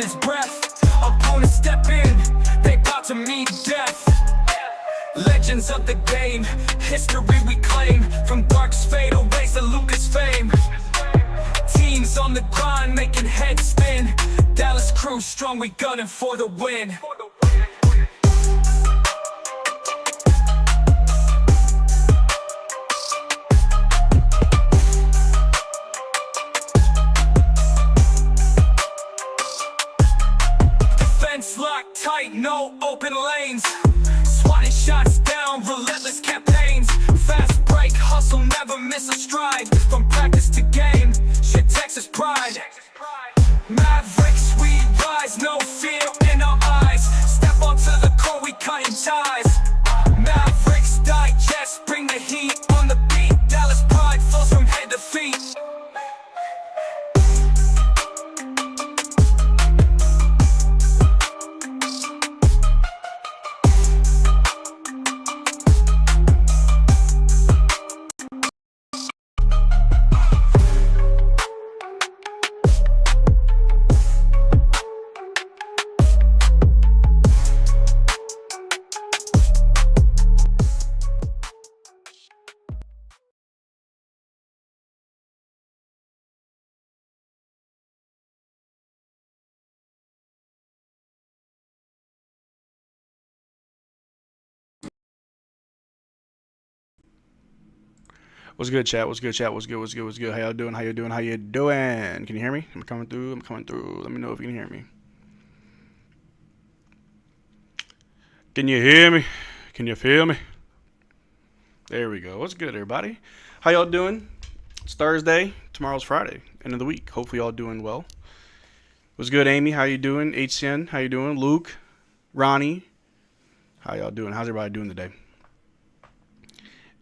his breath. Opponents step in, they bout to meet death. Legends of the game, history we claim. From Dark's fadeaways to Luka's fame. Teams on the grind, making heads spin. Dallas crew strong, we gunning for the win. Defense locked tight, no open lanes. Swatting shots down, relentless campaigns. Fast break, hustle, never miss a stride. From practice to game, shit Texas pride. Mavericks, we rise, no fear in our eyes. Step onto the court, we cutting ties. Mavericks Digest, bring the heat on the beat. Dallas pride flows from head to feet. What's good, chat? What's good, chat? What's good? What's good? What's good? How y'all doing? How you doing? How you doing? Can you hear me? I'm coming through. I'm coming through. Let me know if you can hear me. Can you hear me? Can you feel me? There we go. What's good, everybody? How y'all doing? It's Thursday. Tomorrow's Friday. End of the week. Hopefully y'all doing well. What's good, Amy? How you doing? HCN, how you doing? Luke, Ronnie, how y'all doing? How's everybody doing today?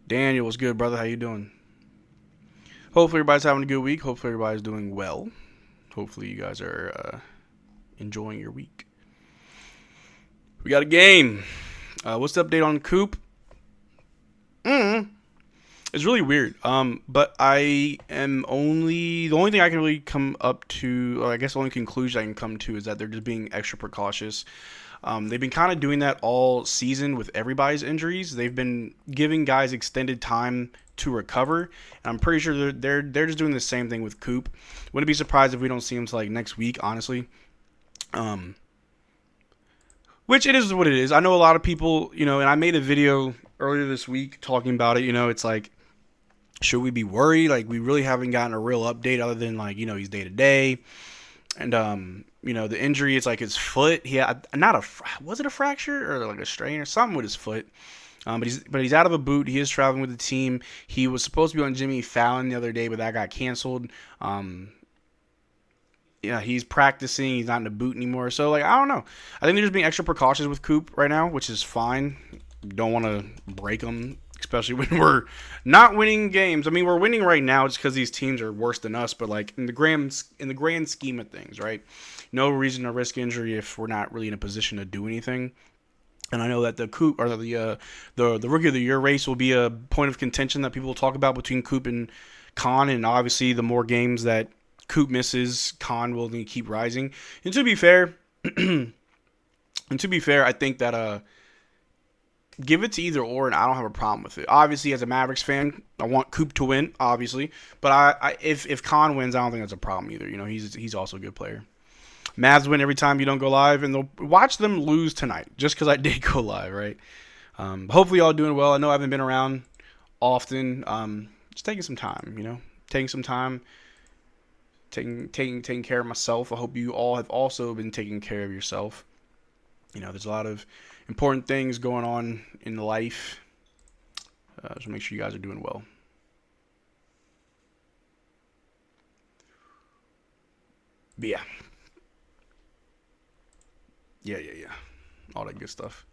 Daniel, what's good, brother? How you doing? Hopefully everybody's having a good week. Hopefully everybody's doing well. Hopefully you guys are enjoying your week. We got a game. What's the update on Coop? It's really weird. But I am the only thing I can really come up to, or I guess the only conclusion I can come to is that they're just being extra precautious. They've been kind of doing that all season with everybody's injuries. They've been giving guys extended time to recover, and I'm pretty sure they're just doing the same thing with Coop. Wouldn't be surprised if we don't see him till like next week, honestly. Which it is what it is. I know a lot of people, and I made a video earlier this week talking about it. It's like, should we be worried? Like, we really haven't gotten a real update other than like, he's day to day. And, the injury, it's like his foot. He had was it a fracture or like a strain or something with his foot? But he's out of a boot. He is traveling with the team. He was supposed to be on Jimmy Fallon the other day, but that got canceled. He's practicing. He's not in a boot anymore. So, like, I don't know. I think they're just being extra precautious with Coop right now, which is fine. Don't want to break him, especially when we're not winning games. I mean, we're winning right now just because these teams are worse than us. But like in the grand scheme of things, right? No reason to risk injury if we're not really in a position to do anything. And I know that the Coop or the Rookie of the Year race will be a point of contention that people will talk about between Coop and Con. And obviously, the more games that Coop misses, Con will keep rising. And to be fair, I think that give it to either or, and I don't have a problem with it. Obviously, as a Mavericks fan, I want Coop to win, obviously. But if Con wins, I don't think that's a problem either. He's also a good player. Mavs win every time you don't go live, and they'll watch them lose tonight just because I did go live, right? Hopefully, y'all doing well. I know I haven't been around often. Just taking some time, taking some time, taking care of myself. I hope you all have also been taking care of yourself. There's a lot of important things going on in life. So make sure you guys are doing well. But yeah. Yeah. All that good stuff.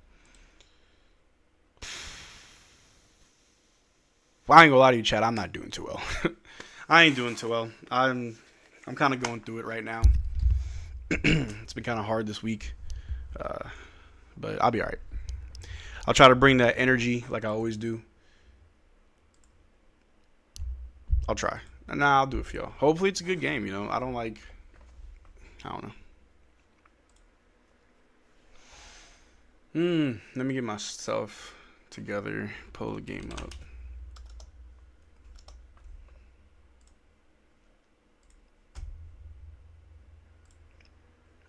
Well, I ain't gonna lie to you, Chad. I'm not doing too well. I ain't doing too well. I'm kind of going through it right now. It's been kind of hard this week. But I'll be all right. I'll try to bring that energy like I always do. I'll try. And I'll do it for y'all. Hopefully it's a good game, I don't know. Let me get myself together. Pull the game up.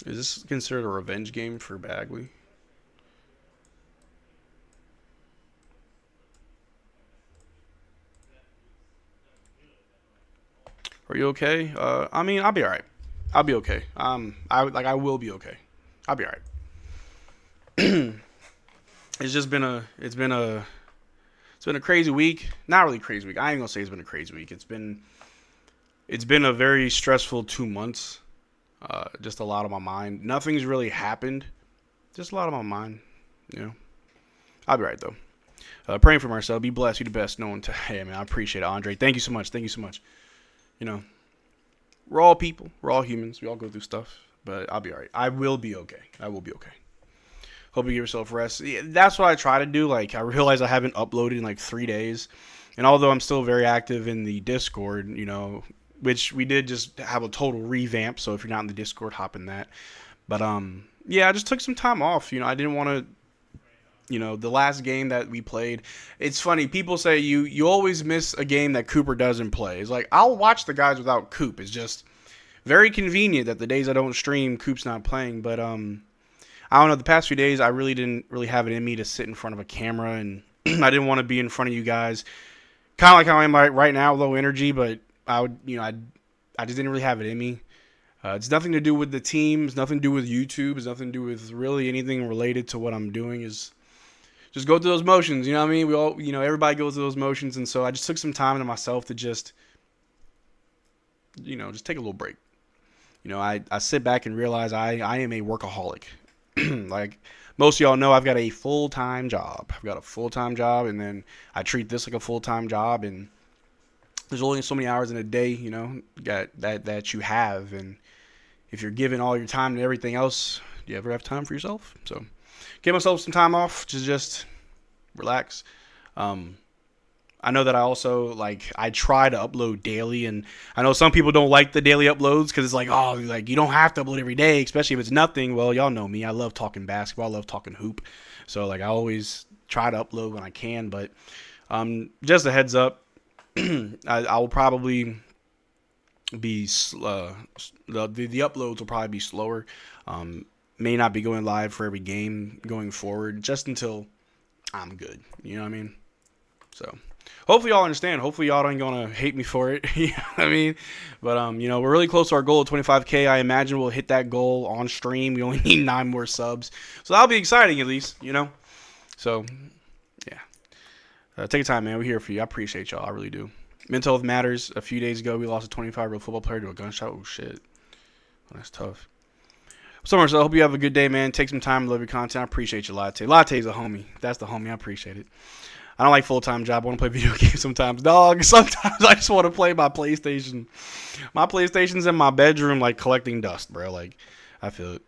Is this considered a revenge game for Bagley? Are you okay? I mean, I'll be alright. I'll be okay. I will be okay. I'll be alright. It's been a crazy week. Not really crazy week. I ain't gonna say it's been a crazy week. It's been a very stressful 2 months. Just a lot on my mind. Nothing's really happened. Just a lot on my mind. You know. I'll be right though. Praying for Marcel. Be blessed. You the best. No one. Hey man, I appreciate it, Andre. Thank you so much. Thank you so much. You know, we're all people. We're all humans. We all go through stuff. But I'll be alright. I will be okay. I will be okay. Hope you give yourself rest. Yeah, that's what I try to do. Like, I realize I haven't uploaded in like 3 days. And although I'm still very active in the Discord, you know, which we did just have a total revamp. So if you're not in the Discord, hop in that. But, yeah, I just took some time off. You know, I didn't want to, you know, the last game that we played. It's funny. People say you always miss a game that Cooper doesn't play. It's like, I'll watch the guys without Coop. It's just very convenient that the days I don't stream, Coop's not playing. But, I don't know, the past few days, I really didn't really have it in me to sit in front of a camera, and I didn't want to be in front of you guys. Kind of like how I am right now, low energy, but I just didn't really have it in me. It's nothing to do with the team. It's nothing to do with YouTube. It's nothing to do with really anything related to what I'm doing. Is just go through those motions, you know what I mean? We all, you know, everybody goes through those motions, and so I just took some time to myself to just, you know, just take a little break. You know, I sit back and realize I am a workaholic. Like most of y'all know, I've got a full-time job. I've got a full-time job, and then I treat this like a full-time job. And there's only so many hours in a day, you know, that you have. And if you're giving all your time to everything else, do you ever have time for yourself? So, give myself some time off to just relax. I know that I also, like, I try to upload daily, and I know some people don't like the daily uploads because it's like, oh, like, you don't have to upload every day, especially if it's nothing. Well, y'all know me. I love talking basketball. I love talking hoop. So, like, I always try to upload when I can, but just a heads up, I will probably be, the uploads will probably be slower. May not be going live for every game going forward, just until I'm good. You know what I mean? So, hopefully y'all understand. Hopefully y'all ain't gonna hate me for it. You know what I mean? But you know, we're really close to our goal of 25K. I imagine we'll hit that goal on stream. We only need 9 more subs, so that'll be exciting at least. You know. So yeah, take your time, man. We're here for you. I appreciate y'all. I really do. Mental health matters. A few days ago, we lost a 25-year-old football player to a gunshot. Oh shit, well, that's tough. So much. I hope you have a good day, man. Take some time. Love your content. I appreciate you, Latte. Latte's a homie. That's the homie. I appreciate it. I don't like full-time job. I want to play video games sometimes. Dog, sometimes I just want to play my PlayStation. My PlayStation's in my bedroom, like, collecting dust, bro. Like, I feel it.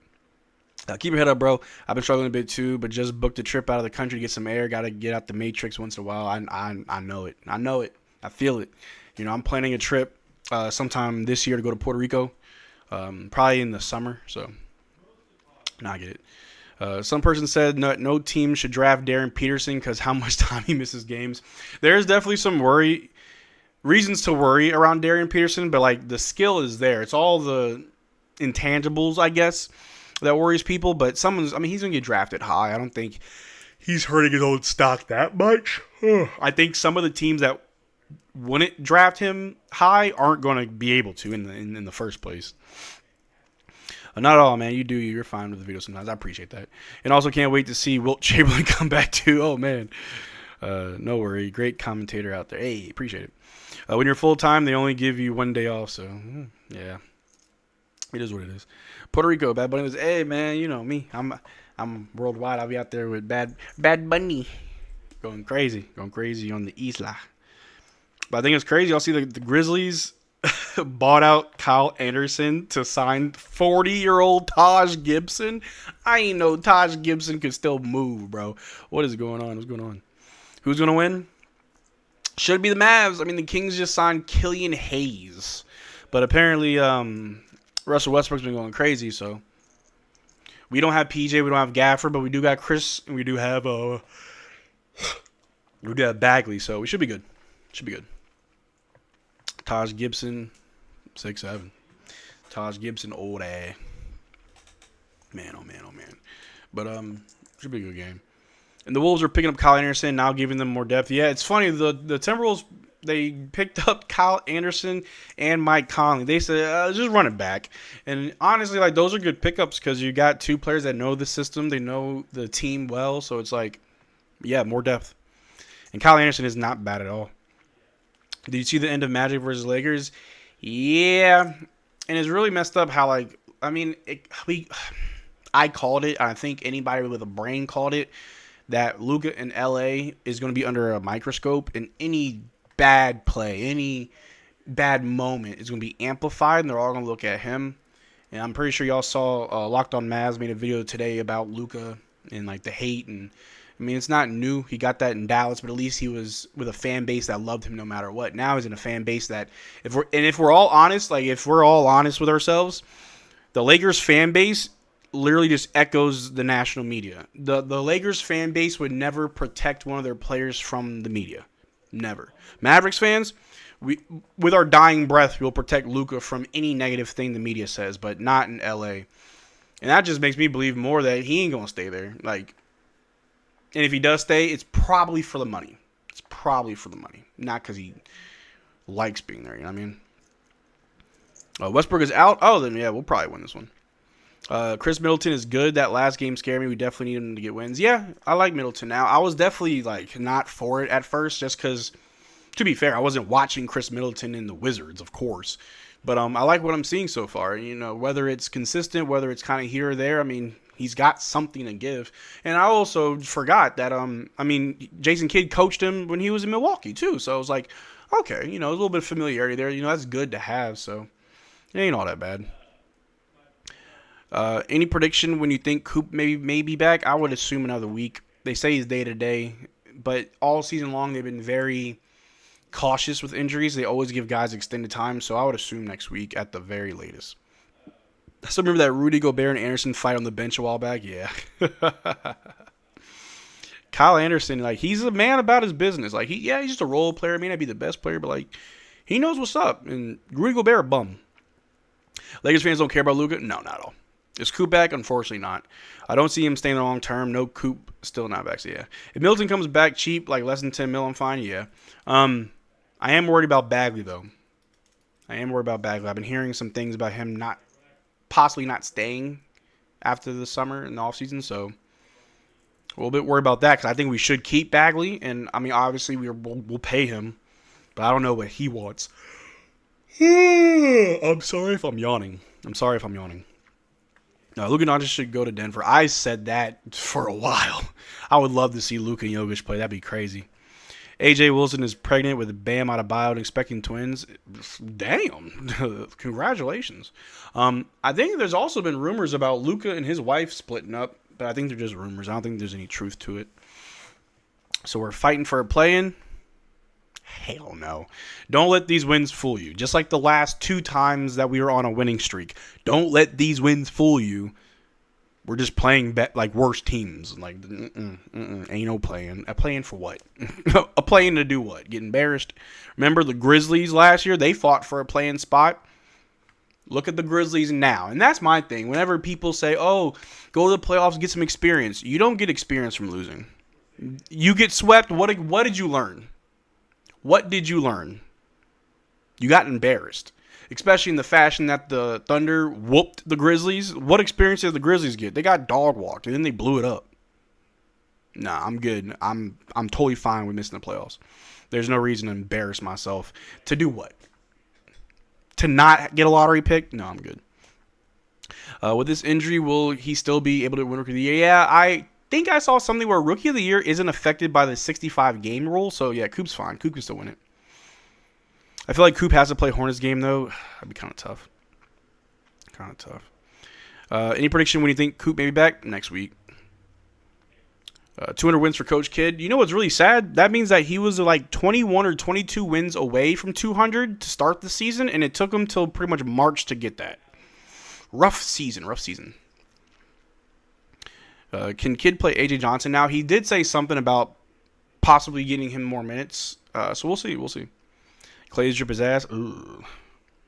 Keep your head up, bro. I've been struggling a bit, too, but just booked a trip out of the country to get some air. Got to get out the Matrix once in a while. I know it. I know it. I feel it. You know, I'm planning a trip sometime this year to go to Puerto Rico, probably in the summer, so I get it. Some person said no team should draft Darren Peterson because how much time he misses games. There's definitely some reasons to worry around Darren Peterson, but like the skill is there. It's all the intangibles, I guess, that worries people. But he's gonna get drafted high. I don't think he's hurting his own stock that much. I think some of the teams that wouldn't draft him high aren't gonna be able to in the first place. Not at all, man. You do. You're fine with the video sometimes. I appreciate that. And also can't wait to see Wilt Chamberlain come back too. Oh, man. No worry. Great commentator out there. Hey, appreciate it. When you're full-time, they only give you 1 day off. So, yeah. It is what it is. Puerto Rico, Bad Bunny was, hey, man, you know me. I'm worldwide. I'll be out there with Bad Bunny. Going crazy on the Isla. But I think it's crazy. Y'all see the Grizzlies bought out Kyle Anderson to sign 40-year-old Taj Gibson. I ain't know Taj Gibson could still move, bro. What is going on? What's going on? Who's going to win? Should be the Mavs. I mean, the Kings just signed Killian Hayes. But apparently, Russell Westbrook's been going crazy, so We don't have PJ, we don't have Gafford, but we do got Chris, and we do have Bagley, so we should be good. Should be good. Taj Gibson, 6'7". Taj Gibson, old ass. Man, oh man, oh man. But should be a good game. And the Wolves are picking up Kyle Anderson, now giving them more depth. Yeah, it's funny. The Timberwolves, they picked up Kyle Anderson and Mike Conley. They said, just run it back. And honestly, like, those are good pickups because you got two players that know the system. They know the team well. So it's like, yeah, more depth. And Kyle Anderson is not bad at all. Did you see the end of Magic versus Lakers? Yeah. And it's really messed up how, like, I mean, I called it. I think anybody with a brain called it. That Luka in LA is going to be under a microscope, and any bad play, any bad moment is going to be amplified, and they're all going to look at him. And I'm pretty sure y'all saw Locked On Mavs made a video today about Luka and like the hate. And I mean, it's not new. He got that in Dallas, but at least he was with a fan base that loved him no matter what. Now he's in a fan base that, if we're all honest, like if we're all honest with ourselves, the Lakers fan base literally just echoes the national media. The Lakers fan base would never protect one of their players from the media. Never. Mavericks fans, with our dying breath, we'll protect Luka from any negative thing the media says, but not in LA. And that just makes me believe more that he ain't going to stay there. Like, and if he does stay, it's probably for the money. It's probably for the money. Not because he likes being there, you know what I mean? Westbrook is out. Oh, then yeah, we'll probably win this one. Chris Middleton is good. That last game scared me. We definitely need him to get wins. Yeah, I like Middleton now. I was definitely like not for it at first just because, to be fair, I wasn't watching Chris Middleton in the Wizards, of course. But I like what I'm seeing so far. You know, whether it's consistent, whether it's kind of here or there, I mean, he's got something to give. And I also forgot that, I mean, Jason Kidd coached him when he was in Milwaukee too. So I was like, okay, you know, a little bit of familiarity there. You know, that's good to have. So it ain't all that bad. Any prediction when you think Coop may be back? I would assume another week. They say he's day to day, but all season long they've been very cautious with injuries. They always give guys extended time, so I would assume next week at the very latest. So remember that Rudy Gobert and Anderson fight on the bench a while back? Yeah. Kyle Anderson, like, he's a man about his business. Like, he's just a role player. He may not be the best player, but like, he knows what's up. And Rudy Gobert, a bum. Lakers fans don't care about Luka? No, not at all. Is Coop back? Unfortunately not. I don't see him staying the long term. No, Coop still not back. So yeah. If Middleton comes back cheap, like less than 10 mil, I'm fine. Yeah. I am worried about Bagley though. I've been hearing some things about him possibly not staying after the summer and the offseason. So a little bit worried about that because I think we should keep Bagley. And I mean, obviously we'll pay him, but I don't know what he wants. I'm sorry if I'm yawning. Luka Doncic should go to Denver. I said that for a while. I would love to see Luka and Jokic play. That'd be crazy. AJ Wilson is pregnant with Bam Adebayo and expecting twins. Damn. Congratulations. I think there's also been rumors about Luka and his wife splitting up, but I think they're just rumors. I don't think there's any truth to it. So we're fighting for a play-in. Hell no. Don't let these wins fool you. Just like the last 2 times that we were on a winning streak. Don't let these wins fool you. We're just playing like worse teams. Like, ain't no playing. A playing for what? A playing to do what? Get embarrassed? Remember the Grizzlies last year? They fought for a playing spot. Look at the Grizzlies now. And that's my thing. Whenever people say, oh, go to the playoffs, get some experience. You don't get experience from losing. You get swept. What did you learn? What did you learn? You got embarrassed. Especially in the fashion that the Thunder whooped the Grizzlies. What experience did the Grizzlies get? They got dog walked and then they blew it up. Nah, I'm good. I'm totally fine with missing the playoffs. There's no reason to embarrass myself. To do what? To not get a lottery pick? No, I'm good. With this injury, will he still be able to win Rookie of the Year? Yeah, I think I saw something where Rookie of the Year isn't affected by the 65 game rule. So yeah, Coop's fine. Coop can still win it. I feel like Coop has to play Hornets game though. That'd be kind of tough. Any prediction when you think Coop may be back? Next week. 200 wins for Coach Kidd. You know what's really sad? That means that he was like 21 or 22 wins away from 200 to start the season, and it took him till pretty much March to get that. Rough season. Can Kid play AJ Johnson now? He did say something about possibly getting him more minutes. So we'll see. We'll see. Clay's drip his ass. Ooh.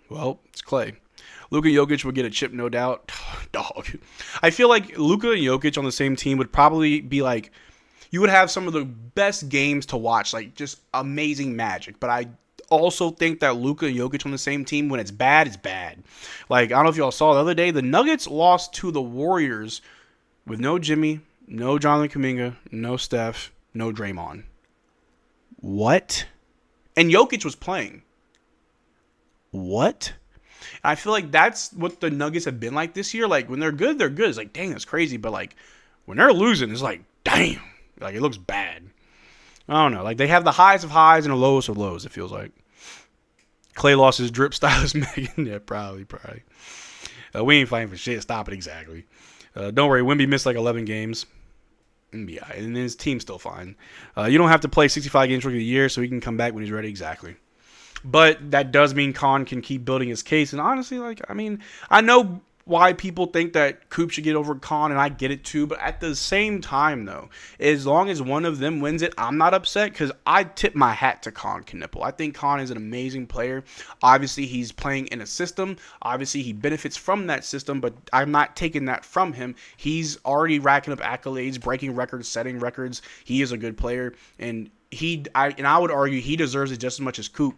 Well, it's Clay. Luka Jokic would get a chip, no doubt. Dog. I feel like Luka and Jokic on the same team would probably be like, you would have some of the best games to watch, like just amazing magic. But I also think that Luka and Jokic on the same team, when it's bad, it's bad. Like, I don't know if y'all saw the other day, the Nuggets lost to the Warriors with no Jimmy, no Jonathan Kuminga, no Steph, no Draymond. What? And Jokic was playing. What? I feel like that's what the Nuggets have been like this year. Like, when they're good, they're good. It's like, dang, that's crazy. But, like, when they're losing, it's like, damn. Like, it looks bad. I don't know. Like, they have the highs of highs and the lowest of lows, it feels like. Clay lost his drip stylist, Megan. Yeah, probably. We ain't fighting for shit. Stop it, exactly. Don't worry. Wemby missed, like, 11 games. Yeah, and his team's still fine. You don't have to play 65 games rookie of the year, so he can come back when he's ready, exactly. But that does mean Khan can keep building his case. And honestly, like, I mean, I know why people think that Coop should get over Khan, and I get it too. But at the same time, though, as long as one of them wins it, I'm not upset because I tip my hat to Khan Knipple. I think Khan is an amazing player. Obviously, he's playing in a system. Obviously, he benefits from that system, but I'm not taking that from him. He's already racking up accolades, breaking records, setting records. He is a good player, and I would argue he deserves it just as much as Coop.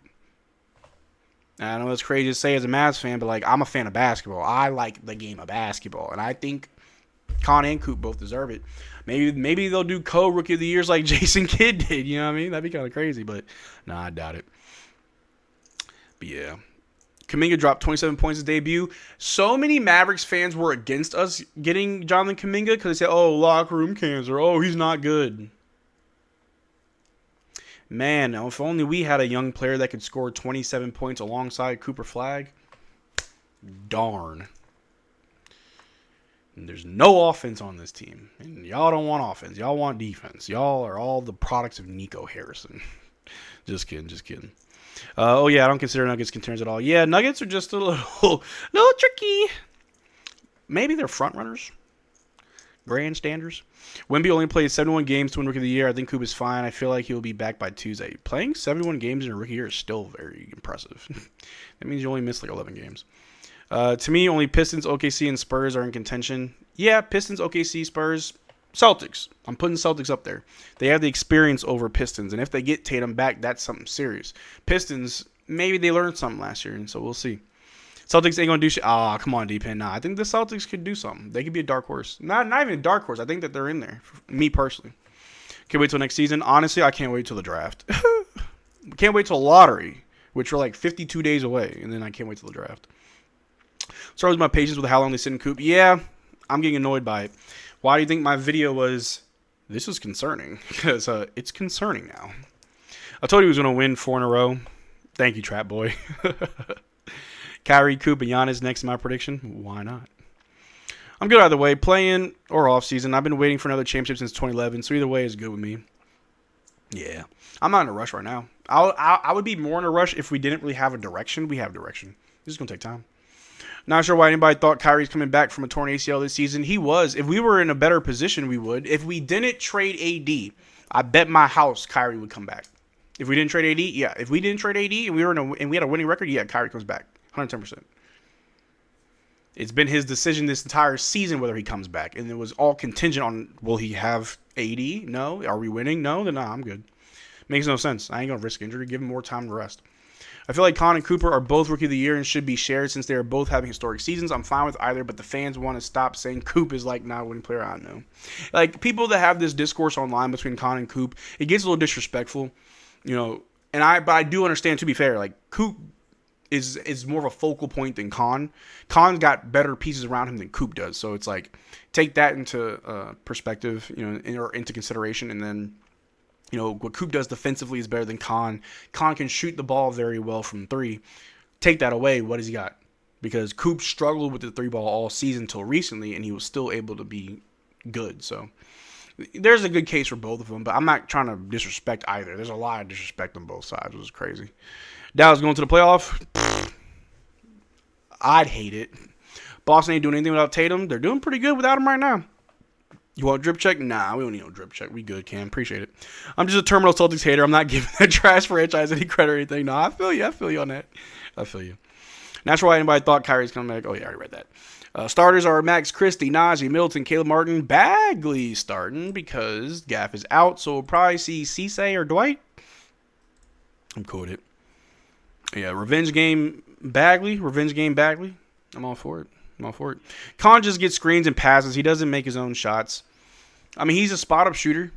I know it's crazy to say as a Mavs fan, but like, I'm a fan of basketball. I like the game of basketball, and I think Khan and Coop both deserve it. Maybe they'll do co-rookie of the years like Jason Kidd did. You know what I mean? That'd be kind of crazy, but nah, I doubt it. But yeah, Kuminga dropped 27 points his debut. So many Mavericks fans were against us getting Jonathan Kuminga because they said, "Oh, locker room cancer. Oh, he's not good." Man, if only we had a young player that could score 27 points alongside Cooper Flagg. Darn. And there's no offense on this team. And y'all don't want offense. Y'all want defense. Y'all are all the products of Nico Harrison. Just kidding. Oh, yeah, I don't consider Nuggets contenders at all. Yeah, Nuggets are just a little tricky. Maybe they're front runners. Grandstanders. Wemby only played 71 games to win Rookie of the Year. I think Coop is fine. I feel like he'll be back by Tuesday. Playing 71 games in a rookie year is still very impressive. That means you only missed like 11 games. To me, only Pistons, OKC, and Spurs are in contention. Yeah, Pistons, OKC, Spurs, Celtics. I'm putting Celtics up there. They have the experience over Pistons, and if they get Tatum back, that's something serious. Pistons, maybe they learned something last year, and so we'll see. Celtics ain't going to do shit. Oh, come on, D-Pen. Nah, I think the Celtics could do something. They could be a dark horse. Not even a dark horse. I think that they're in there. Me, personally. Can't wait till next season. Honestly, I can't wait till the draft. Can't wait till lottery, which are like 52 days away. And then I can't wait till the draft. Start with my patience with how long they sit in Coop. Yeah, I'm getting annoyed by it. Why do you think my video was, this is concerning? Because it's concerning now. I told you he was going to win 4 in a row. Thank you, Trap Boy. Kyrie, Coop, and Giannis next in my prediction. Why not? I'm good either way, play-in or off-season. I've been waiting for another championship since 2011, so either way is good with me. Yeah. I'm not in a rush right now. I would be more in a rush if we didn't really have a direction. We have direction. This is going to take time. Not sure why anybody thought Kyrie's coming back from a torn ACL this season. He was. If we were in a better position, we would. If we didn't trade AD, I bet my house Kyrie would come back. If we didn't trade AD, yeah. If we didn't trade AD and we had a winning record, yeah, Kyrie comes back. 110%. It's been his decision this entire season whether he comes back. And it was all contingent on, will he have AD? No. Are we winning? No. Then nah, I'm good. Makes no sense. I ain't going to risk injury. Give him more time to rest. I feel like Khan and Cooper are both Rookie of the Year and should be shared since they are both having historic seasons. I'm fine with either, but the fans want to stop saying Coop is like not a winning player. I know. Like, people that have this discourse online between Khan and Coop, it gets a little disrespectful. You know, but I do understand, to be fair, like, Coop is more of a focal point than Khan. Khan's got better pieces around him than Coop does. So it's like, take that into perspective, you know, or into consideration. And then, you know, what Coop does defensively is better than Khan. Khan can shoot the ball very well from 3. Take that away, what has he got? Because Coop struggled with the 3 ball all season until recently, and he was still able to be good. So there's a good case for both of them, but I'm not trying to disrespect either. There's a lot of disrespect on both sides, which is crazy. Dallas going to the playoff? I'd hate it. Boston ain't doing anything without Tatum. They're doing pretty good without him right now. You want a drip check? Nah, we don't need no drip check. We good, Cam. Appreciate it. I'm just a terminal Celtics hater. I'm not giving that trash franchise any credit or anything. No, I feel you. I feel you on that. I feel you. Not sure why anybody thought Kyrie's coming back. Oh, yeah, I already read that. Starters are Max Christie, Najee, Middleton, Caleb Martin, Bagley starting because Gaff is out. So we'll probably see Cisse or Dwight. I'm cool with it. Yeah, revenge game Bagley. I'm all for it. Con just gets screens and passes. He doesn't make his own shots. I mean, he's a spot-up shooter.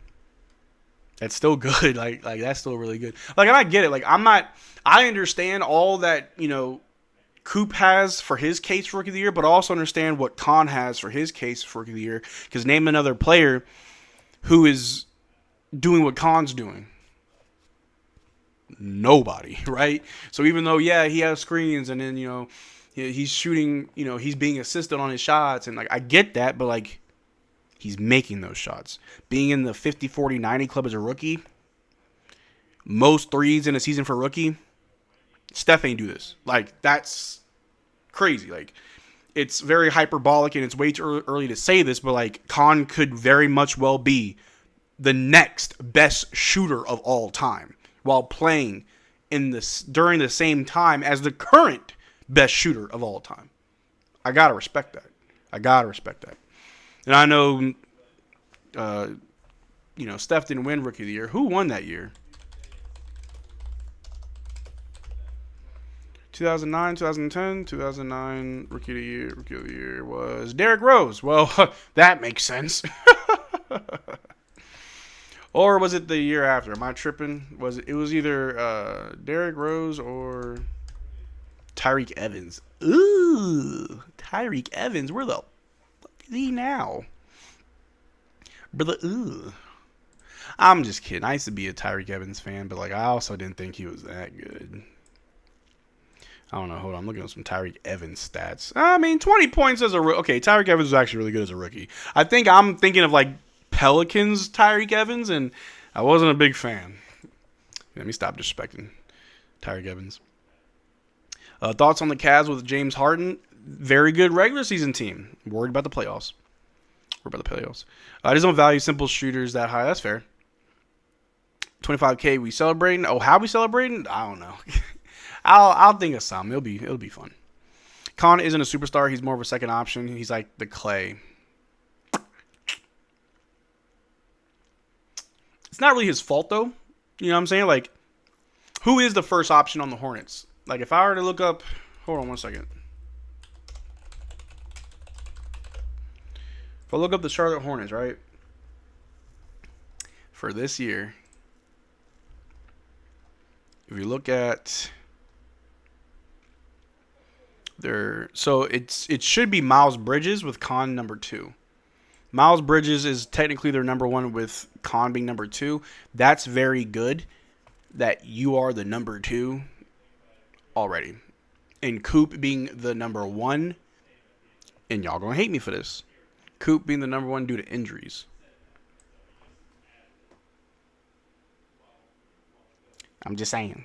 That's still good. Like that's still really good. Like, and I get it. Like, I understand all that, Coop has for his case for Rookie of the Year, but I also understand what Con has for his case for Rookie of the Year. Because name another player who is doing what Con's doing. Nobody, right? So even though, yeah, he has screens and then, he's shooting, he's being assisted on his shots. And, I get that, but, he's making those shots. Being in the 50, 40, 90 club as a rookie, most threes in a season for a rookie, Steph ain't do this. That's crazy. It's very hyperbolic and it's way too early to say this, but, Con could very much well be the next best shooter of all time while playing during the same time as the current best shooter of all time. I gotta respect that. And I know, Steph didn't win Rookie of the Year. Who won that year? 2009, 2010, 2009 Rookie of the Year was Derrick Rose. Well, that makes sense. Or was it the year after? Am I tripping? It was either Derrick Rose or Tyreek Evans. Ooh, Tyreek Evans. Where the fuck is he now? Brother, ooh. I'm just kidding. I used to be a Tyreek Evans fan, but I also didn't think he was that good. I don't know. Hold on. I'm looking at some Tyreek Evans stats. 20 points as a rookie. Okay, Tyreek Evans was actually really good as a rookie. I think I'm thinking of Pelicans Tyreek Evans, and I wasn't a big fan. Let me stop disrespecting Tyreek Evans. Thoughts on the Cavs with James Harden? Very good regular season team. Worried about the playoffs. I just don't value simple shooters that high. That's fair. 25K. We celebrating? Oh, how we celebrating? I don't know. I'll think of some. It'll be fun. Con isn't a superstar. He's more of a second option. He's like the Clay. It's not really his fault though. You know what I'm saying? Who is the first option on the Hornets? If I were to look up, hold on one second. If I look up the Charlotte Hornets, right? For this year, if you look at it should be Miles Bridges with Con number 2. Miles Bridges is technically their number 1 with Con being number 2. That's very good that you are the number 2 already. And Coop being the number 1, and y'all gonna hate me for this. Coop being the number 1 due to injuries. I'm just saying.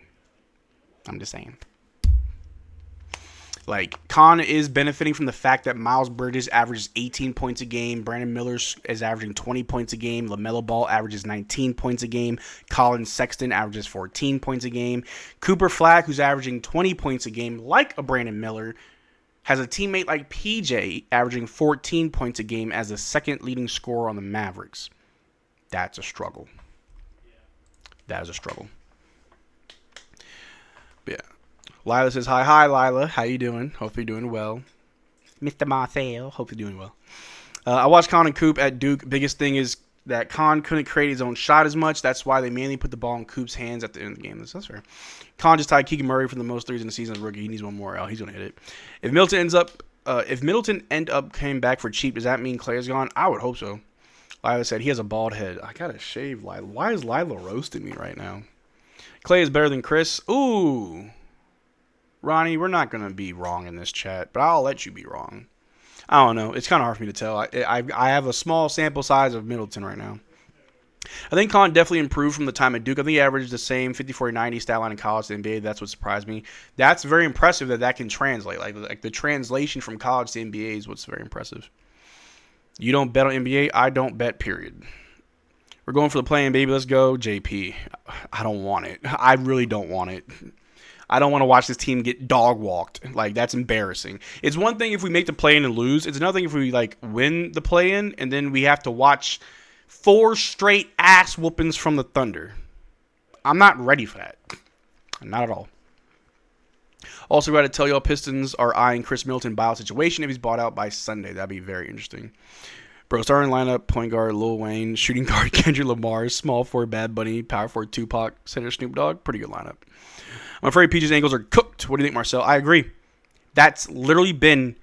Con is benefiting from the fact that Miles Bridges averages 18 points a game. Brandon Miller is averaging 20 points a game. LaMelo Ball averages 19 points a game. Colin Sexton averages 14 points a game. Cooper Flack, who's averaging 20 points a game, like a Brandon Miller, has a teammate like PJ averaging 14 points a game as the second leading scorer on the Mavericks. That's a struggle. That is a struggle. But yeah. Lila says, hi, Lila. How you doing? Hope you're doing well. Mr. Marcel, hope you're doing well. I watched Con and Coop at Duke. Biggest thing is that Con couldn't create his own shot as much. That's why they mainly put the ball in Coop's hands at the end of the game. That's fair. Con just tied Keegan Murray for the most threes in the season as a rookie. He needs one more out. He's going to hit it. If Middleton end up came back for cheap, does that mean Clay is gone? I would hope so. Lila said he has a bald head. I got to shave Lila. Why is Lila roasting me right now? Clay is better than Chris. Ooh. Ronnie, we're not going to be wrong in this chat, but I'll let you be wrong. I don't know. It's kind of hard for me to tell. I have a small sample size of Middleton right now. I think Con definitely improved from the time at Duke. I think he averaged the same 50-40-90 stat line in college to NBA. That's what surprised me. That's very impressive that can translate. Like the translation from college to NBA is what's very impressive. You don't bet on NBA. I don't bet, period. We're going for the play-in, baby. Let's go, JP. I don't want it. I really don't want it. I don't want to watch this team get dog-walked. Like, that's embarrassing. It's one thing if we make the play-in and lose. It's another thing if we, like, win the play-in and then we have to watch 4 straight ass whoopings from the Thunder. I'm not ready for that. Not at all. Also, got to tell y'all, Pistons are eyeing Chris Middleton buyout situation if he's bought out by Sunday. That'd be very interesting. Bro, starting lineup, point guard Lil Wayne, shooting guard Kendrick Lamar, small forward Bad Bunny, power forward Tupac, center Snoop Dogg. Pretty good lineup. I'm afraid PG's ankles are cooked. What do you think, Marcel? I agree. That's literally been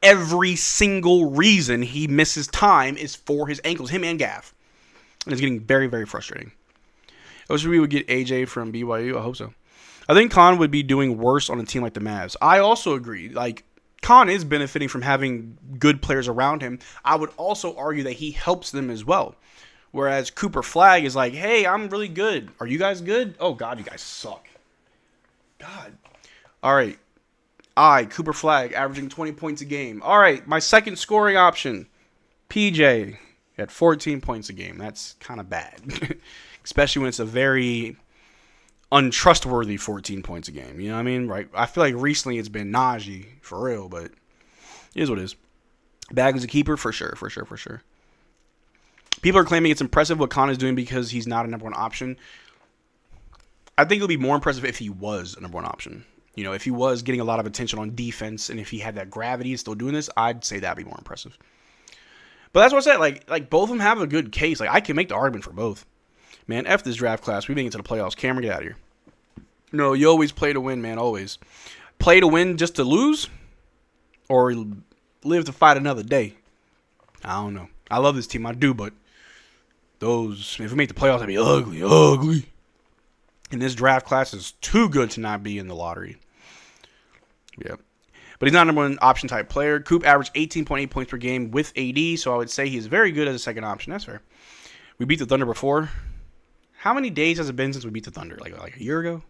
every single reason he misses time is for his ankles, him and Gaff. And it's getting very, very frustrating. I wish we would get AJ from BYU. I hope so. I think Khan would be doing worse on a team like the Mavs. I also agree. Like, Khan is benefiting from having good players around him. I would also argue that he helps them as well. Whereas Cooper Flagg is like, hey, I'm really good. Are you guys good? Oh, God, you guys suck. God. All right. Cooper Flagg, averaging 20 points a game. All right, my second scoring option, PJ at 14 points a game. That's kind of bad. Especially when it's a very untrustworthy 14 points a game. You know what I mean? Right? I feel like recently it's been Najee, for real, but it is what it is. Bagley's a keeper, for sure. People are claiming it's impressive what Khan is doing because he's not a number one option. I think it would be more impressive if he was a number one option. You know, if he was getting a lot of attention on defense and if he had that gravity and still doing this, I'd say that'd be more impressive. But that's what I said. Like both of them have a good case. Like, I can make the argument for both. Man, F this draft class. We make it to the playoffs. Cameron, get out of here. No, you always play to win, man. Always. Play to win just to lose? Or live to fight another day? I don't know. I love this team. I do, but if we make the playoffs, that'd be ugly. And this draft class is too good to not be in the lottery. Yeah. But he's not a number one option type player. Coop averaged 18.8 points per game with AD, so I would say he's very good as a second option. That's fair. We beat the Thunder before. How many days has it been since we beat the Thunder? Like a year ago?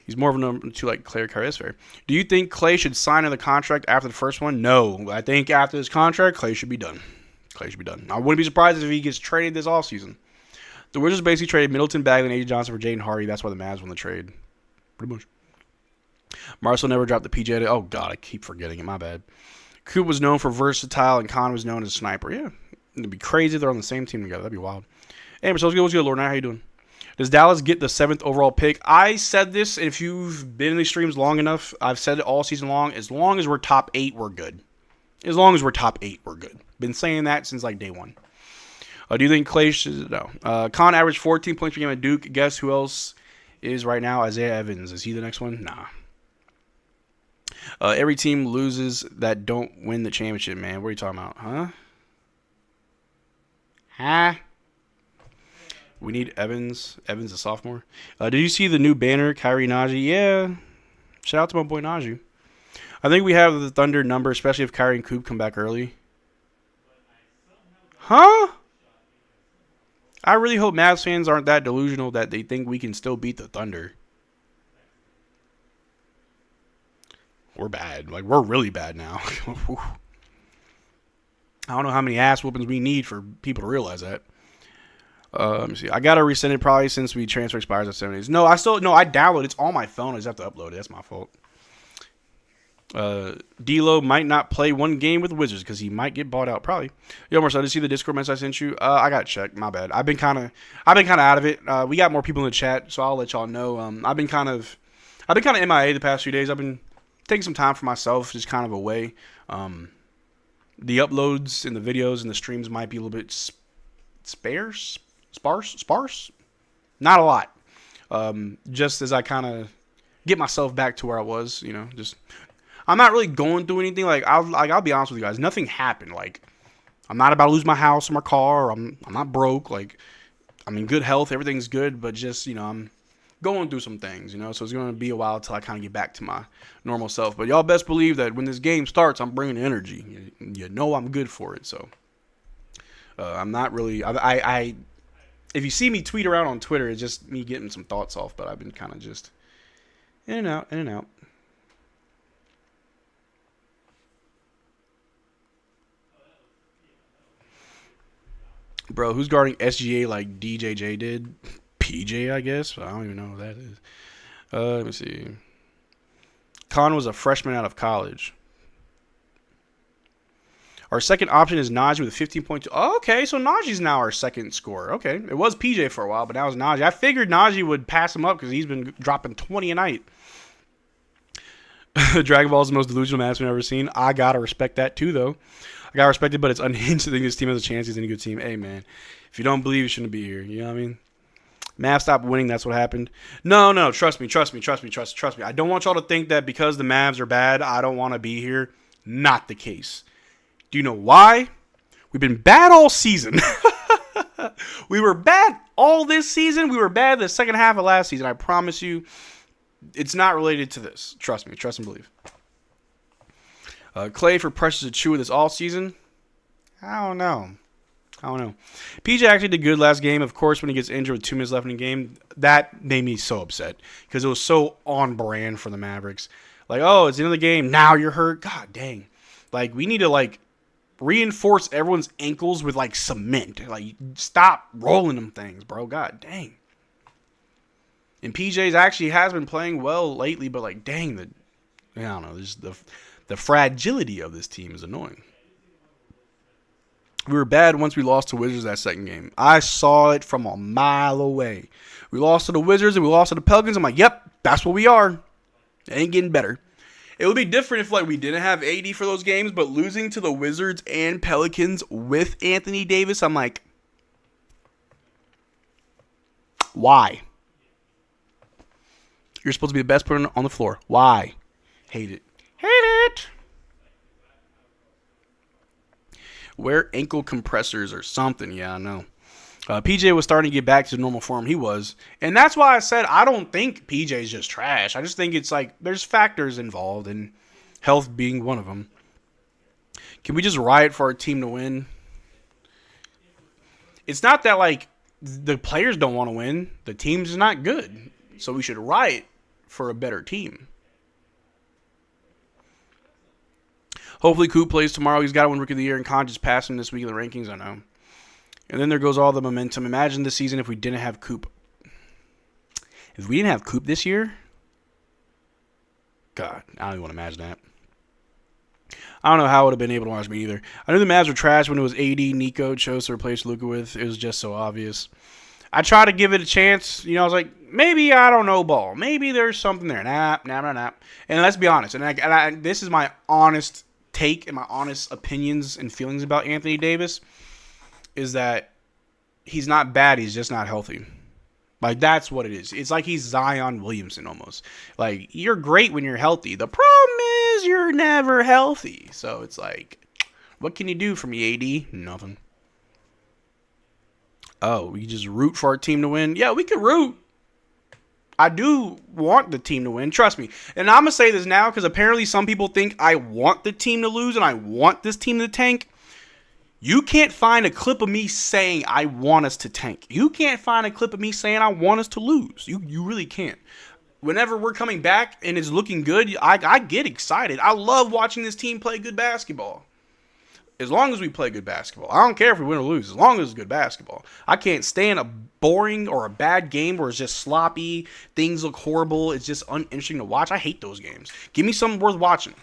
He's more of a number two like Clay or Kyrie. That's fair. Do you think Clay should sign another contract after the first one? No. I think after this contract, Clay should be done. I wouldn't be surprised if he gets traded this offseason. The Wizards basically traded Middleton, Bagley, and A.J. Johnson for Jaden Hardy. That's why the Mavs won the trade. Pretty much. Marcel never dropped the PJ. Oh, God, I keep forgetting it. My bad. Coop was known for versatile, and Khan was known as a sniper. Yeah. It'd be crazy if they're on the same team together. That'd be wild. Hey, Marcel, what's good, Lord? How you doing? Does Dallas get the 7th overall pick? I said this, and if you've been in these streams long enough, I've said it all season long. As long as we're top 8, we're good. Been saying that since, like, day one. Do you think Clay should? No. Khan averaged 14 points per game at Duke. Guess who else is right now? Isaiah Evans. Is he the next one? Nah. Every team loses that don't win the championship, man. What are you talking about? Huh? We need Evans. Evans, a sophomore. Did you see the new banner, Kyrie Najee? Yeah. Shout out to my boy Najee. I think we have the Thunder number, especially if Kyrie and Coop come back early. Huh? I really hope Mavs fans aren't that delusional that they think we can still beat the Thunder. We're bad. Like, we're really bad now. I don't know how many ass whoopings we need for people to realize that. Let me see. I got to resend it probably since we transfer expires at 7 days. No, I download it. It's on my phone. I just have to upload it. That's my fault. D'Lo might not play one game with the Wizards because he might get bought out. Probably. Yo, Marcel, did you see the Discord message I sent you? I got checked. My bad. I've been kind of out of it. We got more people in the chat, so I'll let y'all know. I've been kind of MIA the past few days. I've been taking some time for myself, just kind of away. The uploads and the videos and the streams might be a little bit sparse. Not a lot. Just as I kind of get myself back to where I was, just. I'm not really going through anything. I'll be honest with you guys. Nothing happened. Like, I'm not about to lose my house or my car. Or I'm not broke. Like, I'm in good health. Everything's good. But just, I'm going through some things, So it's going to be a while until I kind of get back to my normal self. But y'all best believe that when this game starts, I'm bringing energy. You know I'm good for it. So I'm not really. If you see me tweet around on Twitter, it's just me getting some thoughts off. But I've been kind of just in and out. Bro, who's guarding SGA like DJJ did? PJ, I guess. I don't even know who that is. Let me see. Khan was a freshman out of college. Our second option is Najee with 15.2. Oh, okay, so Najee's now our second scorer. Okay, it was PJ for a while, but now it's Najee. I figured Najee would pass him up because he's been dropping 20 a night. Dragon Ball is the most delusional match we've ever seen. I gotta respect that too, though. I gotta respect it, but it's unhinged to think this team has a chance. He's in a good team. Hey, man, if you don't believe, you shouldn't be here. You know what I mean? Mavs stopped winning. That's what happened. No. Trust me. I don't want y'all to think that because the Mavs are bad, I don't want to be here. Not the case. Do you know why? We've been bad all season. We were bad all this season. We were bad the second half of last season. I promise you, it's not related to this. Trust me. Trust and believe. Clay for Precious Achiuwa this all season. I don't know. PJ actually did good last game. Of course, when he gets injured with 2 minutes left in the game, that made me so upset because it was so on brand for the Mavericks. Like, oh, it's the end of the game. Now you're hurt. God dang. Like, we need to, like, reinforce everyone's ankles with, like, cement. Like, stop rolling them things, bro. God dang. And PJ's actually has been playing well lately, but, like, dang, I don't know. The fragility of this team is annoying. We were bad once we lost to Wizards that second game. I saw it from a mile away. We lost to the Wizards and we lost to the Pelicans. I'm like, yep, that's what we are. It ain't getting better. It would be different if like we didn't have AD for those games, but losing to the Wizards and Pelicans with Anthony Davis, I'm like, why? You're supposed to be the best player on the floor. Why? Hate it. Wear ankle compressors or something. Yeah, I know. PJ was starting to get back to normal form. He was. And that's why I said I don't think PJ's just trash. I just think it's like there's factors involved, and health being one of them. Can we just riot for our team to win? It's not that like the players don't want to win. The team's not good. So we should riot for a better team. Hopefully, Coop plays tomorrow. He's got to win Rookie of the Year, and Khan just passed him this week in the rankings. I know. And then there goes all the momentum. Imagine this season if we didn't have Coop. If we didn't have Coop this year, God, I don't even want to imagine that. I don't know how I would have been able to watch me either. I knew the Mavs were trash when it was AD, Nico chose to replace Luka with. It was just so obvious. I tried to give it a chance. You know, I was like, maybe I don't know ball. Maybe there's something there. Nah. And let's be honest. And this is my honest take and my honest opinions and feelings about Anthony Davis is that he's not bad, he's just not healthy. Like, that's what it is. It's like he's Zion Williamson almost. Like, you're great when you're healthy. The problem is you're never healthy. So it's like, what can you do for me, AD? Nothing. Oh, we just root for our team to win? Yeah, we can root. I do want the team to win, trust me. And I'm going to say this now because apparently some people think I want the team to lose and I want this team to tank. You can't find a clip of me saying I want us to tank. You can't find a clip of me saying I want us to lose. You really can't. Whenever we're coming back and it's looking good, I get excited. I love watching this team play good basketball. As long as we play good basketball. I don't care if we win or lose. As long as it's good basketball. I can't stand a boring or a bad game where it's just sloppy. Things look horrible. It's just uninteresting to watch. I hate those games. Give me something worth watching.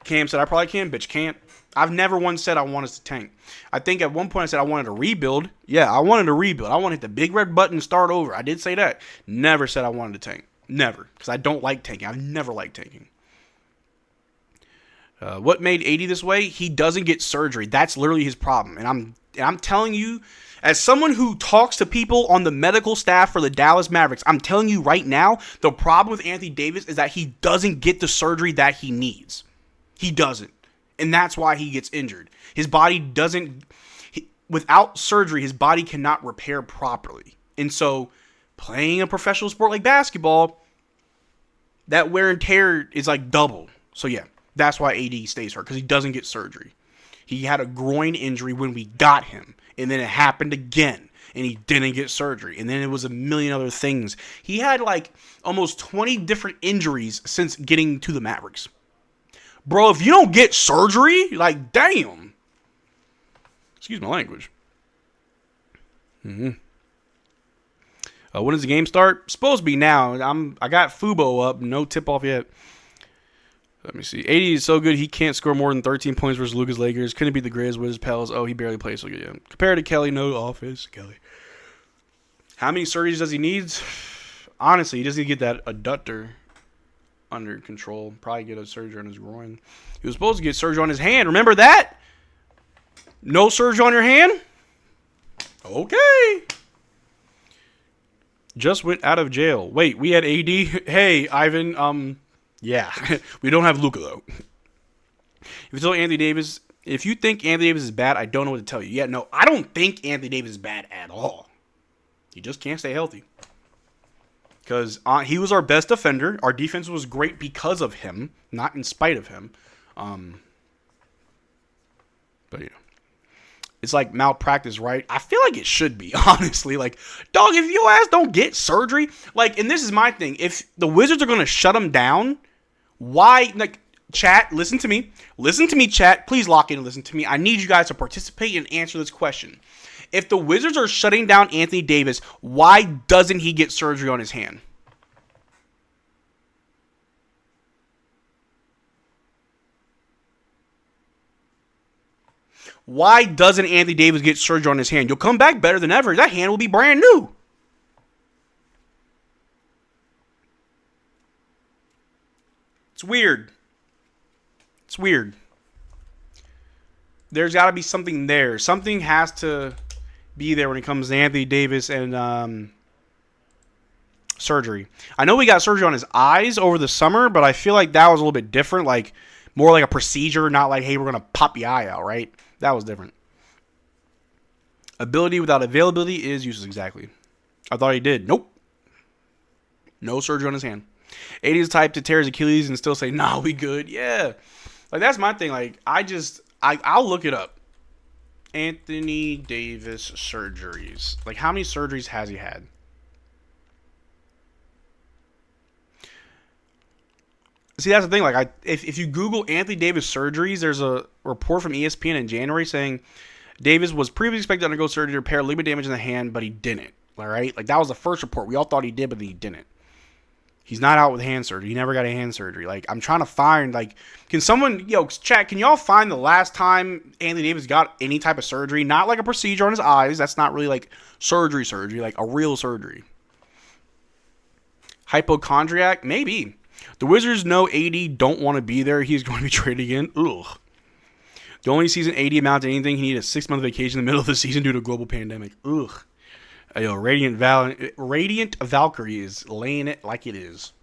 Cam said, I probably can. Bitch, can't. I've never once said I want us to tank. I think at one point I said I wanted to rebuild. Yeah, I wanted to rebuild. I wanted to hit the big red button and start over. I did say that. Never said I wanted to tank. Never. Because I don't like tanking. I've never liked tanking. What made AD this way? He doesn't get surgery. That's literally his problem. And I'm telling you, as someone who talks to people on the medical staff for the Dallas Mavericks, I'm telling you right now, the problem with Anthony Davis is that he doesn't get the surgery that he needs. He doesn't. And that's why he gets injured. His body doesn't, without surgery, his body cannot repair properly. And so playing a professional sport like basketball, that wear and tear is like double. So yeah. That's why AD stays hurt, because he doesn't get surgery. He had a groin injury when we got him, and then it happened again, and he didn't get surgery, and then it was a million other things. He had like almost 20 different injuries since getting to the Mavericks. Bro, if you don't get surgery, like, damn. Excuse my language. When does the game start? Supposed to be now. I got Fubo up. No tip off yet. Let me see. 80 is so good he can't score more than 13 points versus Lucas Lakers. Couldn't beat the Grizz with his pals. Oh, he barely plays so good. Yeah. Compared to Kelly, no offense. Kelly. How many surgeries does he need? Honestly, he just need to get that adductor under control. Probably get a surgery on his groin. He was supposed to get surgery on his hand. Remember that? No surgery on your hand? Okay. Just went out of jail. Wait, we had AD? Hey, Ivan, yeah. We don't have Luka, though. If you think Anthony Davis is bad, I don't know what to tell you. Yeah, no, I don't think Anthony Davis is bad at all. He just can't stay healthy. Because he was our best defender. Our defense was great because of him, not in spite of him. But, yeah. It's like malpractice, right? I feel like it should be, honestly. Like, dog, if your ass don't get surgery, like, and this is my thing. If the Wizards are going to shut him down, why, like, chat, listen to me. Listen to me, chat. Please lock in and listen to me. I need you guys to participate and answer this question. If the Wizards are shutting down Anthony Davis, why doesn't he get surgery on his hand? Why doesn't Anthony Davis get surgery on his hand? You'll come back better than ever. That hand will be brand new. It's weird. It's weird. There's got to be something there. Something has to be there when it comes to Anthony Davis and surgery. I know we got surgery on his eyes over the summer, but I feel like that was a little bit different. Like, more like a procedure, not like, hey, we're going to pop your eye out, right? That was different. Ability without availability is useless. Exactly. I thought he did. Nope. No surgery on his hand. 80 is the type to tear his Achilles and still say, nah, we good. Yeah. Like, that's my thing. Like, I'll look it up. Anthony Davis surgeries. Like, how many surgeries has he had? See, that's the thing. Like, if you Google Anthony Davis surgeries, there's a report from ESPN in January saying Davis was previously expected to undergo surgery to repair ligament damage in the hand, but he didn't. All right? Like, that was the first report. We all thought he did, but he didn't. He's not out with hand surgery. He never got a hand surgery. Like, I'm trying to find, like, can someone, chat, can y'all find the last time Anthony Davis got any type of surgery? Not like a procedure on his eyes. That's not really, like, surgery, like a real surgery. Hypochondriac? Maybe. The Wizards know AD don't want to be there. He's going to be traded again. Ugh. The only season AD amounted to anything, he needed a 6-month vacation in the middle of the season due to a global pandemic. Ugh. Radiant Valkyrie is laying it like it is.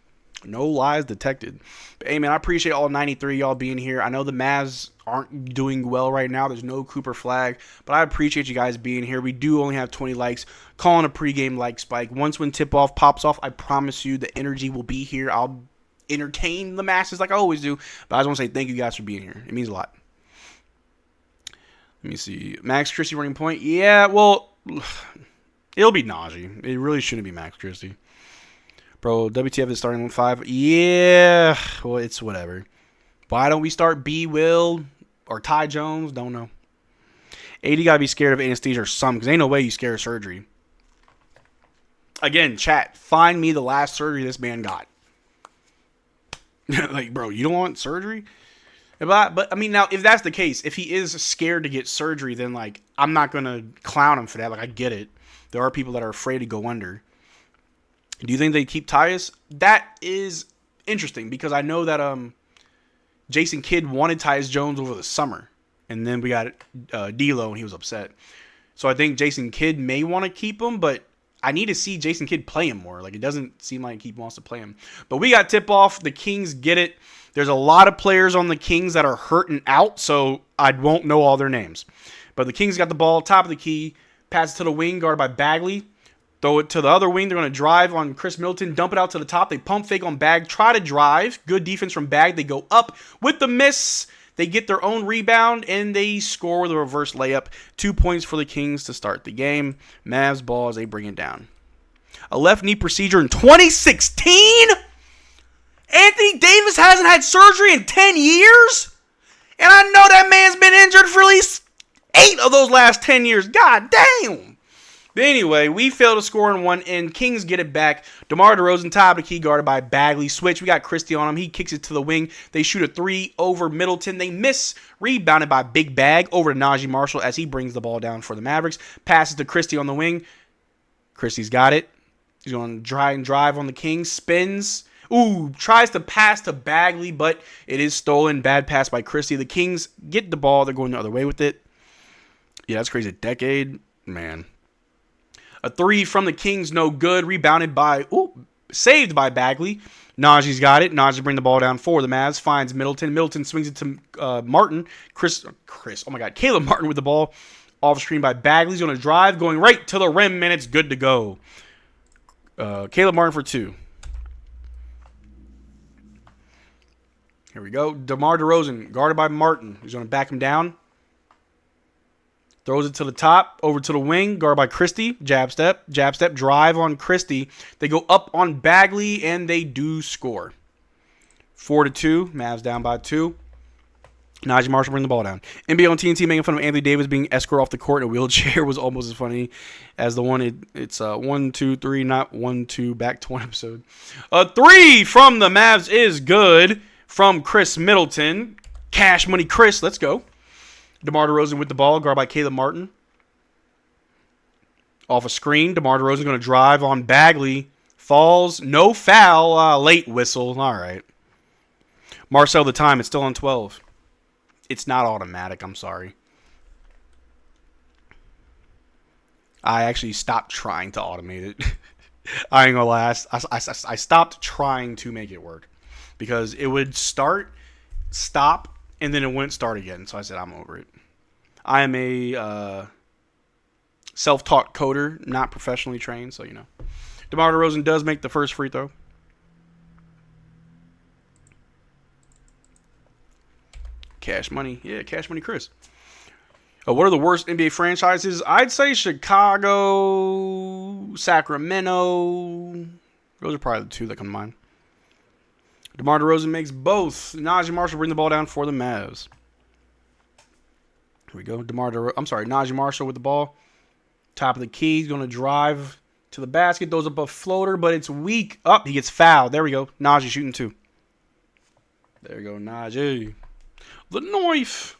No lies detected. But, hey, man, I appreciate all 93 y'all being here. I know the Mavs aren't doing well right now. There's no Cooper flag. But I appreciate you guys being here. We do only have 20 likes. Calling a pregame like spike. Once when tip-off pops off, I promise you the energy will be here. I'll entertain the masses like I always do. But I just want to say thank you guys for being here. It means a lot. Let me see. Max Christie running point. Yeah, well, it'll be Najee. It really shouldn't be Max Christie. Bro, WTF is starting 1-5. Yeah, well, it's whatever. Why don't we start B. Will or Ty Jones? Don't know. 80 got to be scared of anesthesia or something because ain't no way you scared of surgery. Again, chat, find me the last surgery this man got. Like, bro, you don't want surgery? But, I mean, now, if that's the case, if he is scared to get surgery, then, like, I'm not going to clown him for that. Like, I get it. There are people that are afraid to go under. Do you think they keep Tyus? That is interesting because I know that Jason Kidd wanted Tyus Jones over the summer. And then we got D'Lo, and he was upset. So I think Jason Kidd may want to keep him, but I need to see Jason Kidd play him more. Like, it doesn't seem like he wants to play him. But we got tip-off. The Kings get it. There's a lot of players on the Kings that are hurting out, so I won't know all their names. But the Kings got the ball, top of the key, pass it to the wing, guarded by Bagley. Throw it to the other wing. They're going to drive on Chris Middleton, dump it out to the top. They pump fake on Bag, try to drive. Good defense from Bag. They go up with the miss. They get their own rebound, and they score with a reverse layup. 2 points for the Kings to start the game. Mavs ball as they bring it down. A left knee procedure in 2016? Anthony Davis hasn't had surgery in 10 years? And I know that man's been injured for at least 8 of those last 10 years. God damn. But anyway, we fail to score in one end. Kings get it back. DeMar DeRozan, top of the key, guarded by Bagley. Switch. We got Christie on him. He kicks it to the wing. They shoot a 3 over Middleton. They miss. Rebounded by Big Bag over to Najee Marshall as he brings the ball down for the Mavericks. Passes to Christie on the wing. Christie's got it. He's going to try and drive on the Kings. Spins. Ooh, tries to pass to Bagley, but it is stolen. Bad pass by Christie. The Kings get the ball. They're going the other way with it. Yeah, that's crazy. A decade. Man. A 3 from the Kings, no good. Rebounded by, saved by Bagley. Najee's got it. Najee bring the ball down for the Mavs. Finds Middleton. Middleton swings it to Martin. Caleb Martin with the ball. Off screen by Bagley. He's going to drive, going right to the rim, and it's good to go. Caleb Martin for 2. Here we go. DeMar DeRozan, guarded by Martin. He's going to back him down. Throws it to the top, over to the wing, guarded by Christie. Jab step, drive on Christie. They go up on Bagley, and they do score. 4-2, Mavs down by 2. Najee Marshall bring the ball down. NBA on TNT making fun of Anthony Davis being escorted off the court in a wheelchair was almost as funny as the one. It's 1, 2, 3, not 1, 2, back to one episode. A 3 from the Mavs is good from Chris Middleton. Cash Money Chris, let's go. DeMar DeRozan with the ball, guarded by Caleb Martin. Off a screen, DeMar DeRozan going to drive on Bagley. Falls, no foul, late whistle. All right. Marcel, the time, it's still on 12. It's not automatic, I'm sorry. I actually stopped trying to automate it. I ain't gonna lie, I stopped trying to make it work. Because it would start, stop, and then it wouldn't start again. So I said, I'm over it. I am a self-taught coder, not professionally trained, so you know. DeMar DeRozan does make the first free throw. Cash Money. Yeah, Cash Money Chris. What are the worst NBA franchises? I'd say Chicago, Sacramento. Those are probably the 2 that come to mind. DeMar DeRozan makes both. Najee Marshall bring the ball down for the Mavs. Here we go. Najee Marshall with the ball. Top of the key. He's going to drive to the basket. Throws up a floater, but it's weak. Up. He gets fouled. There we go. Najee shooting 2. There we go, Najee. The knife.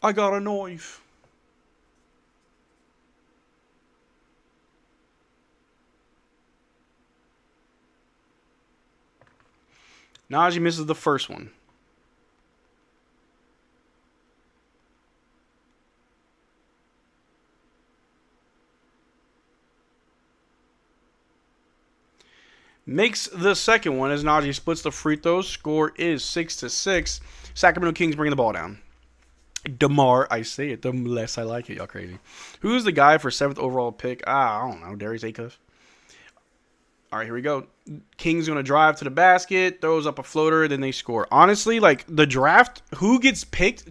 I got a knife. Najee misses the first one. Makes the second one as Najee splits the free throws. Score is 6-6. Sacramento Kings bringing the ball down. DeMar, I say it, the less I like it. Y'all crazy. Who's the guy for 7th overall pick? I don't know. Darius Acuff. All right, here we go. Kings going to drive to the basket, throws up a floater, then they score. Honestly, like the draft, who gets picked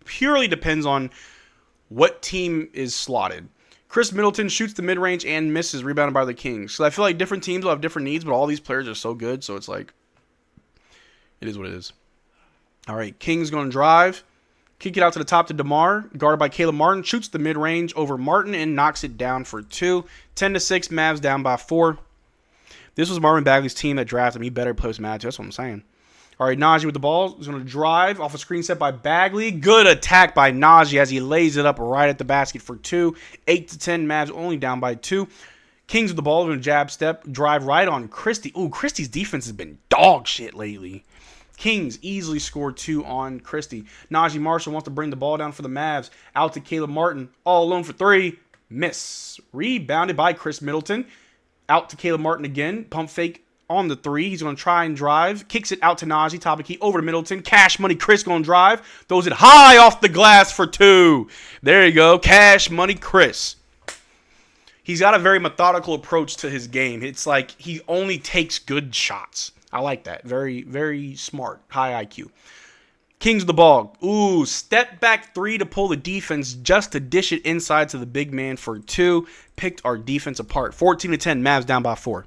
purely depends on what team is slotted. Chris Middleton shoots the mid-range and misses, rebounded by the Kings. So I feel like different teams will have different needs, but all these players are so good, so it's like, it is what it is. All right, Kings going to drive. Kick it out to the top to DeMar, guarded by Caleb Martin. Shoots the mid-range over Martin and knocks it down for 2. 10-6, Mavs down by 4. This was Marvin Bagley's team that drafted him. He better play some attitude. That's what I'm saying. All right, Najee with the ball. He's going to drive off a screen set by Bagley. Good attack by Najee as he lays it up right at the basket for 2. 8-10, Mavs only down by 2. Kings with the ball. Going to jab step. Drive right on Christie. Ooh, Christie's defense has been dog shit lately. Kings easily scored 2 on Christie. Najee Marshall wants to bring the ball down for the Mavs. Out to Caleb Martin. All alone for 3. Miss. Rebounded by Chris Middleton. Out to Caleb Martin again. Pump fake on the 3. He's going to try and drive. Kicks it out to Najee. Top of key over to Middleton. Cash Money Chris going to drive. Throws it high off the glass for 2. There you go. Cash Money Chris. He's got a very methodical approach to his game. It's like he only takes good shots. I like that. Very, very smart. High IQ. Kings with the ball. Ooh, step back 3 to pull the defense just to dish it inside to the big man for 2. Picked our defense apart. 14-10, Mavs down by 4.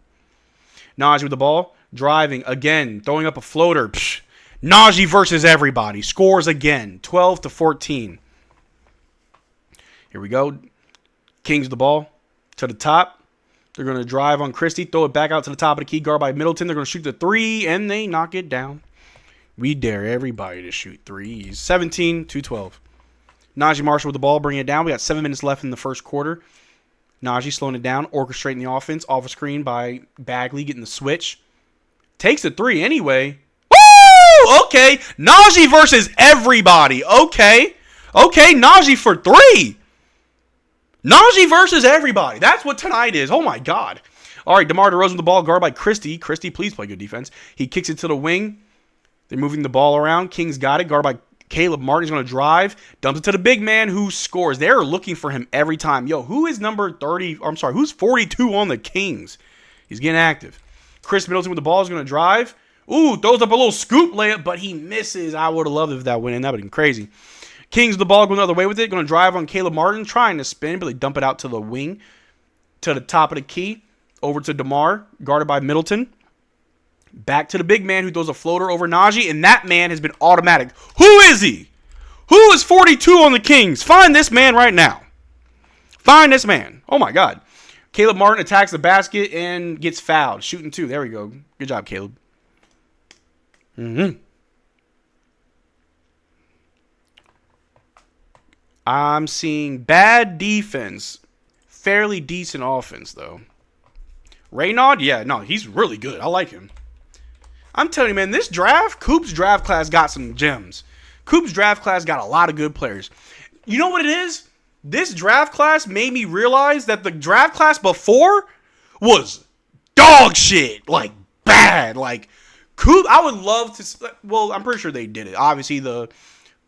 Najee with the ball. Driving again. Throwing up a floater. Psh. Najee versus everybody. Scores again. 12-14. Here we go. Kings the ball to the top. They're going to drive on Christie, throw it back out to the top of the key, guard by Middleton. They're going to shoot the three, and they knock it down. We dare everybody to shoot threes. 17-12. Najee Marshall with the ball, bringing it down. We got 7 minutes left in the first quarter. Najee slowing it down, orchestrating the offense. Off a screen by Bagley, getting the switch. Takes the three anyway. Woo! Okay. Najee versus everybody. Okay, Najee for three. Najee versus everybody. That's what tonight is. Oh, my God. All right, DeMar DeRozan with the ball, guard by Christie. Christie, please play good defense. He kicks it to the wing. They're moving the ball around. Kings got it. Guard by Caleb Martin's going to drive. Dumps it to the big man who scores. They're looking for him every time. Yo, who is number 30? I'm sorry, who's 42 on the Kings? He's getting active. Chris Middleton with the ball is going to drive. Ooh, throws up a little scoop layup, but he misses. I would have loved it if that went in. That would have been crazy. Kings the ball going the other way with it. Going to drive on Caleb Martin, trying to spin, but they dump it out to the wing, to the top of the key, over to DeMar, guarded by Middleton. Back to the big man who throws a floater over Najee, and that man has been automatic. Who is he? Who is 42 on the Kings? Find this man right now. Find this man. Oh, my God. Caleb Martin attacks the basket and gets fouled. Shooting two. There we go. Good job, Caleb. I'm seeing bad defense. Fairly decent offense, though. Raynaud? Yeah, no, he's really good. I like him. I'm telling you, man, this draft, Coop's draft class got some gems. Coop's draft class got a lot of good players. You know what it is? This draft class made me realize that the draft class before was dog shit. Like, bad. Like, Coop, I would love to, well, I'm pretty sure they did it. Obviously, the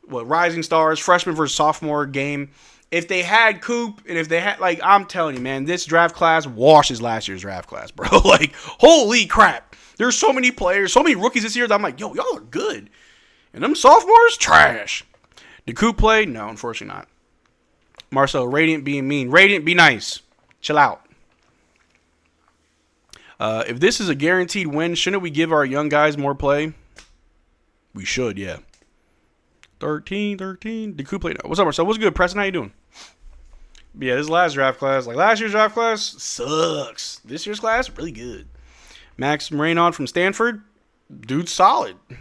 Rising Stars, freshman versus sophomore game. If they had Coop, and if they had, like, I'm telling you, man, this draft class washes last year's draft class, bro. Like, holy crap. There's so many players, so many rookies this year that I'm like, yo, y'all are good. And them sophomores, trash. Did Coop play? No, unfortunately not. Marcel, Radiant being mean. Radiant, be nice. Chill out. If this is a guaranteed win, shouldn't we give our young guys more play? We should, yeah. 13. Did Coop play? No. What's up, Marcel? What's good, Preston? How you doing? But yeah, this last draft class, like last year's draft class, sucks. This year's class, really good. Max Raynaud from Stanford, dude's solid. What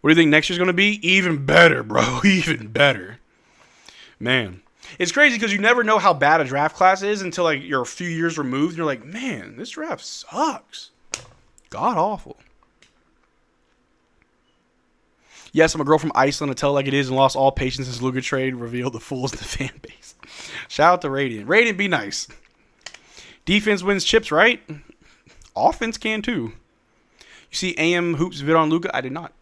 do you think next year's going to be? Even better, bro. Even better. Man. It's crazy because you never know how bad a draft class is until like you're a few years removed. And you're like, man, this draft sucks. God awful. Yes, I'm a girl from Iceland to tell it like it is and lost all patience since Luka trade revealed the fools in the fan base. Shout out to Radiant. Radiant, be nice. Defense wins chips, right? Offense can too. You see AM Hoops vid on Luka? I did not.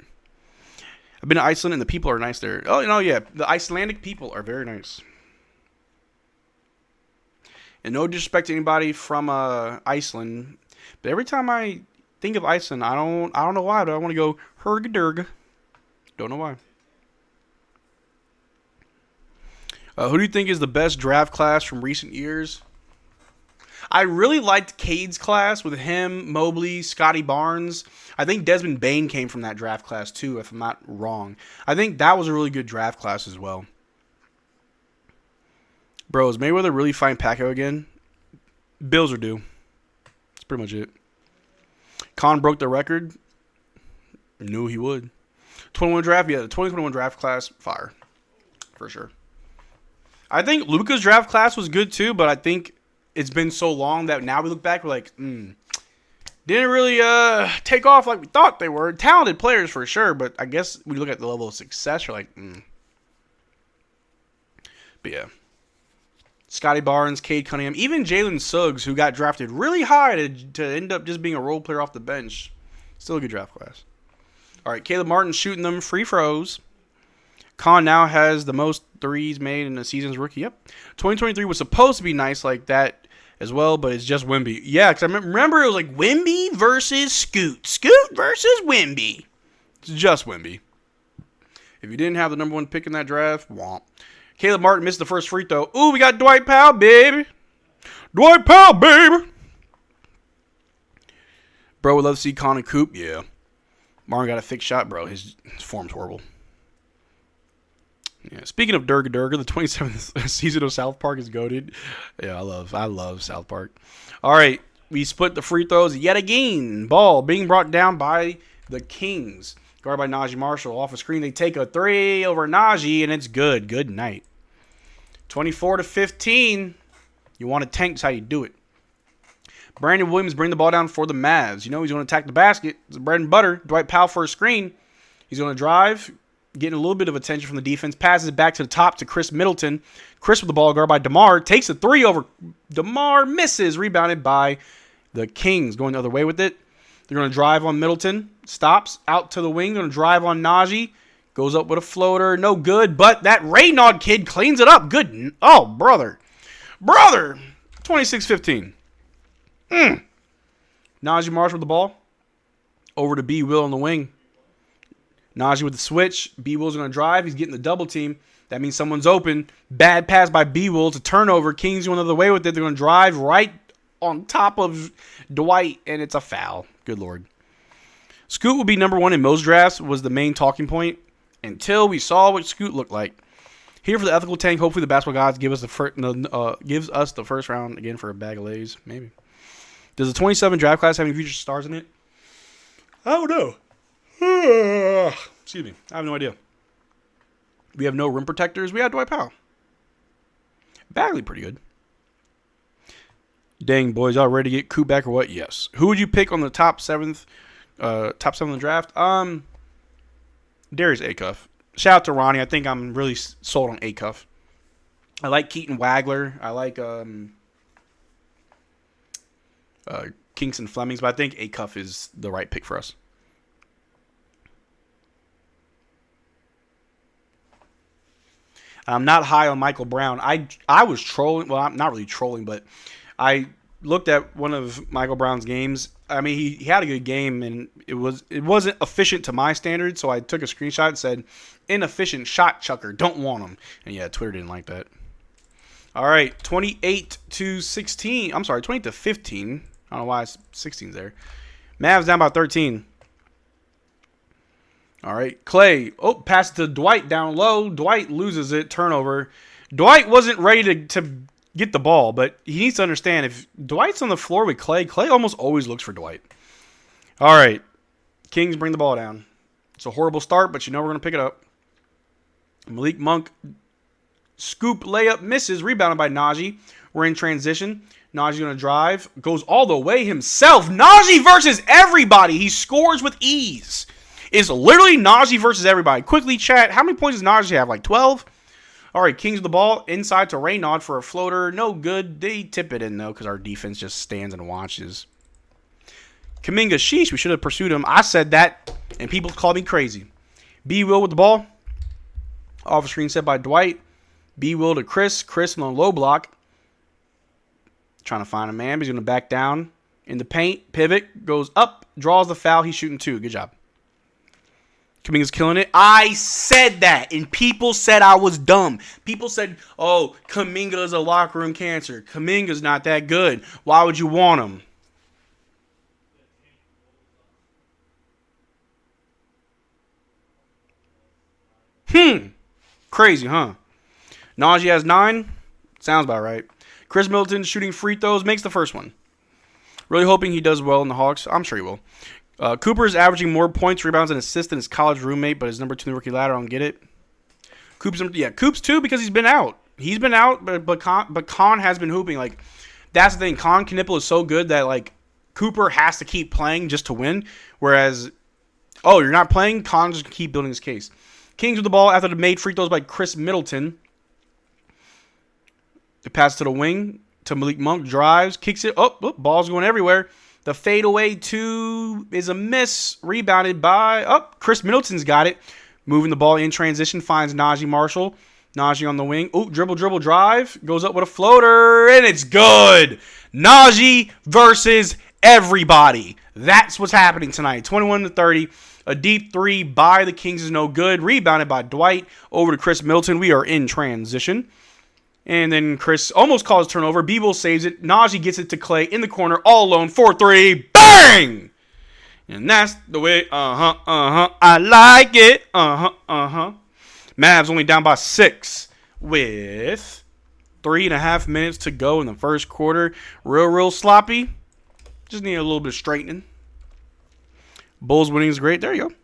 I've been to Iceland and the people are nice there. Oh, you know, yeah. The Icelandic people are very nice. And no disrespect to anybody from Iceland, but every time I think of Iceland, I don't know why, but I want to go Hergadurga. Don't know why. Who do you think is the best draft class from recent years? I really liked Cade's class with him, Mobley, Scotty Barnes. I think Desmond Bane came from that draft class too, if I'm not wrong. I think that was a really good draft class as well. Bro, is Mayweather really fighting Pacquiao again? Bills are due. That's pretty much it. Khan broke the record. Knew he would. 21 draft, yeah, the 2021 draft class, fire. For sure. I think Luka's draft class was good too, but I think it's been so long that now we look back, we're like, didn't really take off like we thought they were. Talented players for sure, but I guess we look at the level of success, you're like, But yeah. Scotty Barnes, Cade Cunningham, even Jalen Suggs, who got drafted really high to end up just being a role player off the bench. Still a good draft class. All right, Caleb Martin shooting them free throws. Khan now has the most threes made in the season's rookie. Yep. 2023 was supposed to be nice like that as well, but it's just Wemby. Yeah, because I remember it was like Wemby versus Scoot. Scoot versus Wemby. It's just Wemby. If you didn't have the number one pick in that draft, womp. Caleb Martin missed the first free throw. Ooh, we got Dwight Powell, baby. Dwight Powell, baby. Bro, would love to see Con and Coop. Yeah. Martin got a fixed shot, bro. His form's horrible. Yeah, Speaking of Durga Durga, the 27th season of South Park is goated. Yeah, I love South Park. All right, we split the free throws yet again. Ball being brought down by the Kings. Guarded by Najee Marshall. Off a screen, they take a 3 over Najee, and it's good. Good night. 24-15. You want to tank, that's how you do it. Brandon Williams bring the ball down for the Mavs. You know he's going to attack the basket. It's bread and butter. Dwight Powell for a screen. He's going to drive, getting a little bit of attention from the defense. Passes it back to the top to Chris Middleton. Chris with the ball, guarded by DeMar. Takes a 3 over. DeMar misses. Rebounded by the Kings. Going the other way with it. They're going to drive on Middleton. Stops. Out to the wing. Going to drive on Najee. Goes up with a floater. No good. But that Raynaud kid cleans it up. Good. Oh, brother. 26-15. Najee Marshall with the ball. Over to B. Will on the wing. Najee with the switch. B. Will's going to drive. He's getting the double team. That means someone's open. Bad pass by B. Will. It's a turnover. Kings going the other way with it. They're going to drive right on top of Dwight, and it's a foul. Good Lord. Scoot will be number 1 in most drafts was the main talking point until we saw what Scoot looked like. Here for the ethical tank. Hopefully the basketball gods give us gives us the first round again for a bag of Lays. Maybe. Does the 27 draft class have any future stars in it? I don't know. Excuse me. I have no idea. We have no rim protectors. We have Dwight Powell. Bagley pretty good. Dang, boys. Y'all ready to get Coop back or what? Yes. Who would you pick on the top 7th of the draft? Darius Acuff. Shout out to Ronnie. I think I'm really sold on Acuff. I like Keaton Wagler. I like Kingston Flemings, but I think Acuff is the right pick for us. I'm not high on Michael Brown. I was trolling. Well, I'm not really trolling, but I looked at one of Michael Brown's games. I mean, he had a good game, and it wasn't efficient to my standards, so I took a screenshot and said, inefficient shot chucker, don't want him. And yeah, Twitter didn't like that. All right, 28-16. I'm sorry, 20-15. I don't know why 16's there. Mavs down by 13. All right, Clay. Oh, pass to Dwight down low. Dwight loses it. Turnover. Dwight wasn't ready to get the ball, but he needs to understand if Dwight's on the floor with Clay, Clay almost always looks for Dwight. All right, Kings bring the ball down. It's a horrible start, but you know we're going to pick it up. Malik Monk, scoop, layup, misses. Rebounded by Najee. We're in transition. Najee going to drive. Goes all the way himself. Najee versus everybody. He scores with ease. It's literally Najee versus everybody. Quickly, chat. How many points does Najee have? Like 12? All right, Kings with the ball. Inside to Raynaud for a floater. No good. They tip it in, though, because our defense just stands and watches. Kuminga, sheesh, we should have pursued him. I said that, and people called me crazy. B. Will with the ball. Off a screen set by Dwight. B. Will to Chris. Chris on the low block. Trying to find a man, but he's going to back down in the paint. Pivot. Goes up. Draws the foul. He's shooting 2. Good job. Kuminga's killing it. I said that, and people said I was dumb. People said, oh, Kuminga is a locker room cancer. Kuminga's not that good. Why would you want him? Crazy, huh? Najee has 9. Sounds about right. Chris Middleton shooting free throws. Makes the first one. Really hoping he does well in the Hawks. I'm sure he will. Cooper is averaging more points, rebounds, and assists than his college roommate, but his number 2 in the rookie ladder. I don't get it. Coop's 2 because he's been out. He's been out, but Con has been hooping. Like, that's the thing. Con Knipple is so good that, like, Cooper has to keep playing just to win. Whereas, oh, you're not playing? Con just keep building his case. Kings with the ball after the made free throws by Chris Middleton. The pass to the wing to Malik Monk. Drives, kicks it. Oh, ball's going everywhere. The fadeaway 2 is a miss. Rebounded by, Chris Middleton's got it. Moving the ball in transition. Finds Najee Marshall. Najee on the wing. Oh, dribble, drive. Goes up with a floater, and it's good. Najee versus everybody. That's what's happening tonight. 21-30. A deep 3 by the Kings is no good. Rebounded by Dwight. Over to Chris Middleton. We are in transition. And then Chris almost calls turnover. B-Will saves it. Najee gets it to Clay in the corner, all alone, 4-3. Bang! And that's the way, I like it. Mavs only down by 6 with 3.5 minutes to go in the first quarter. Real sloppy. Just need a little bit of straightening. Bulls winning is great. There you go.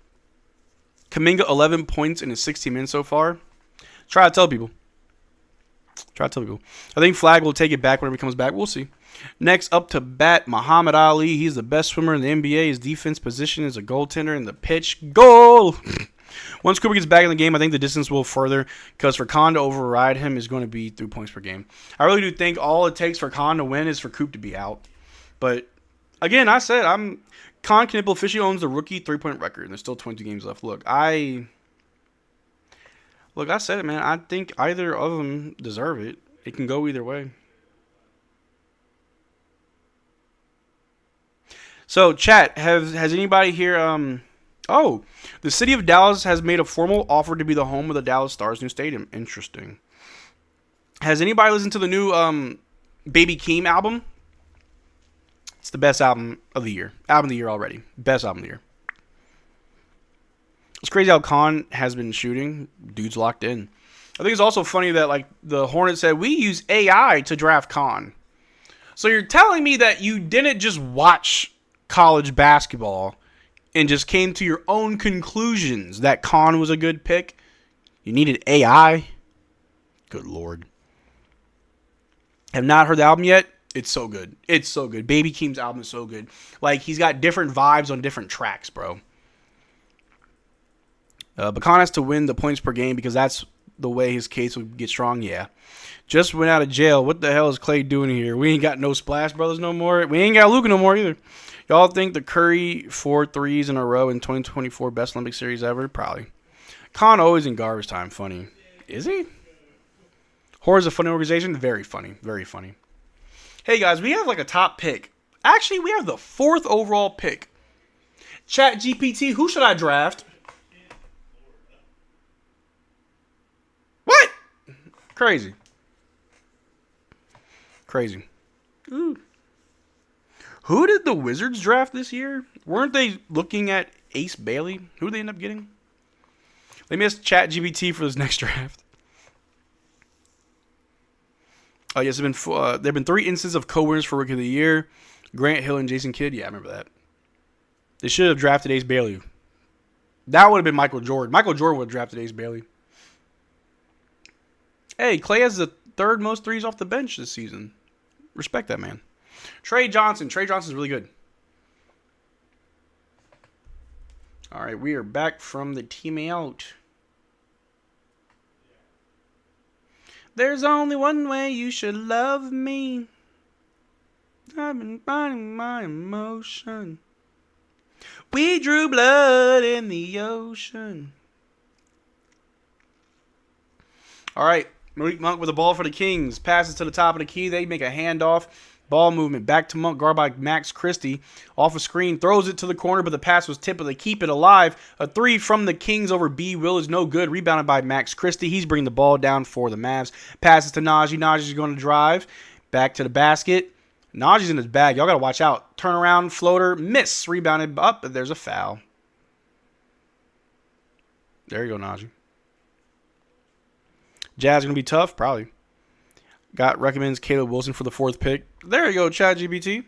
Kuminga, 11 points in his 16 minutes so far. Try to tell people. I think Flag will take it back whenever he comes back. We'll see. Next up to bat, Muhammad Ali. He's the best swimmer in the NBA. His defense position is a goaltender in the pitch. Goal! Once Cooper gets back in the game, I think the distance will further, because for Khan to override him is going to be 3 points per game. I really do think all it takes for Khan to win is for Coop to be out. But, again, I said Khan Knippel officially owns the rookie 3-point record, and there's still 22 games left. Look, I said it, man. I think either of them deserve it. It can go either way. So, chat, has anybody here... the city of Dallas has made a formal offer to be the home of the Dallas Stars' new stadium. Interesting. Has anybody listened to the new Baby Keem album? It's the best album of the year. Album of the year already. Best album of the year. It's crazy how Khan has been shooting. Dude's locked in. I think it's also funny that like the Hornets said, we use AI to draft Khan. So you're telling me that you didn't just watch college basketball and just came to your own conclusions that Khan was a good pick? You needed AI? Good Lord. Have not heard the album yet? It's so good. It's so good. Baby Keem's album is so good. Like, he's got different vibes on different tracks, bro. But Khan has to win the points per game because that's the way his case will get strong. Yeah. Just went out of jail. What the hell is Clay doing here? We ain't got no Splash Brothers no more. We ain't got Luka no more either. Y'all think the Curry 4 threes in a row in 2024 best Olympic series ever? Probably. Khan always in garbage time. Funny. Is he? Horror's a funny organization. Very funny. Very funny. Hey, guys, we have like a top pick. Actually, we have the 4th overall pick. Chat GPT, who should I draft? What? Crazy. Crazy. Ooh. Who did the Wizards draft this year? Weren't they looking at Ace Bailey? Who did they end up getting? They missed Chat GPT for this next draft. Oh, yes, there have been 3 instances of co-winners for Rookie of the Year. Grant Hill and Jason Kidd. Yeah, I remember that. They should have drafted Ace Bailey. That would have been Michael Jordan. Michael Jordan would have drafted Ace Bailey. Hey, Clay has the 3rd most threes off the bench this season. Respect that, man. Trey Johnson. Trey Johnson's really good. All right, we are back from the timeout. There's only one way you should love me. I've been finding my emotion. We drew blood in the ocean. All right, Malik Monk with the ball for the Kings. Passes to the top of the key. They make a handoff. Ball movement back to Monk, guard by Max Christie. Off a screen, throws it to the corner, but the pass was tipped, but they keep it alive. A 3 from the Kings over B. Will is no good. Rebounded by Max Christie. He's bringing the ball down for the Mavs. Passes to Najee. Najee's going to drive. Back to the basket. Najee's in his bag. Y'all got to watch out. Turnaround, floater, miss. Rebounded up, but there's a foul. There you go, Najee. Jazz going to be tough? Probably. Recommends Caleb Wilson for the 4th pick. There you go, ChatGPT.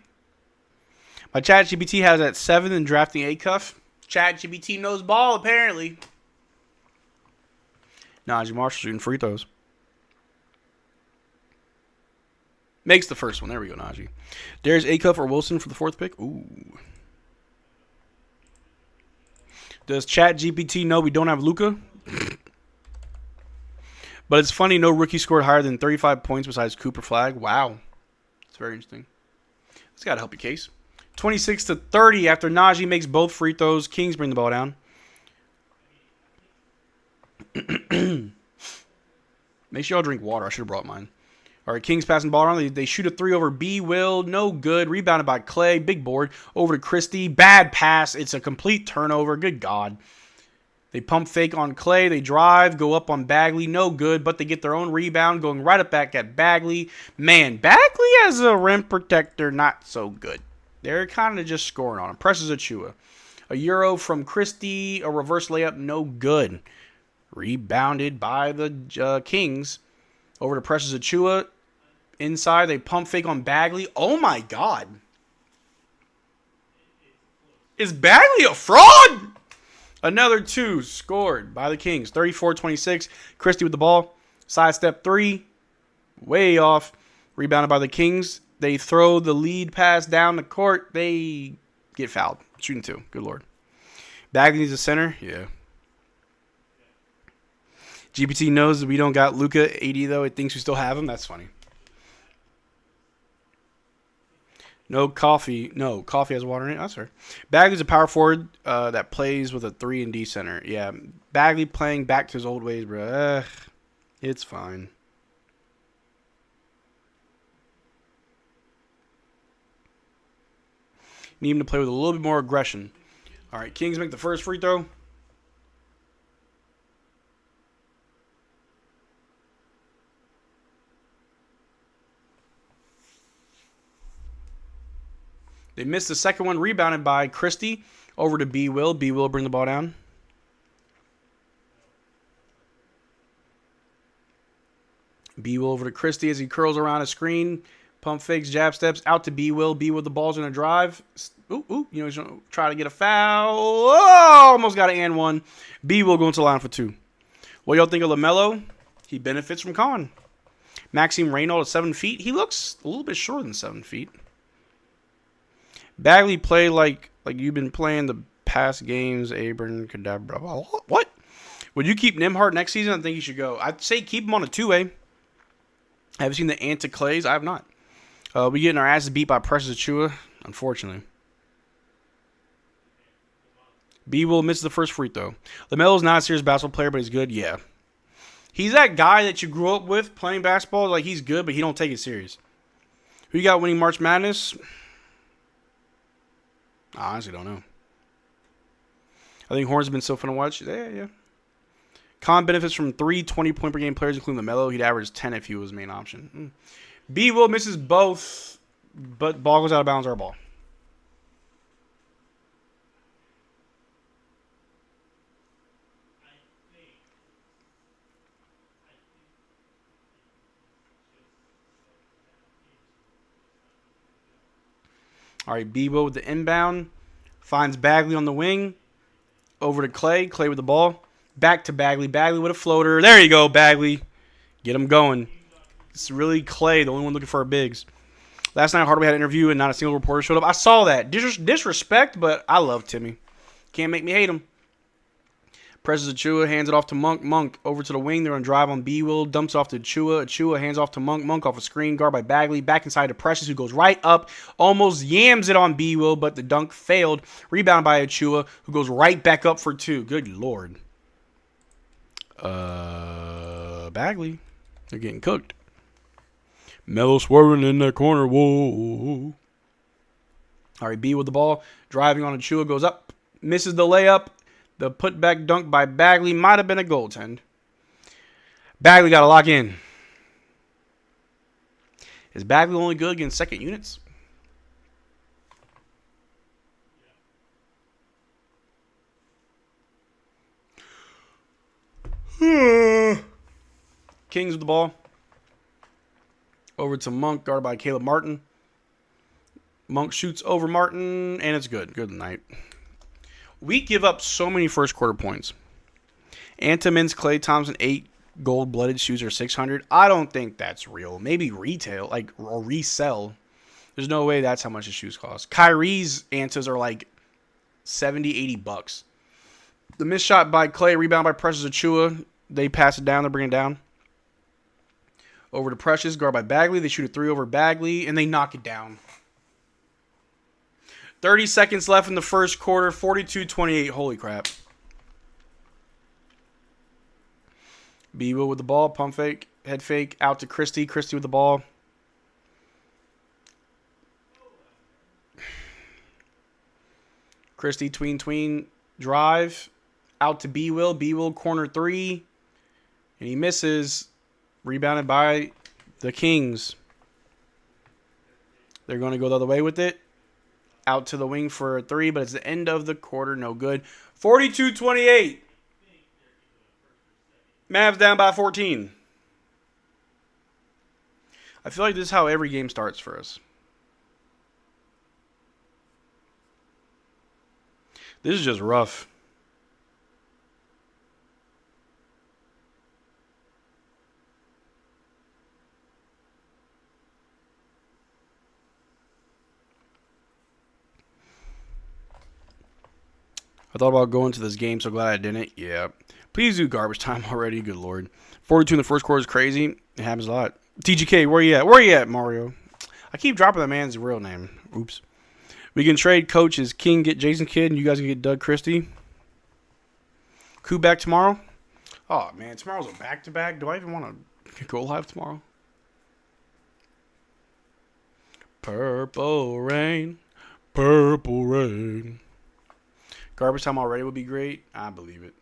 My ChatGPT has at 7 and drafting A cuff. ChatGPT knows ball, apparently. Najee Marshall shooting free throws. Makes the first one. There we go, Najee. There's A cuff or Wilson for the 4th pick. Ooh. Does ChatGPT know we don't have Luka? But it's funny, no rookie scored higher than 35 points besides Cooper Flag. Wow. That's very interesting. It's got to help your case. 26-30 after Najee makes both free throws. Kings bring the ball down. Make sure y'all drink water. I should have brought mine. All right, Kings passing the ball around. They shoot a 3 over B. Will. No good. Rebounded by Clay. Big board. Over to Christie. Bad pass. It's a complete turnover. Good God. They pump fake on Clay. They drive, go up on Bagley. No good, but they get their own rebound, going right up back at Bagley. Man, Bagley as a rim protector, not so good. They're kind of just scoring on him. Presses Achua. A Euro from Christie. A reverse layup, no good. Rebounded by the Kings. Over to Precious Achiuwa. Inside, they pump fake on Bagley. Oh my God. Is Bagley a fraud? Another 2 scored by the Kings. 34-26. Christie with the ball. Sidestep 3. Way off. Rebounded by the Kings. They throw the lead pass down the court. They get fouled. Shooting 2. Good Lord. Bagley needs a center. Yeah. GPT knows that we don't got Luka 80, though. It thinks we still have him. That's funny. No coffee. No, coffee has water in it. That's fair. Bagley's a power forward that plays with a 3 and D center. Yeah, Bagley playing back to his old ways, bro. It's fine. Need him to play with a little bit more aggression. All right, Kings make the first free throw. They missed the second one, rebounded by Christie. Over to B. Will. B. Will bring the ball down. B. Will over to Christie as he curls around a screen. Pump fakes, jab steps, out to B. Will. B. Will, the ball's in a drive. Ooh. He's going to try to get a foul. Oh, almost got an and one. B. Will go into the line for 2. What y'all think of LaMelo? He benefits from Con. Maxime Reynaud at 7 feet. He looks a little bit shorter than 7 feet. Bagley played like you've been playing the past games. Abram, Cadabra. What? Would you keep Nimhart next season? I think you should go. I'd say keep him on a 2-way. Have you seen the Anta Clays? I have not. We getting our asses beat by Precious Achiuwa, unfortunately. B will miss the first free throw. LaMelo's not a serious basketball player, but he's good. Yeah. He's that guy that you grew up with playing basketball. Like, he's good, but he don't take it serious. Who you got winning March Madness? I honestly don't know. I think Horn's been so fun to watch. Yeah. Con benefits from 3 20-point per game players, including LaMelo. He'd average 10 if he was main option. B will misses both, but ball goes out of bounds. Our ball. All right, Bebo with the inbound. Finds Bagley on the wing. Over to Clay. Clay with the ball. Back to Bagley. Bagley with a floater. There you go, Bagley. Get him going. It's really Clay, the only one looking for our bigs. Last night, Hardaway had an interview and not a single reporter showed up. I saw that. Disrespect, but I love Timmy. Can't make me hate him. Presses Achiuwa, hands it off to Monk. Monk over to the wing. They're on drive on B-Will. Dumps off to Achiuwa. Achiuwa hands off to Monk. Monk off a screen. Guard by Bagley. Back inside to Precious, who goes right up. Almost yams it on B-Will, but the dunk failed. Rebound by Achiuwa, who goes right back up for 2. Good Lord. Bagley. They're getting cooked. Melo swerving in that corner. Whoa. All right, B with the ball. Driving on Achiuwa. Goes up. Misses the layup. The putback dunk by Bagley might have been a goaltend. Bagley got to lock in. Is Bagley only good against second units? Kings with the ball. Over to Monk, guarded by Caleb Martin. Monk shoots over Martin, and it's good. Good night. We give up so many first quarter points. Antimins, Klay Thompson, 8 gold-blooded shoes are 600. I don't think that's real. Maybe retail, or resell. There's no way that's how much the shoes cost. Kyrie's Antas are like $70, $80. The missed shot by Klay, rebound by Precious Achiuwa. They pass it down. They bring it down. Over to Precious, guard by Bagley. They shoot a 3 over Bagley, and they knock it down. 30 seconds left in the first quarter. 42-28. Holy crap. Bebo with the ball. Pump fake. Head fake. Out to Christie. Christie with the ball. Christie tween. Drive. Out to B-Will. B-Will corner 3. And he misses. Rebounded by the Kings. They're going to go the other way with it. Out to the wing for a 3, but it's the end of the quarter. No good. 42-28. Mavs down by 14. I feel like this is how every game starts for us. This is just rough. I thought about going to this game, so glad I didn't. Yeah. Please do garbage time already. Good lord. 42 in the first quarter is crazy. It happens a lot. TGK, where you at? Where you at, Mario? I keep dropping the man's real name. Oops. We can trade coaches. King get Jason Kidd, and you guys can get Doug Christie. Coup back tomorrow? Oh, man. Tomorrow's a back-to-back. Do I even want to go live tomorrow? Purple rain. Purple rain. Garbage time already would be great. I believe it.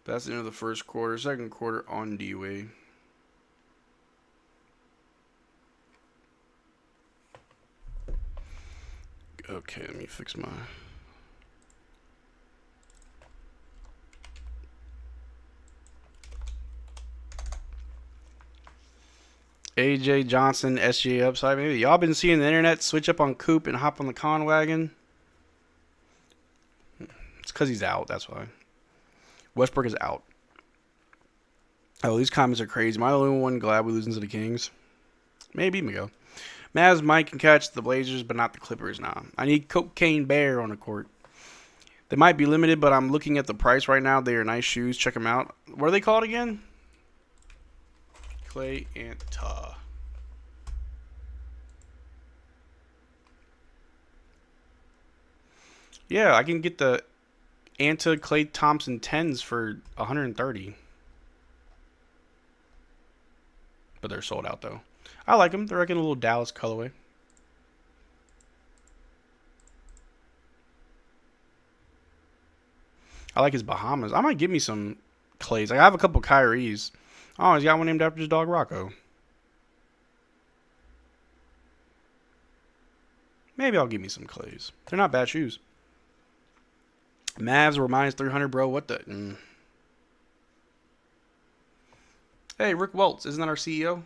That's the end of the first quarter. Second quarter on D-Way. Okay, let me fix my... AJ Johnson, SGA upside. Maybe y'all been seeing the internet switch up on Coop and hop on the con wagon. It's because he's out. That's why. Westbrook is out. Oh, these comments are crazy. Am I the only one glad we losing to the Kings? Maybe. Go. Mavs might can catch the Blazers, but not the Clippers now. I need Cocaine Bear on the court. They might be limited, but I'm looking at the price right now. They are nice shoes. Check them out. What are they called again? Clay Anta. Yeah, I can get the Anta Clay Thompson 10s for $130. But they're sold out, though. I like them. They're like in a little Dallas colorway. I like his Bahamas. I might give me some Clays. Like, I have a couple Kyries. Oh, he's got one named after his dog, Rocco. Maybe I'll give me some Clays. They're not bad shoes. Mavs were minus 300, bro. What the... Hey, Rick Welts. Isn't that our CEO?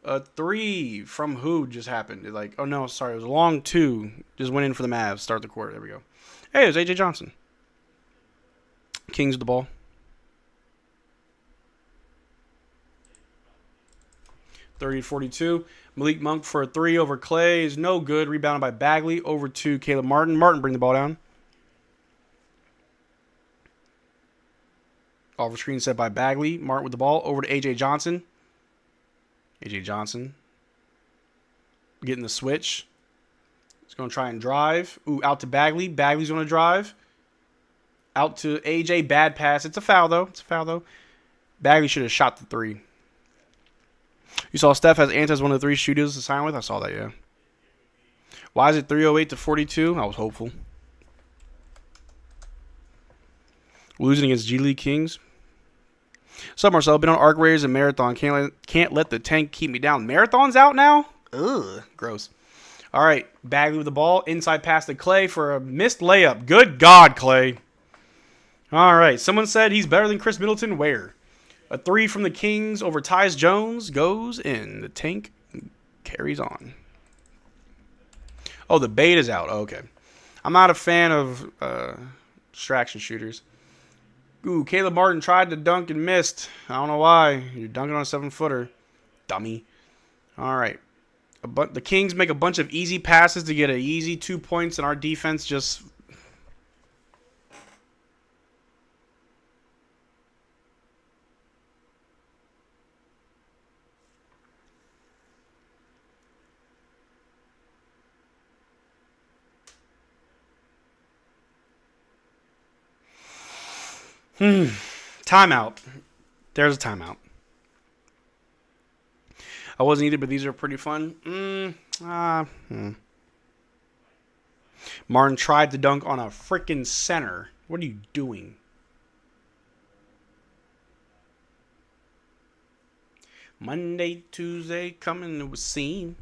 A 3 from who just happened? Like, oh, no, sorry. It was a long 2. Just went in for the Mavs. Start the quarter. There we go. Hey, it was AJ Johnson. Kings with the ball. 30-42. Malik Monk for a 3 over Clay is no good. Rebounded by Bagley. Over to Caleb Martin. Martin bring the ball down. Off screen set by Bagley. Martin with the ball. Over to AJ Johnson. AJ Johnson. Getting the switch. He's going to try and drive. Ooh, out to Bagley. Bagley's going to drive. Out to AJ. Bad pass. It's a foul, though. Bagley should have shot the 3. You saw Steph has Anta as one of the 3 shooters to sign with? I saw that, yeah. Why is it 308-42? I was hopeful. Losing against G League Kings. What's up, Marcel? Been on Arc Raiders and Marathon. Can't let the tank keep me down. Marathon's out now? Ugh, gross. All right, Bagley with the ball. Inside pass to Clay for a missed layup. Good God, Clay. All right, someone said he's better than Chris Middleton. Where? A 3 from the Kings over Tyus Jones goes in. The tank carries on. Oh, the bait is out. Oh, okay. I'm not a fan of distraction shooters. Ooh, Caleb Martin tried to dunk and missed. I don't know why. You're dunking on a 7-footer. Dummy. All right. The Kings make a bunch of easy passes to get an easy 2 points, and our defense just... Timeout. There's a timeout. I wasn't either, but these are pretty fun. Martin tried to dunk on a freaking center. What are you doing? Monday, Tuesday, coming to a scene.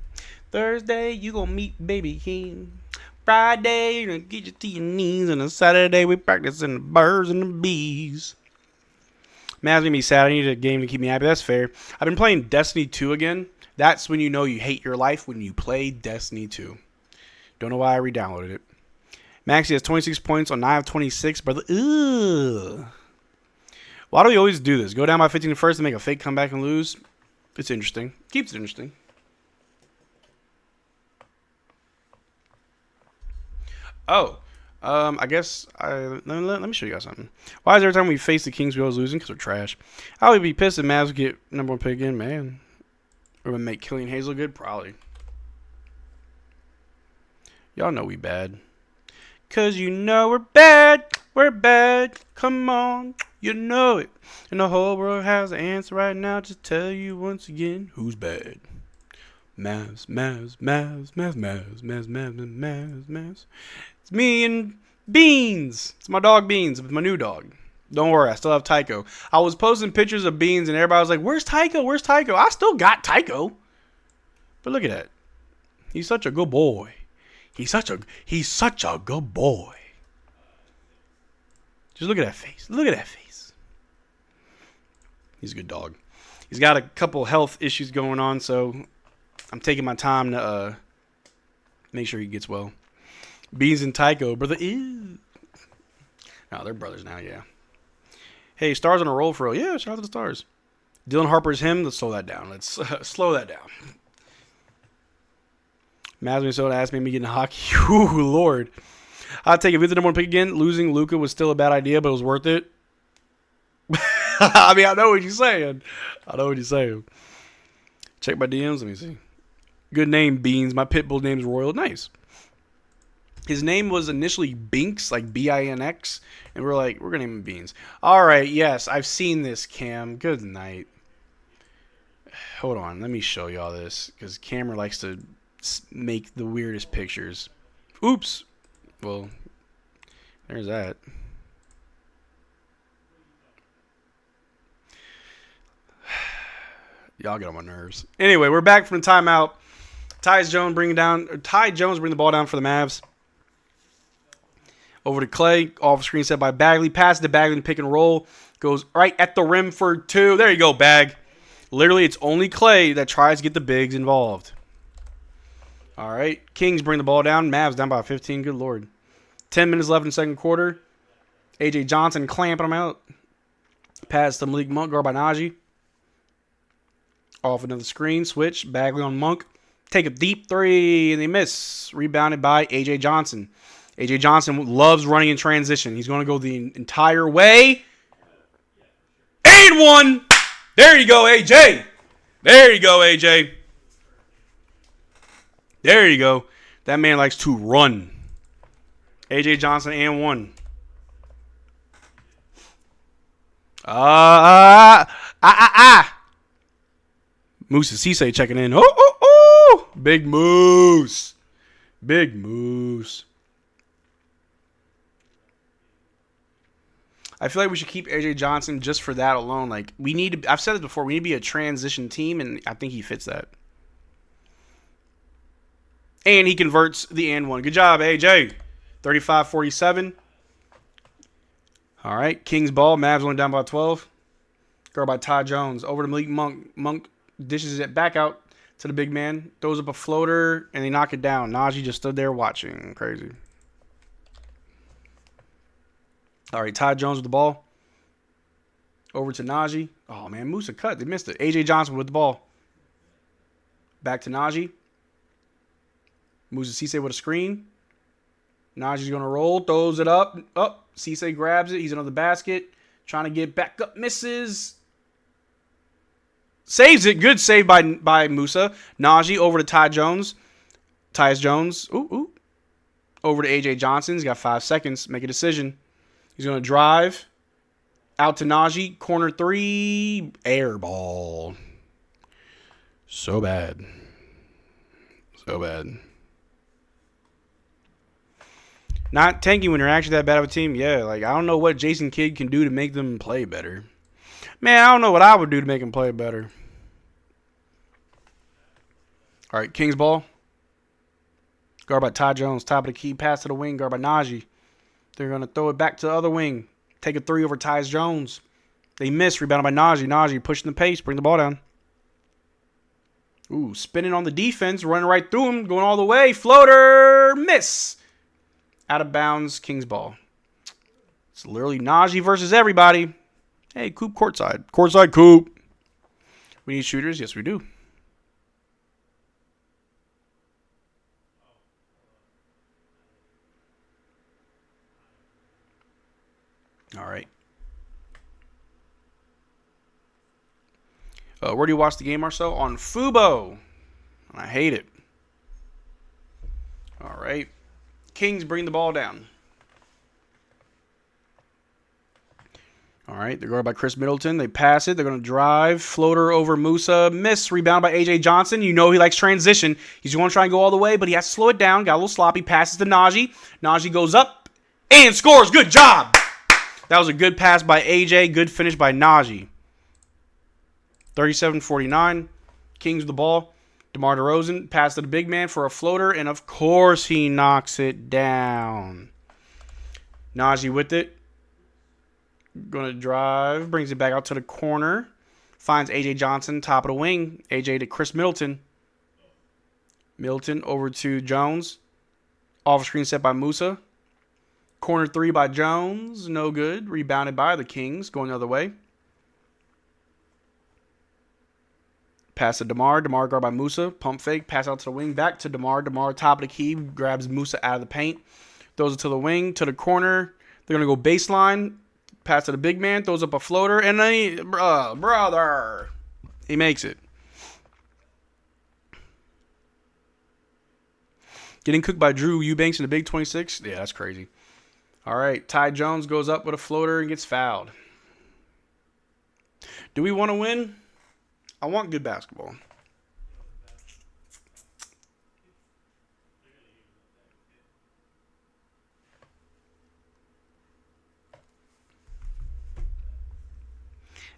Thursday, you gonna meet Baby King. Friday, you're gonna get you to your knees. And on Saturday, we practicing the birds and the bees. Mavs gonna be sad. I need a game to keep me happy. That's fair. I've been playing Destiny 2 again. That's when you know you hate your life, when you play Destiny 2. Don't know why I re-downloaded it. Maxie has 26 points on 9 of 26, brother. Ugh. Why do we always do this? Go down by 15 first and make a fake comeback and lose? It's interesting. Keeps it interesting. Oh. I guess let me show you guys something. Why is every time we face the Kings we always losing? Because we're trash. I would be pissed if Mavs get number 1 pick again, man. We're gonna make Killian Hayes look good, probably. Y'all know we bad. Cause you know we're bad. We're bad. Come on, you know it. And the whole world has an answer right now to tell you once again who's bad. Mavs, Mavs, Mavs, Mavs, Mavs, Mavs, Mavs, Mavs, Mavs. It's me and Beans. It's my dog Beans. It's my new dog. Don't worry, I still have Tycho. I was posting pictures of Beans and everybody was like, where's Tycho? Where's Tycho? I still got Tycho. But look at that. He's such a good boy. He's such a good boy. Just look at that face. Look at that face. He's a good dog. He's got a couple health issues going on, so I'm taking my time to make sure he gets well. Beans and Tycho, brother. Ew. No, they're brothers now, yeah. Hey, Stars on a roll for real. Yeah, shout out to the Stars. Dylan Harper's him. Let's slow that down. Let's slow that down. Mavs Minnesota asked me getting hockey. Ooh, Lord. I'll take it. If the number 1 pick again, losing Luka was still a bad idea, but it was worth it. I mean, I know what you're saying. Check my DMs. Let me see. Good name, Beans. My pit bull name's Royal. Nice. His name was initially Binks, like B-I-N-X, and we're like, we're going to name him Beans. All right, yes, I've seen this, Cam. Good night. Hold on, let me show y'all this, because Cameron likes to make the weirdest pictures. Oops. Well, there's that. Y'all get on my nerves. Anyway, we're back from the timeout. Ty Jones bring the ball down for the Mavs. Over to Clay. Off screen set by Bagley. Pass to Bagley and pick and roll. Goes right at the rim for 2. There you go, Bag. Literally, it's only Clay that tries to get the bigs involved. All right. Kings bring the ball down. Mavs down by 15. Good Lord. 10 minutes left in the second quarter. A.J. Johnson clamping him out. Pass to Malik Monk. Guard by Najee. Off another screen. Switch. Bagley on Monk. Take a deep 3, and they miss. Rebounded by A.J. Johnson. A.J. Johnson loves running in transition. He's going to go the entire way. And 1. There you go, A.J. There you go, A.J. There you go. That man likes to run. A.J. Johnson and 1. Moose Cisse checking in. Oh. Big Moose. Big Moose. I feel like we should keep A.J. Johnson just for that alone. Like, we need to, I've said it before, we need to be a transition team, and I think he fits that. And he converts the and 1. Good job, A.J. 35-47. All right, Kings ball. Mavs only down by 12. Guard by Ty Jones. Over to Malik Monk. Monk dishes it back out to the big man. Throws up a floater, and they knock it down. Najee just stood there watching. Crazy. All right, Ty Jones with the ball. Over to Najee. Oh, man, Musa cut. They missed it. A.J. Johnson with the ball. Back to Najee. Musa Cisse with a screen. Najee's going to roll. Throws it up. Up. Cisse grabs it. He's under the basket. Trying to get back up. Misses. Saves it. Good save by Musa. Najee over to Ty Jones. Tyus Jones. Ooh. Over to A.J. Johnson. He's got 5 seconds. Make a decision. He's going to drive. Out to Najee. Corner 3. Air ball. So bad. So bad. Not tanking when you're actually that bad of a team. Yeah, like I don't know what Jason Kidd can do to make them play better. Man, I don't know what I would do to make them play better. All right, Kings ball. Guard by Ty Jones. Top of the key. Pass to the wing. Guard by Najee. They're going to throw it back to the other wing. Take a three over Ty Jones. They miss. Rebounded by Najee. Najee pushing the pace. Bring the ball down. Ooh, spinning on the defense. Running right through him. Going all the way. Floater. Miss. Out of bounds. Kings ball. It's literally Najee versus everybody. Hey, Coop courtside. Courtside Coop. We need shooters? Yes, we do. All right. Where do you watch the game, Marcel? On Fubo. I hate it. All right. Kings bring the ball down. All right. They're guarded by Chris Middleton. They pass it. They're going to drive. Floater over Musa. Miss. Rebound by A.J. Johnson. You know he likes transition. He's going to try and go all the way, but he has to slow it down. Got a little sloppy. Passes to Najee. Najee goes up and scores. Good job. That was a good pass by A.J. Good finish by Najee. 37-49. Kings with the ball. DeMar DeRozan pass to the big man for a floater, and of course he knocks it down. Najee with it. Going to drive. Brings it back out to the corner. Finds A.J. Johnson, top of the wing. A.J. to Chris Middleton. Middleton over to Jones. Off screen set by Musa. Corner three by Jones. No good. Rebounded by the Kings. Going the other way. Pass to DeMar. DeMar guard by Musa. Pump fake. Pass out to the wing. Back to DeMar. DeMar top of the key. Grabs Musa out of the paint. Throws it to the wing. To the corner. They're going to go baseline. Pass to the big man. Throws up a floater. And then brother. He makes it. Getting cooked by Drew Eubanks in the Big 26. Yeah, that's crazy. All right. Ty Jones goes up with a floater and gets fouled. Do we want to win? I want good basketball.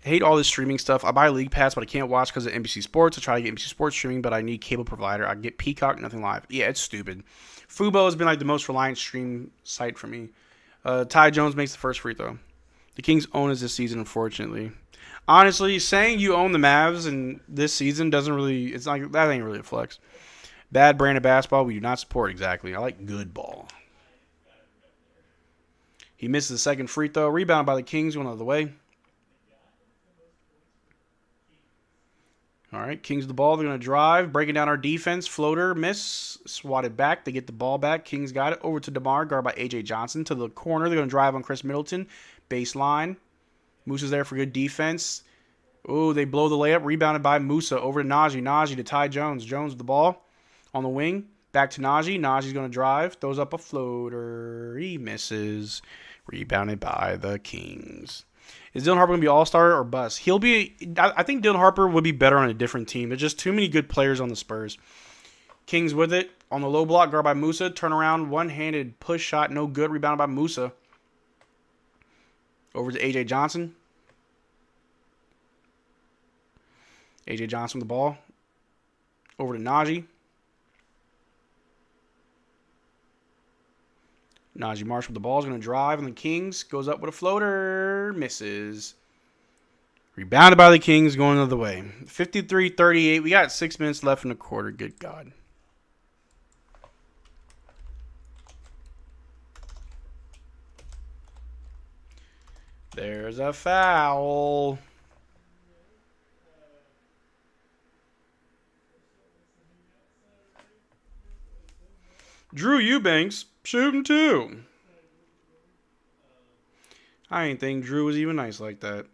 I hate all this streaming stuff. I buy League Pass, but I can't watch because of NBC Sports. I try to get NBC Sports streaming, but I need cable provider. I get Peacock, nothing live. Yeah, it's stupid. Fubo has been like the most reliant stream site for me. Ty Jones makes the first free throw. The Kings own us this season, unfortunately. Honestly, saying you own the Mavs in this season doesn't really, it's like, that ain't really a flex. Bad brand of basketball we do not support exactly. I like good ball. He misses the second free throw. Rebound by the Kings, going the other way. All right, Kings the ball. They're going to drive, breaking down our defense. Floater, miss, swatted back. They get the ball back. Kings got it over to DeMar, guard by A.J. Johnson. To the corner, they're going to drive on Chris Middleton. Baseline. Moose is there for good defense. Oh, they blow the layup. Rebounded by Musa over to Najee. Najee to Ty Jones. Jones with the ball on the wing. Back to Najee. Najee's going to drive. Throws up a floater. He misses. Rebounded by the Kings. Is Dylan Harper going to be all-star or bust? He'll be. I think Dylan Harper would be better on a different team. There's just too many good players on the Spurs. Kings with it. On the low block, guard by Musa. Turnaround, one-handed push shot. No good. Rebounded by Musa. Over to A.J. Johnson. A.J. Johnson with the ball. Over to Najee. Najee Marshall with the ball is going to drive, and the Kings goes up with a floater. Misses. Rebounded by the Kings, going the other way. 53-38. We got 6 minutes left in the quarter. Good God. There's a foul. Drew Eubanks shooting too. I didn't think Drew was even nice like that.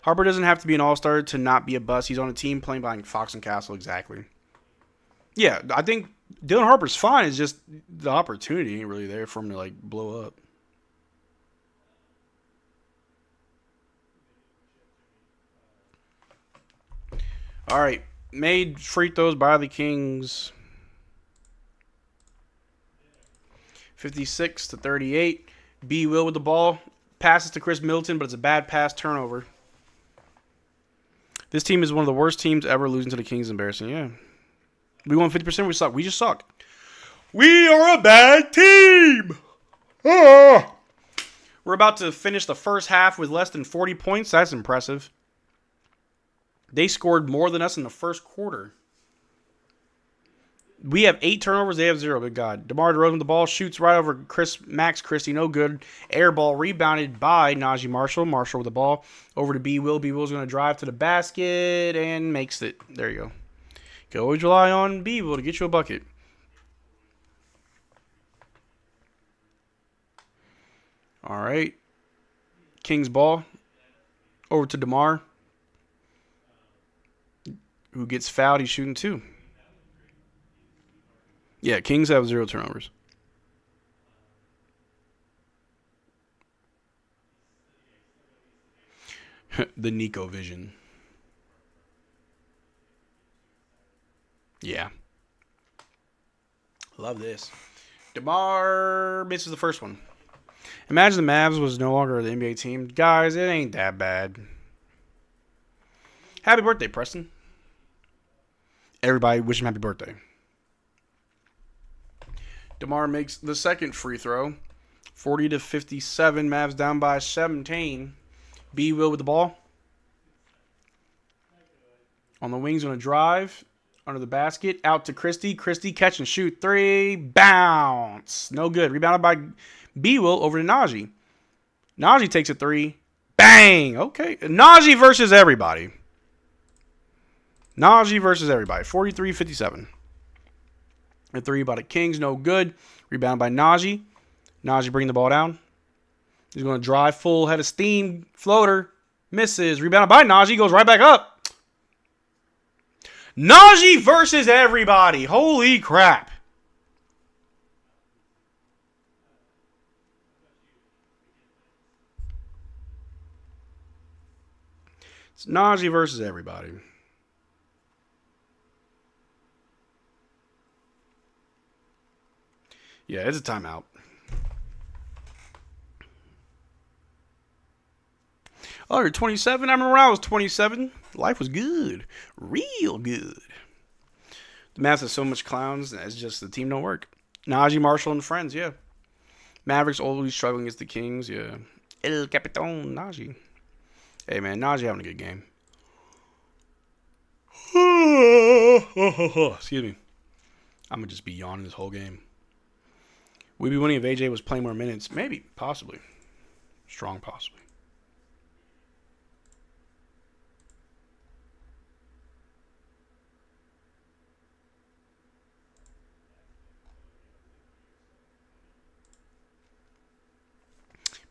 Harper doesn't have to be an all-star to not be a bust. He's on a team playing behind Fox and Castle, exactly. Yeah, I think Dylan Harper's fine. It's just the opportunity ain't really there for him to like blow up. All right, made free throws by the Kings. 56-38. B. Will with the ball. Passes to Chris Middleton, but it's a bad pass turnover. This team is one of the worst teams ever. Losing to the Kings, embarrassing. Yeah. We won 50%. We suck. We just suck. We are a bad team. Ah. We're about to finish the first half with less than 40 points. That's impressive. They scored more than us in the first quarter. We have 8 turnovers. They have 0. Good God. DeMar DeRozan with the ball. Shoots right over Max Christie. No good. Air ball rebounded by Najee Marshall. Marshall with the ball. Over to B. Will. B. Will's going to drive to the basket and makes it. There you go. You can always rely on B. Will to get you a bucket. All right. Kings ball. Over to DeMar. Who gets fouled. He's shooting 2. Yeah, Kings have 0 turnovers. The Nico vision. Yeah. Love this. DeMar misses the first one. Imagine the Mavs was no longer the NBA team. Guys, it ain't that bad. Happy birthday, Preston. Everybody wish him happy birthday. DeMar makes the second free throw. 40-57. Mavs down by 17. B. Will with the ball. On the wings, going to drive. Under the basket. Out to Christie. Christie catch and shoot. 3. Bounce. No good. Rebounded by B. Will over to Najee. Najee takes a 3. Bang. Okay. Najee versus everybody. Najee versus everybody. 43-57. A 3 by the Kings. No good. Rebound by Najee. Najee bringing the ball down. He's going to drive full head of steam. Floater. Misses. Rebounded by Najee. Goes right back up. Najee versus everybody. Holy crap. It's Najee versus everybody. Yeah, it's a timeout. Oh, you're 27? I remember when I was 27. Life was good. Real good. The Mavs have so much clowns, and it's just the team don't work. Najee Marshall and friends, yeah. Mavericks always struggling against the Kings, yeah. El Capitan Najee. Hey, man, Najee having a good game. Excuse me. I'm going to just be yawning this whole game. We'd be winning if AJ was playing more minutes. Maybe. Possibly. Strong possibly.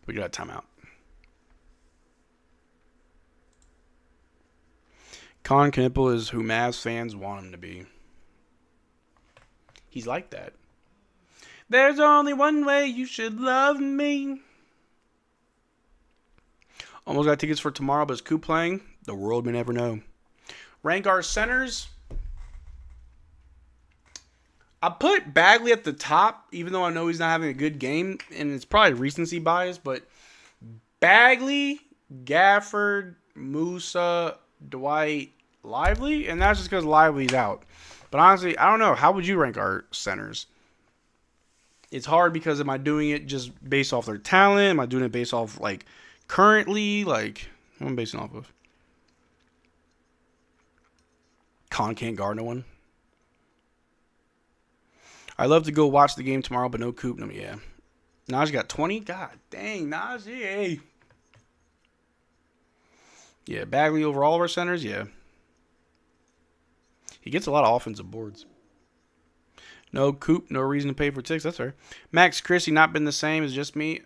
We got a timeout. Con Knipple is who Mavs fans want him to be. He's like that. There's only one way you should love me. Almost got tickets for tomorrow, but is Coop playing? The world may never know. Rank our centers. I put Bagley at the top, even though I know he's not having a good game, and it's probably recency bias, but Bagley, Gafford, Musa, Dwight, Lively, and that's just because Lively's out. But honestly, I don't know. How would you rank our centers? It's hard because am I doing it just based off their talent? Am I doing it based off, like, currently? Like, what am I basing off of? Con can't guard no one. I'd love to go watch the game tomorrow, but no Coop. No, yeah. Najee got 20? God dang, Najee. Yeah, Bagley over all of our centers? Yeah. He gets a lot of offensive boards. No Coop, no reason to pay for tickets. That's fair. Max Christie not been the same as just me.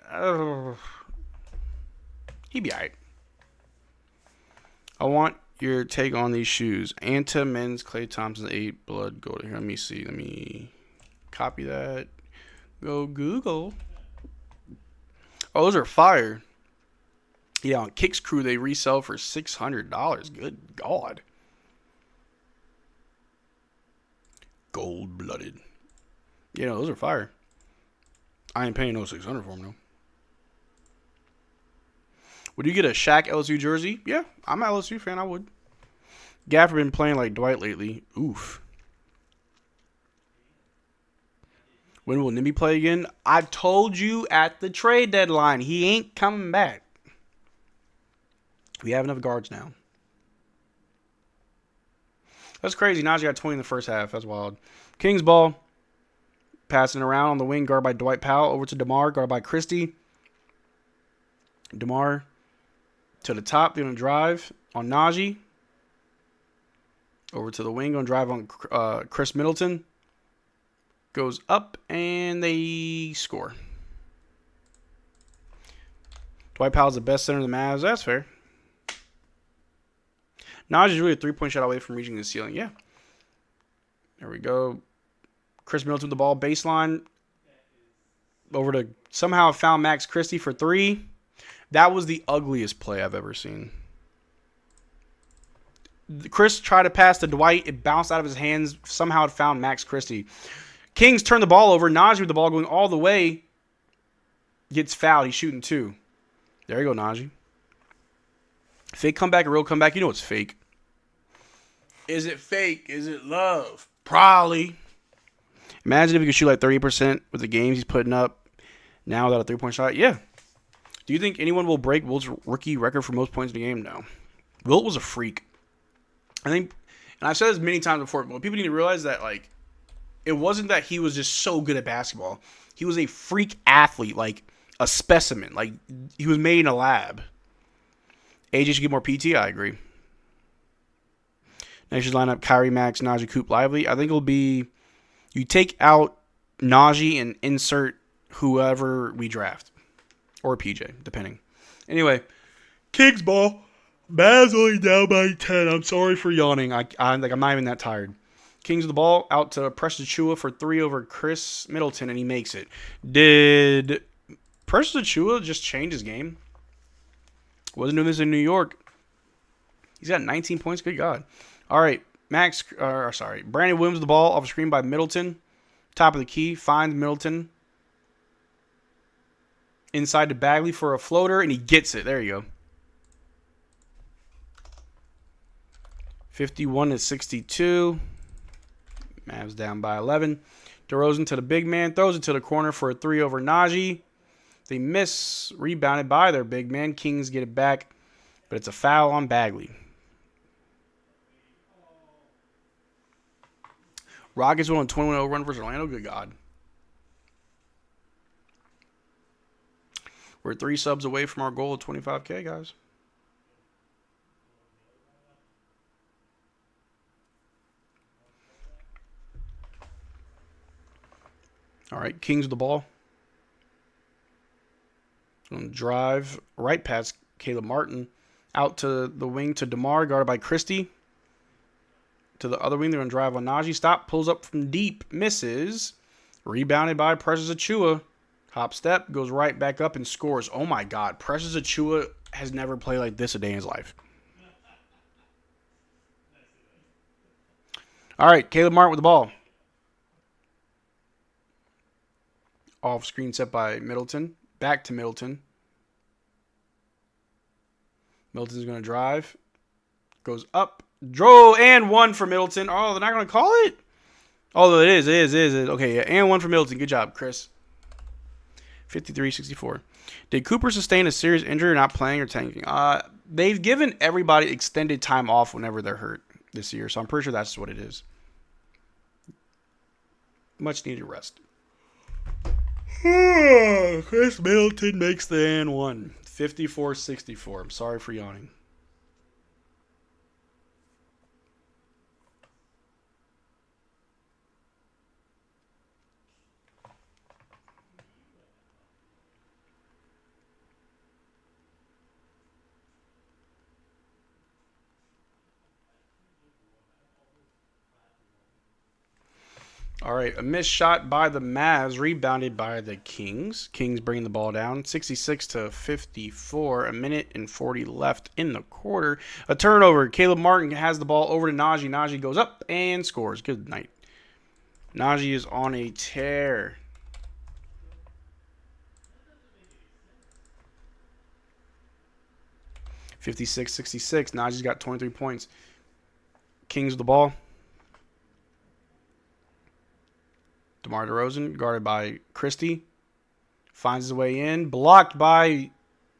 He'd be all right. I want your take on these shoes. Anta men's Klay Thompson 8 blood gold. Here, let me see. Let me copy that. Go Google. Oh, those are fire. Yeah, on Kicks Crew they resell for $600. Good God. Gold-blooded. Yeah, no, those are fire. I ain't paying no 600 for him, though. Would you get a Shaq LSU jersey? Yeah, I'm an LSU fan. I would. Gafford been playing like Dwight lately. Oof. When will Nimby play again? I told you at the trade deadline. He ain't coming back. We have enough guards now. That's crazy. Najee got 20 in the first half. That's wild. Kings ball. Passing around on the wing. Guard by Dwight Powell. Over to DeMar. Guard by Christie. DeMar to the top. They're going to drive on Najee. Over to the wing. Going to drive on Chris Middleton. Goes up. And they score. Dwight Powell's the best center in the Mavs. That's fair. Najee's really a three-point shot away from reaching the ceiling. Yeah. There we go. Chris Middleton with the ball. Baseline. Over to somehow found Max Christie for three. That was the ugliest play I've ever seen. Chris tried to pass to Dwight. It bounced out of his hands. Somehow it found Max Christie. Kings turned the ball over. Najee with the ball going all the way. Gets fouled. He's shooting two. There you go, Najee. Fake comeback or real comeback? You know it's fake. Is it fake? Is it love? Probably. Imagine if he could shoot like 30% with the games he's putting up now without a three-point shot. Yeah. Do you think anyone will break Wilt's rookie record for most points in a game? No. Wilt was a freak. I think, and I've said this many times before, but people need to realize that, like, it wasn't that he was just so good at basketball. He was a freak athlete, like a specimen. Like, he was made in a lab. AJ should get more PT, I agree. Next year's lineup, Kyrie, Max, Najee, Coop, Lively. I think it'll be, you take out Najee and insert whoever we draft. Or PJ, depending. Anyway, Kings ball. Mavs only down by 10. I'm sorry for yawning. I'm not even that tired. Kings with the ball out to Precious Achua for three over Chris Middleton, and he makes it. Did Precious Achua just change his game? Wasn't doing this in New York. He's got 19 points. Good God. All right. Brandon Williams with the ball off a screen by Middleton. Top of the key. Finds Middleton. Inside to Bagley for a floater, and he gets it. There you go. 51-62. Mavs down by 11. DeRozan to the big man. Throws it to the corner for a three over Najee. They miss. Rebounded by their big man. Kings get it back. But it's a foul on Bagley. Rockets went on a 21-0 run versus Orlando. Good God. We're 3 subs away from our goal of 25K, guys. All right, Kings with the ball. Going to drive right past Caleb Martin. Out to the wing to DeMar, guarded by Christie. To the other wing, they're going to drive on Najee. Stop, pulls up from deep, misses. Rebounded by Precious Achua. Hop step, goes right back up and scores. Oh my God, Precious Achua has never played like this a day in his life. All right, Caleb Martin with the ball. Off screen set by Middleton. Back to Middleton. Middleton's going to drive. Goes up. Draw and one for Middleton. Oh, they're not going to call it? Although it is. Okay, yeah, and one for Middleton. Good job, Chris. 53-64. Did Cooper sustain a serious injury or not playing or tanking? They've given everybody extended time off whenever they're hurt this year, so I'm pretty sure that's what it is. Much needed rest. Chris Middleton makes the and one. 54-64. I'm sorry for yawning. All right, a missed shot by the Mavs, rebounded by the Kings. Kings bringing the ball down, 66-54, a minute and 40 left in the quarter. A turnover. Caleb Martin has the ball over to Najee. Najee goes up and scores. Good night. Najee is on a tear. 56-66. Najee's got 23 points. Kings with the ball. DeMar DeRozan, guarded by Christie. Finds his way in. Blocked by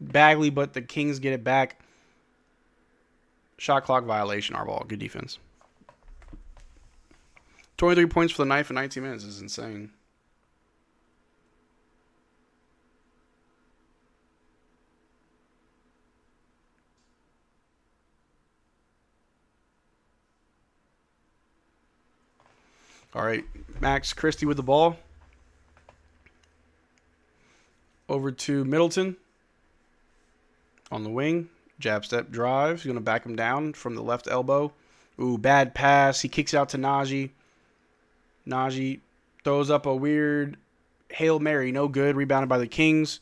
Bagley, but the Kings get it back. Shot clock violation, our ball. Good defense. 23 points for the Knife in 19 minutes is insane. All right, Max Christie with the ball. Over to Middleton on the wing. Jab step drive. He's going to back him down from the left elbow. Ooh, bad pass. He kicks out to Najee. Najee throws up a weird Hail Mary. No good. Rebounded by the Kings.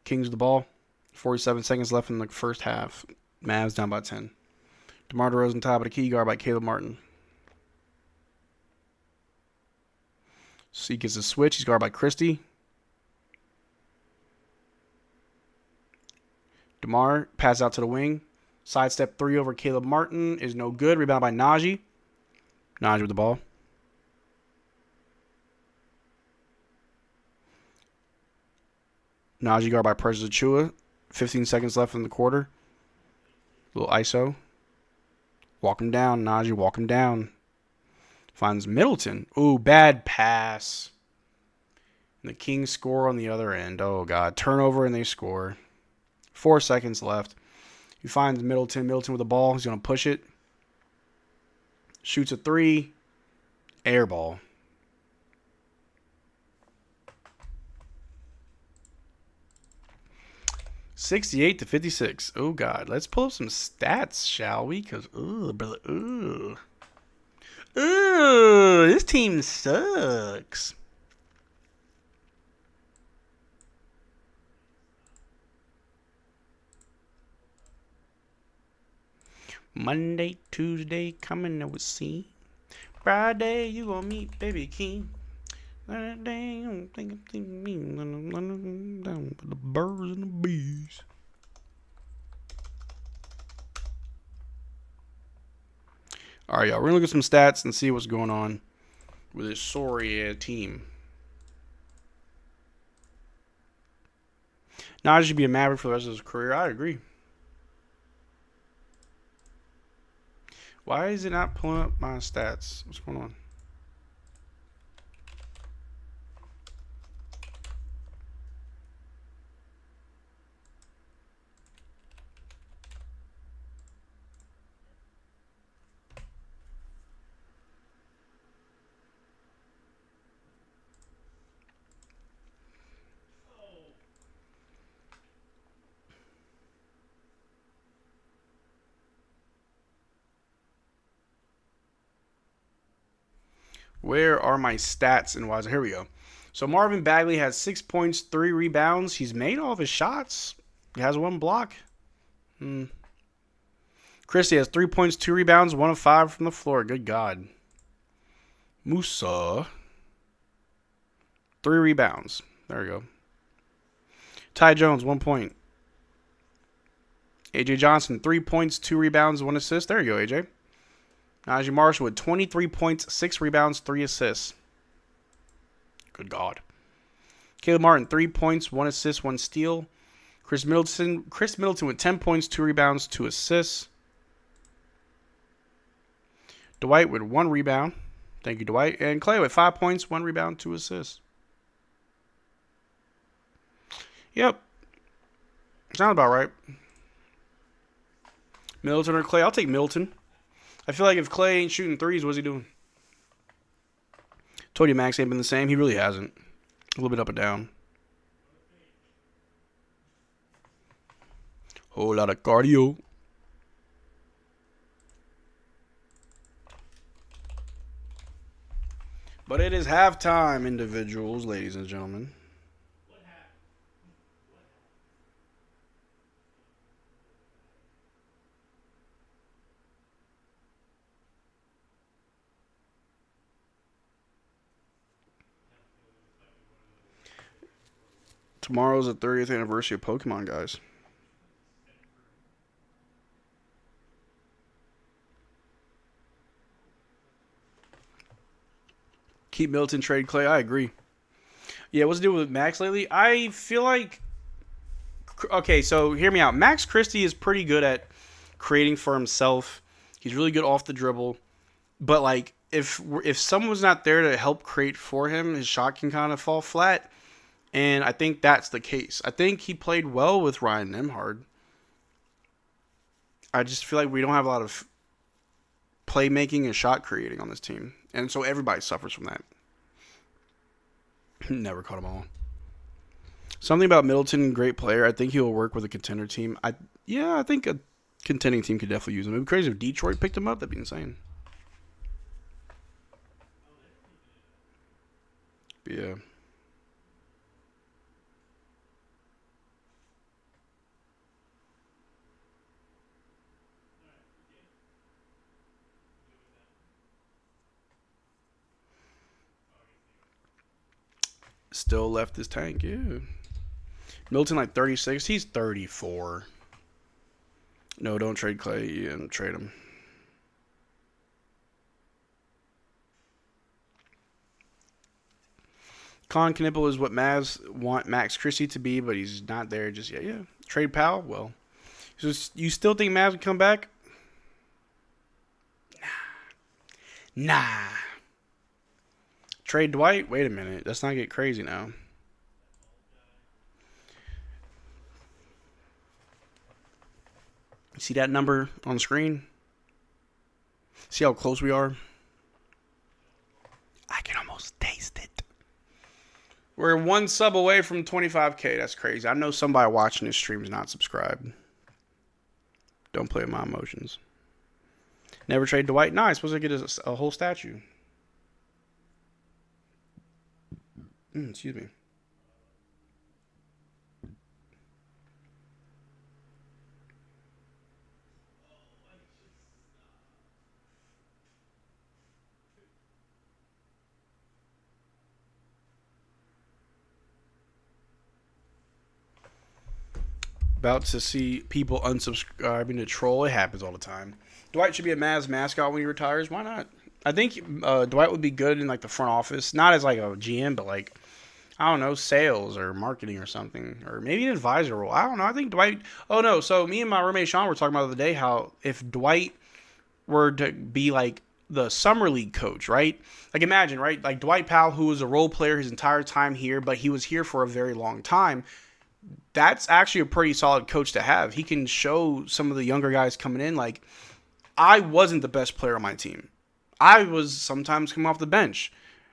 Kings with the ball. 47 seconds left in the first half. Mavs down by 10. DeMar DeRozan top of the key, guard by Caleb Martin. So he gets a switch. He's guarded by Christie. DeMar pass out to the wing. Sidestep 3 over Caleb Martin is no good. Rebound by Najee. Najee with the ball. Najee guard by Precious Achiuwa. 15 seconds left in the quarter. Little ISO. Walk him down, Najee. Walk him down. Finds Middleton. Ooh, bad pass. And the Kings score on the other end. Oh, God. Turnover and they score. 4 seconds left. He finds Middleton. Middleton with the ball. He's going to push it. Shoots a 3. Air ball. $68-56. Oh, God. Let's pull up some stats, shall we? Because, brother, this team sucks. Monday, Tuesday, coming out with C. Friday, you gonna meet Baby King. Saturday, I'm thinking down with the birds and the bees. All right, y'all. We're gonna look at some stats and see what's going on with this sorry team. Najee should be a Maverick for the rest of his career. I agree. Why is it not pulling up my stats? What's going on? Where are my stats and why? Here we go. So Marvin Bagley has 6 points, 3 rebounds. He's made all of his shots. He has 1 block. Christie has 3 points, 2 rebounds, 1 of 5 from the floor. Good God. Musa. 3 rebounds. There we go. Ty Jones, 1 point. AJ Johnson, 3 points, 2 rebounds, 1 assist. There you go, AJ. Najee Marshall with 23 points, 6 rebounds, 3 assists. Good God. Caleb Martin, 3 points, 1 assist, 1 steal. Chris Middleton with 10 points, 2 rebounds, 2 assists. Dwight with 1 rebound. Thank you, Dwight. And Clay with 5 points, 1 rebound, 2 assists. Yep. Sounds about right. Middleton or Clay? I'll take Middleton. I feel like if Clay ain't shooting threes, what's he doing? Told you Max ain't been the same. He really hasn't. A little bit up and down. Whole lot of cardio. But it is halftime, individuals, ladies and gentlemen. Tomorrow's the 30th anniversary of Pokemon, guys. Keep Middleton, trade Clay. I agree. Yeah, what's the deal with Max lately? I feel like okay, so hear me out. Max Christie is pretty good at creating for himself. He's really good off the dribble, but like if someone's not there to help create for him, his shot can kind of fall flat. And I think that's the case. I think he played well with Ryan Nembhard. I just feel like we don't have a lot of playmaking and shot creating on this team, and so everybody suffers from that. Never caught them all. Something about Middleton, great player. I think he will work with a contender team. I think a contending team could definitely use him. It'd be crazy if Detroit picked him up. That'd be insane. But yeah. Still left his tank, yeah. Middleton like 36. He's 34. No, don't trade Clay. Yeah, trade him. Colin Knippel is what Mavs want Max Christie to be, but he's not there just yet. Yeah. Trade Powell? Well. So you still think Mavs would come back? Nah. Trade Dwight? Wait a minute. Let's not get crazy now. See that number on the screen? See how close we are? I can almost taste it. We're one sub away from 25K. That's crazy. I know somebody watching this stream is not subscribed. Don't play with my emotions. Never trade Dwight. No, I'm supposed to get a whole statue. Excuse me. About to see people unsubscribing to troll. It happens all the time. Dwight should be a Mavs mascot when he retires. Why not? I think Dwight would be good in like the front office, not as like a GM, but like I don't know, sales or marketing or something, or maybe an advisor role. I don't know. I think Dwight. Oh no. So me and my roommate Sean were talking about the other day how if Dwight were to be like the summer league coach, right? Like imagine, right? Like Dwight Powell, who was a role player his entire time here, but he was here for a very long time. That's actually a pretty solid coach to have. He can show some of the younger guys coming in, like, I wasn't the best player on my team. I was sometimes coming off the bench.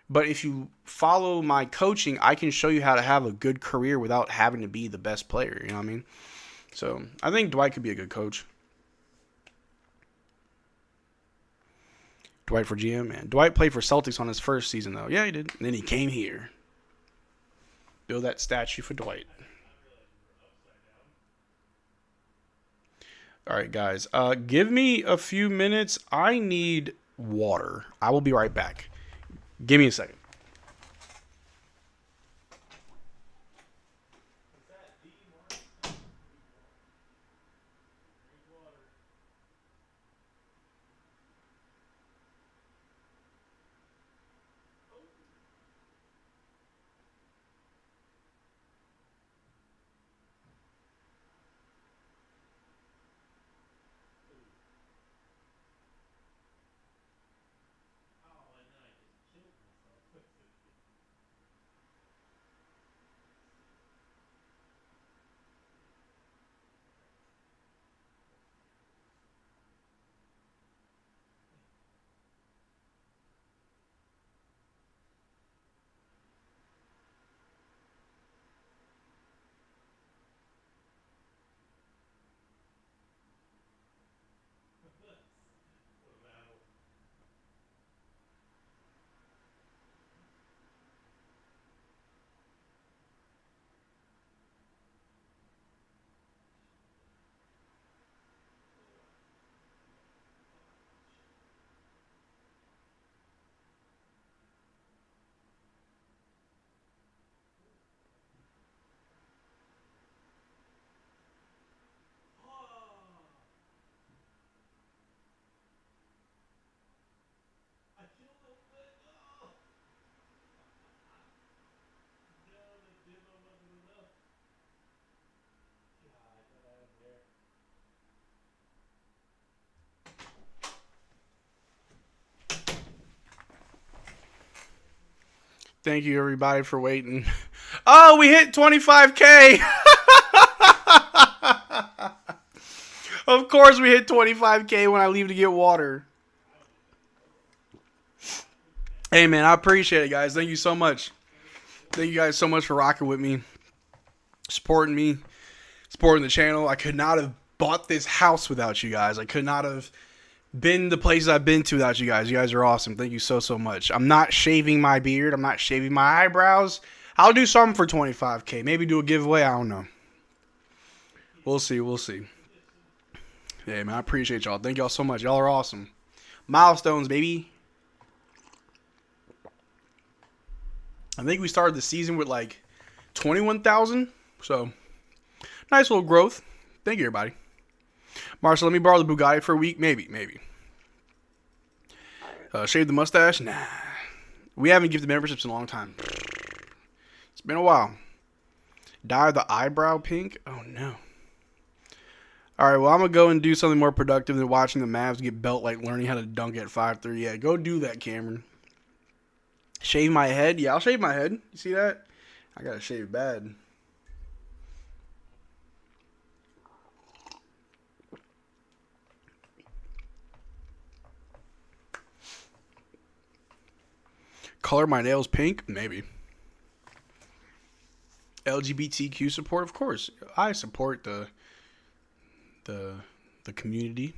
But if you follow my coaching, I can show you how to have a good career without having to be the best player. You know what I mean? So I think Dwight could be a good coach. Dwight for GM, man. Dwight played for Celtics on his first season, though. Yeah, he did. And then he came here. Build that statue for Dwight. All right, guys. Give me a few minutes. I need water. I will be right back. Give me a second. Thank you, everybody, for waiting. Oh, we hit 25K. Of course we hit 25K when I leave to get water. Hey, man, I appreciate it, guys. Thank you so much. Thank you guys so much for rocking with me, supporting the channel. I could not have bought this house without you guys. I could not have been the places I've been to without you guys. You guys are awesome. Thank you so, so much. I'm not shaving my beard. I'm not shaving my eyebrows. I'll do something for 25K. Maybe do a giveaway. I don't know. We'll see. We'll see. Yeah, man, I appreciate y'all. Thank y'all so much. Y'all are awesome. Milestones, baby. I think we started the season with like 21,000. So, nice little growth. Thank you, everybody. Marcel, let me borrow the Bugatti for a week. Maybe. Shave the mustache? Nah. We haven't gifted memberships in a long time. It's been a while. Dye the eyebrow pink? Oh, no. Alright, well, I'm going to go and do something more productive than watching the Mavs get belt like learning how to dunk at 5'3". Yeah, go do that, Cameron. Shave my head? Yeah, I'll shave my head. You see that? I got to shave bad. Color my nails pink? Maybe. LGBTQ support? Of course. I support the community.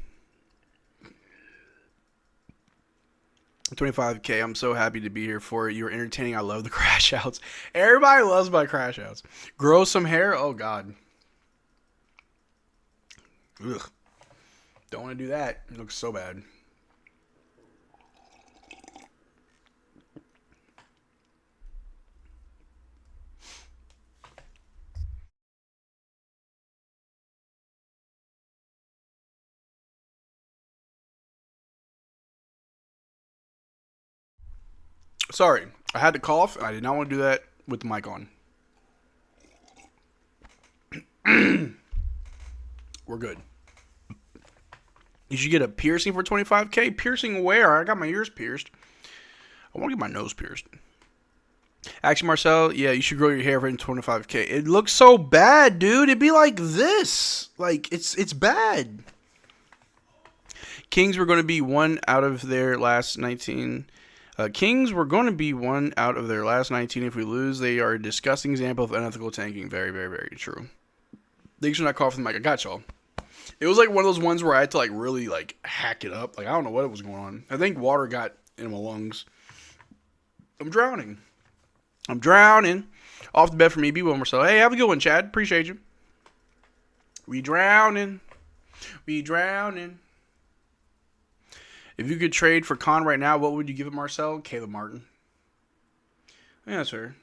25K. I'm so happy to be here for it. You're entertaining. I love the crash outs. Everybody loves my crash outs. Grow some hair? Oh, God. Ugh. Don't want to do that. It looks so bad. Sorry, I had to cough. I did not want to do that with the mic on. We're good. You should get a piercing for 25K. Piercing where? I got my ears pierced. I want to get my nose pierced. Actually, Marcel, yeah, you should grow your hair for 25K. It looks so bad, dude. It'd be like this. Like, it's bad. Kings were going to be one out of their last 19... Kings were going to be one out of their last 19 if we lose. They are a disgusting example of unethical tanking. Very, very, very true. Thanks for not coughing the mic. I got y'all. It was like one of those ones where I had to like really like hack it up. Like I don't know what was going on. I think water got in my lungs. I'm drowning. Off the bed for me. Be well, Marcel. Hey, have a good one, Chad. Appreciate you. We drowning. If you could trade for Con right now, what would you give it, Marcel? Caleb Martin. Yeah, that's fair.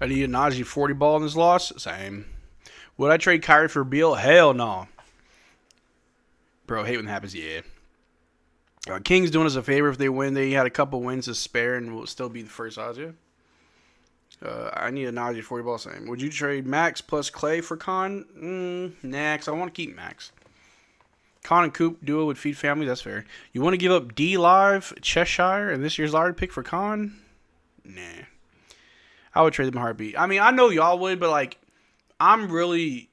I need a Najee 40 ball in this loss. Same. Would I trade Kyrie for Beal? Hell no. Bro, hate when that happens. Yeah. Kings doing us a favor if they win. They had a couple wins to spare and will still be the first odds. Yeah. I need a Najee 40 ball. Same. Would you trade Max plus Clay for Con? Next. I want to keep Max. Con and Coop duo would feed family. That's fair. You want to give up D Live, Cheshire, and this year's lottery pick for Con? Nah. I would trade them a heartbeat. I mean, I know y'all would, but like, I'm really...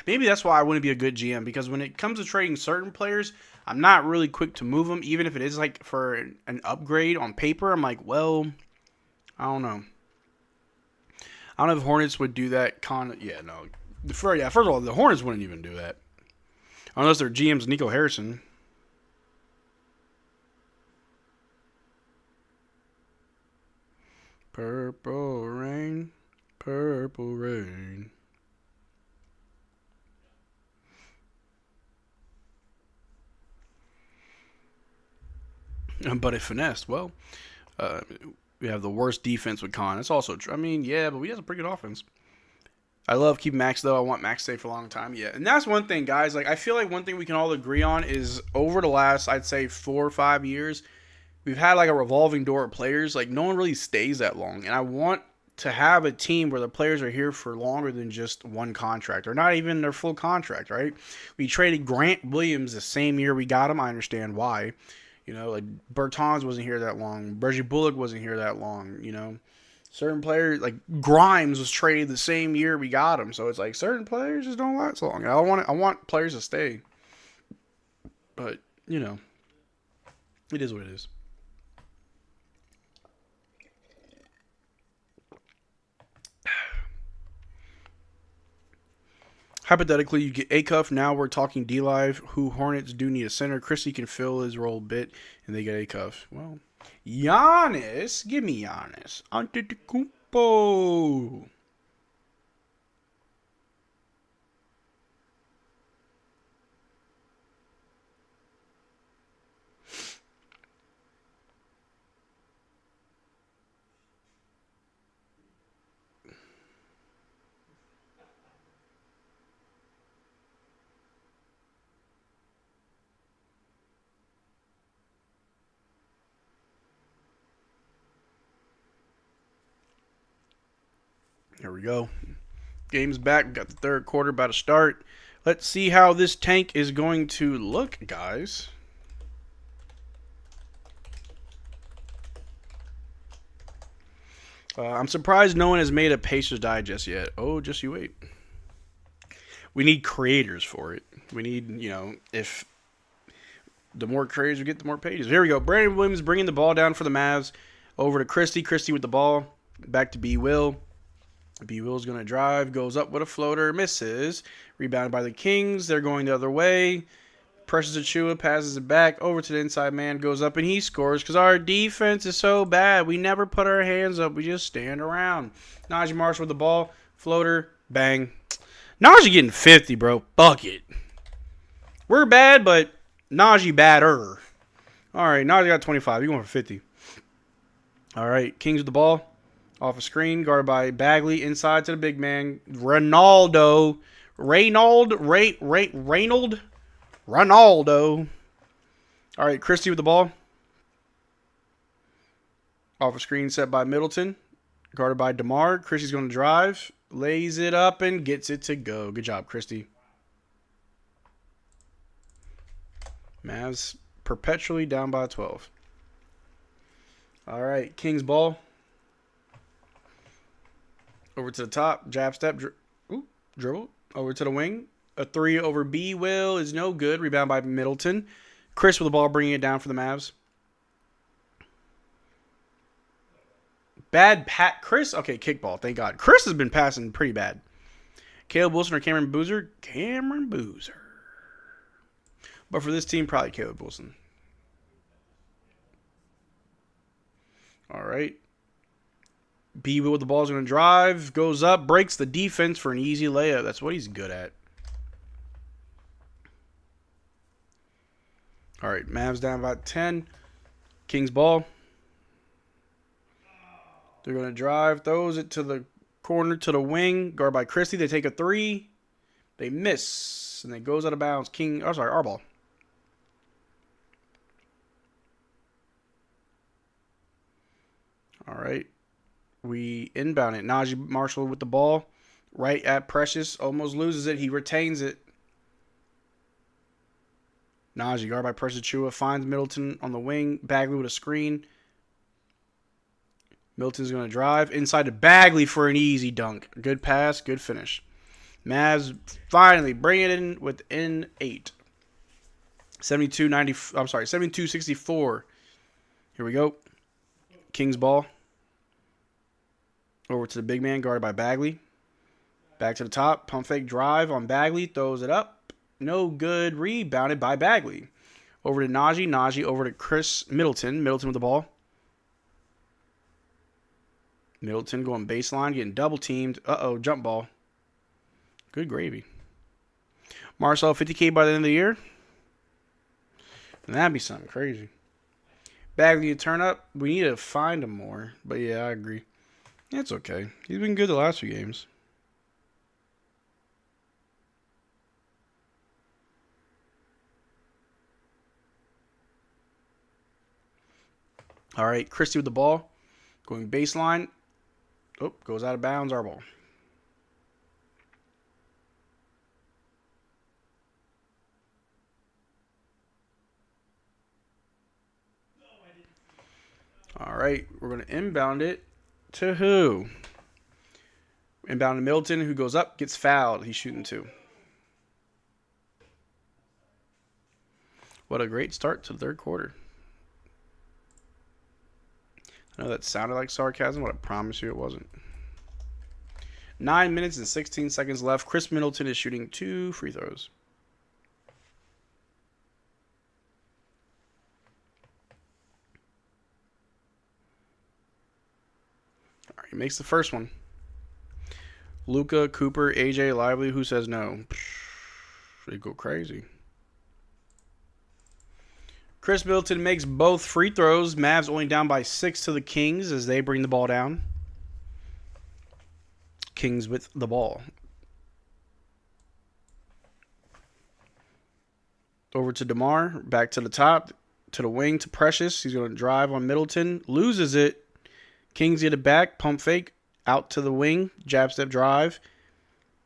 Maybe that's why I wouldn't be a good GM, because when it comes to trading certain players, I'm not really quick to move them, even if it is like for an upgrade on paper. I'm like, well, I don't know. I don't know if Hornets would do that. Yeah, no. First of all, the Hornets wouldn't even do that. Unless their GM's Nico Harrison. Purple rain, purple rain. But it finessed. Well, we have the worst defense with Con. It's also true. I mean, yeah, but we have a pretty good offense. I love keeping Max, though. I want Max to stay for a long time. Yeah, and that's one thing, guys. Like, I feel like one thing we can all agree on is over the last, I'd say, 4 or 5 years, we've had like a revolving door of players. Like, no one really stays that long. And I want to have a team where the players are here for longer than just one contract, or not even their full contract, right? We traded Grant Williams the same year we got him. I understand why. You know, like Bertans wasn't here that long. Reggie Bullock wasn't here that long, you know. Certain players, like Grimes, was traded the same year we got him. So it's like certain players just don't last long. I want players to stay. But, you know, it is what it is. Hypothetically, you get A-Cuff. Now we're talking D-Live, who Hornets do need a center. Christie can fill his role a bit, and they get A-Cuff. Well, Giannis. Give me Giannis. Antetokounmpo. Here we go. Game's back. We got the third quarter about to start. Let's see how this tank is going to look, guys. I'm surprised no one has made a Pacers Digest yet. Oh, just you wait. We need creators for it. We need, you know, if the more creators we get, the more pages. Here we go. Brandon Williams bringing the ball down for the Mavs. Over to Christie. Christie with the ball. Back to B. Will. B. Will's going to drive. Goes up with a floater. Misses. Rebounded by the Kings. They're going the other way. Presses Achua. Passes it back. Over to the inside man. Goes up and he scores because our defense is so bad. We never put our hands up. We just stand around. Najee Marshall with the ball. Floater. Bang. Najee getting 50, bro. Bucket. We're bad, but Najee badder. All right. Najee got 25. He's going for 50. All right. Kings with the ball. Off a screen, guarded by Bagley, inside to the big man, Ronaldo. All right, Christie with the ball. Off a screen set by Middleton, guarded by DeMar. Christie's going to drive, lays it up, and gets it to go. Good job, Christie. Mavs perpetually down by 12. All right, Kings ball. Over to the top, jab step, dribble. Over to the wing. A 3 over B. Will is no good. Rebound by Middleton. Chris with the ball, bringing it down for the Mavs. Bad pat. Chris? Okay, kickball. Thank God. Chris has been passing pretty bad. Caleb Wilson or Cameron Boozer? Cameron Boozer. But for this team, probably Caleb Wilson. All right. B with the ball is going to drive, goes up, breaks the defense for an easy layup. That's what he's good at. All right, Mavs down by 10. Kings ball. They're going to drive, throws it to the corner, to the wing, guarded by Christie. They take a 3. They miss, and it goes out of bounds. Our ball. All right. We inbound it. Najee Marshall with the ball. Right at Precious. Almost loses it. He retains it. Najee, guarded by Precious Chua. Finds Middleton on the wing. Bagley with a screen. Middleton's going to drive. Inside to Bagley for an easy dunk. Good pass. Good finish. Mavs finally bring it in within 8. 72-64. Here we go. Kings ball. Over to the big man, guarded by Bagley. Back to the top. Pump fake drive on Bagley. Throws it up. No good. Rebounded by Bagley. Over to Najee. Najee over to Chris Middleton. Middleton with the ball. Middleton going baseline, getting double teamed. Uh-oh, jump ball. Good gravy. Marcel, 50K by the end of the year. And that'd be something crazy. Bagley to turn up. We need to find him more. But yeah, I agree. It's okay. He's been good the last few games. All right, Christie with the ball. Going baseline. Oh, goes out of bounds. Our ball. All right, we're going to inbound it to who? Inbound to Middleton, who goes up, gets fouled. He's shooting 2. What a great start to the third quarter. I know that sounded like sarcasm, but I promise you it wasn't. 9 minutes and 16 seconds left. Chris Middleton is shooting 2 free throws. All right, he makes the first one. Luka, Cooper, AJ, Lively, who says no? They go crazy. Chris Middleton makes both free throws. Mavs only down by 6 to the Kings as they bring the ball down. Kings with the ball. Over to DeMar. Back to the top. To the wing to Precious. He's going to drive on Middleton. Loses it. Kings get it back. Pump fake. Out to the wing. Jab step drive.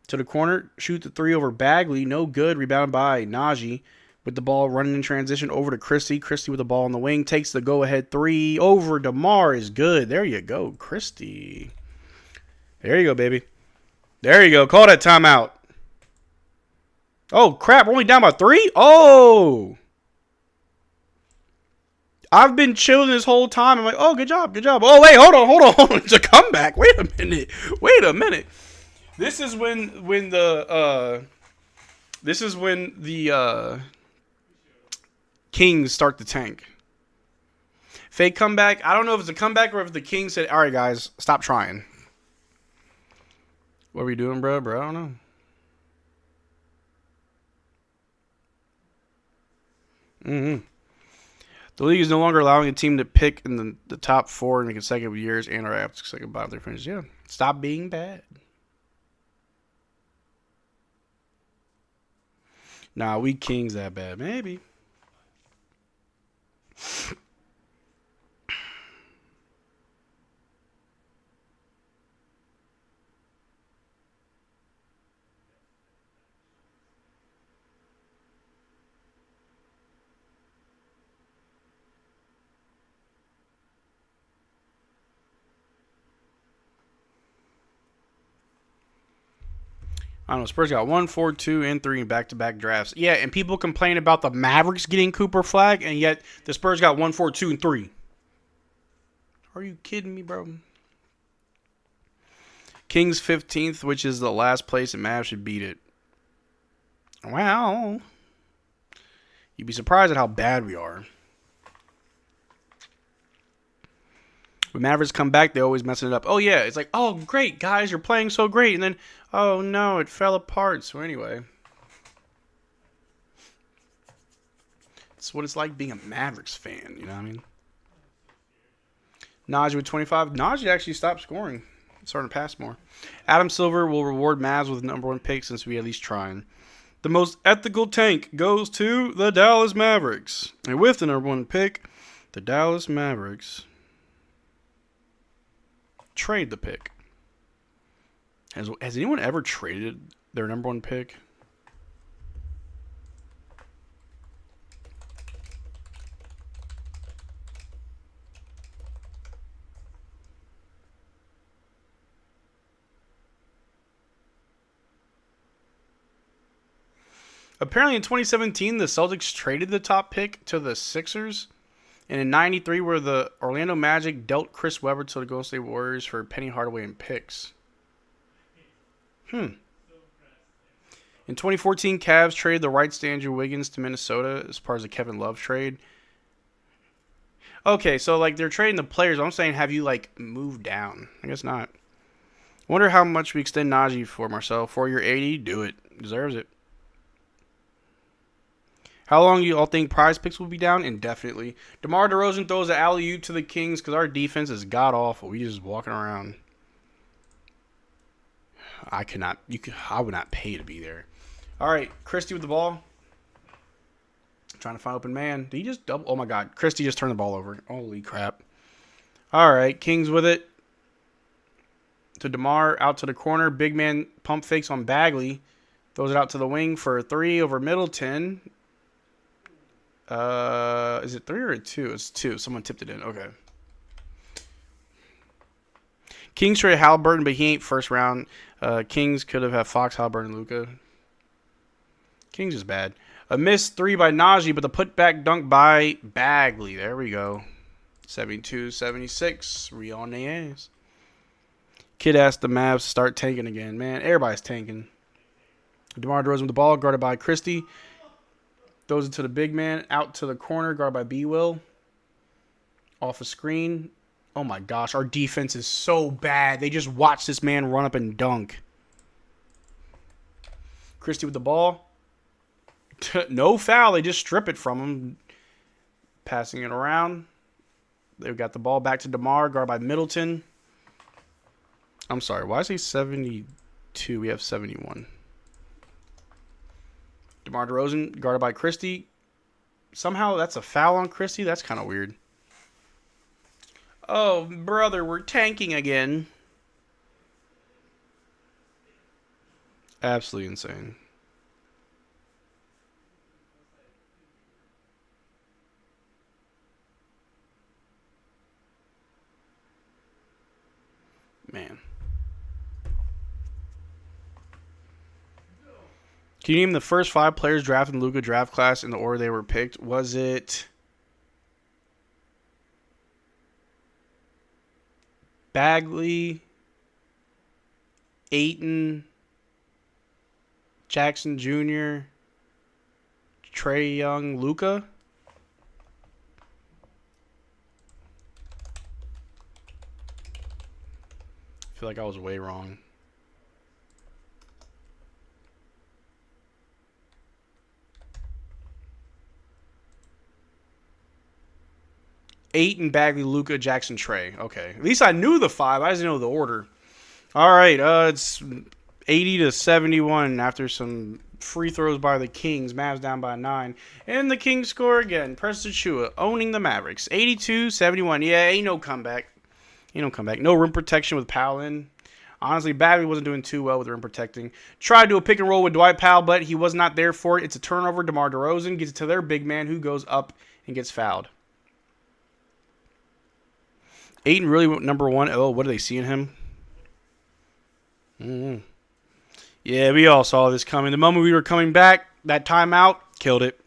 To the corner. Shoot the 3 over Bagley. No good. Rebounded by Najee. With the ball running in transition over to Christie. Christie with the ball on the wing. Takes the go-ahead 3 over DeMar is good. There you go, Christie. There you go, baby. There you go. Call that timeout. Oh, crap. We're only down by 3? Oh. I've been chilling this whole time. I'm like, oh, good job, good job. Oh, wait, hold on. It's a comeback. Wait a minute. This is when the Kings start the tank. Fake comeback. I don't know if it's a comeback or if the Kings said, all right, guys, stop trying. What are we doing, bro? I don't know. The league is no longer allowing a team to pick in the top 4 in the consecutive years and or after consecutive bottom their finishes. Yeah. Stop being bad. Nah, we Kings that bad. Maybe. I don't know. Spurs got 1, 4, 2, and 3 in back-to-back drafts. Yeah, and people complain about the Mavericks getting Cooper flag, and yet the Spurs got 1, 4, 2, and 3. Are you kidding me, bro? Kings 15th, which is the last place, and Mavs should beat it. Well, you'd be surprised at how bad we are. When Mavericks come back, they always mess it up. Oh, yeah. It's like, oh, great, guys. You're playing so great. And then, oh, no, it fell apart. So, anyway. It's what it's like being a Mavericks fan. You know what I mean? Najee with 25. Najee actually stopped scoring. Starting to pass more. Adam Silver will reward Mavs with the #1 pick since we at least trying. The most ethical tank goes to the Dallas Mavericks. And with the #1 pick, the Dallas Mavericks trade the pick. Has anyone ever traded their #1 pick? Apparently in 2017, the Celtics traded the top pick to the Sixers. And in 93, where the Orlando Magic dealt Chris Webber to the Golden State Warriors for Penny Hardaway and picks. In 2014, Cavs traded the rights to Andrew Wiggins to Minnesota as part of the Kevin Love trade. Okay, so like they're trading the players. I'm saying, have you like moved down? I guess not. Wonder how much we extend Najee for, Marcel. 4-year 80? Do it. Deserves it. How long you all think prize picks will be down? Indefinitely. DeMar DeRozan throws an alley-oop to the Kings because our defense is god-awful. We just walking around. I would not pay to be there. All right, Christie with the ball. Trying to find open man. Did he just double? Oh, my God. Christie just turned the ball over. Holy crap. All right, Kings with it. To DeMar, out to the corner. Big man pump fakes on Bagley. Throws it out to the wing for a 3 over Middleton. Is it 3 or a 2? It's 2. Someone tipped it in. Okay. Kings traded Halliburton, but he ain't first round. Kings could have had Fox, Halliburton, and Luka. Kings is bad. A missed 3 by Najee, but the putback dunk by Bagley. There we go. 72-76. We on the ass. Kid asked the Mavs to start tanking again. Man, everybody's tanking. DeMar DeRozan with the ball, guarded by Christie. Throws it to the big man. Out to the corner, guarded by B-Will. Off a screen. Oh my gosh, our defense is so bad. They just watch this man run up and dunk. Christie with the ball. No foul. They just strip it from him. Passing it around. They've got the ball back to DeMar, guarded by Middleton. I'm sorry, why is he 72? We have 71. DeMar DeRozan, guarded by Christie. Somehow that's a foul on Christie? That's kind of weird. Oh, brother, we're tanking again. Absolutely insane. Man. Can you name the first 5 players drafted in the Luka draft class in the order they were picked? Was it Bagley, Ayton, Jackson Jr., Trae Young, Luka? I feel like I was way wrong. Ayton, Bagley, Luka, Jackson, Trae. Okay. At least I knew the 5. I just didn't know the order. All right. It's 80-71 after some free throws by the Kings. Mavs down by 9. And the Kings score again. Preston Chua owning the Mavericks. 82-71. Yeah, ain't no comeback. No rim protection with Powell in. Honestly, Bagley wasn't doing too well with rim protecting. Tried to do a pick and roll with Dwight Powell, but he was not there for it. It's a turnover. DeMar DeRozan gets it to their big man, who goes up and gets fouled. Ayton really went number 1. Oh, what do they see in him? Yeah, we all saw this coming. The moment we were coming back, that timeout killed it.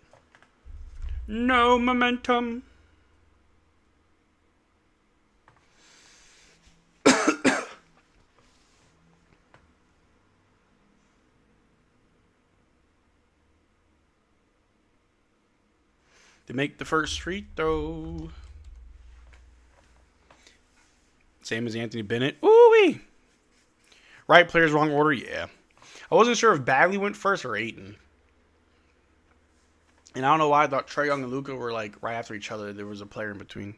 No momentum. To make the first free throw. Same as Anthony Bennett. Ooh-wee. Right players, wrong order? Yeah. I wasn't sure if Bagley went first or Ayton. And I don't know why I thought Trae Young and Luka were like right after each other. There was a player in between.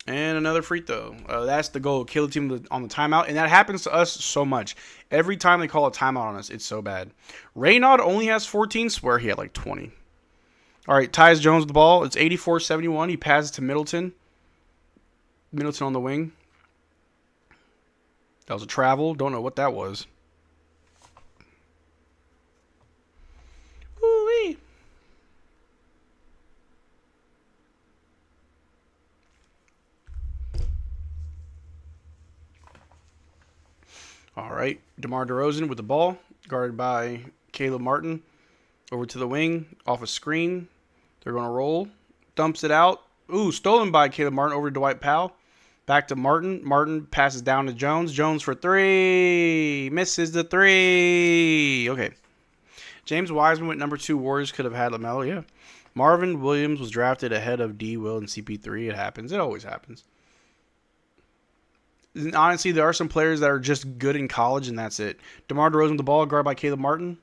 And another free throw. That's the goal. Kill the team on the timeout. And that happens to us so much. Every time they call a timeout on us, it's so bad. Raynaud only has 14. Swear he had like 20. All right, Tyus Jones with the ball. It's 84-71. He passes to Middleton. Middleton on the wing. That was a travel. Don't know what that was. Woo-wee. All right, DeMar DeRozan with the ball, guarded by Caleb Martin. Over to the wing, off a screen. They're going to roll. Dumps it out. Ooh, stolen by Caleb Martin over to Dwight Powell. Back to Martin. Martin passes down to Jones. Jones for 3. Misses the 3. Okay. James Wiseman went number 2. Warriors could have had LaMelo. Yeah. Marvin Williams was drafted ahead of D. Will and CP3. It happens. It always happens. And honestly, there are some players that are just good in college, and that's it. DeMar DeRozan with the ball, guarded by Caleb Martin.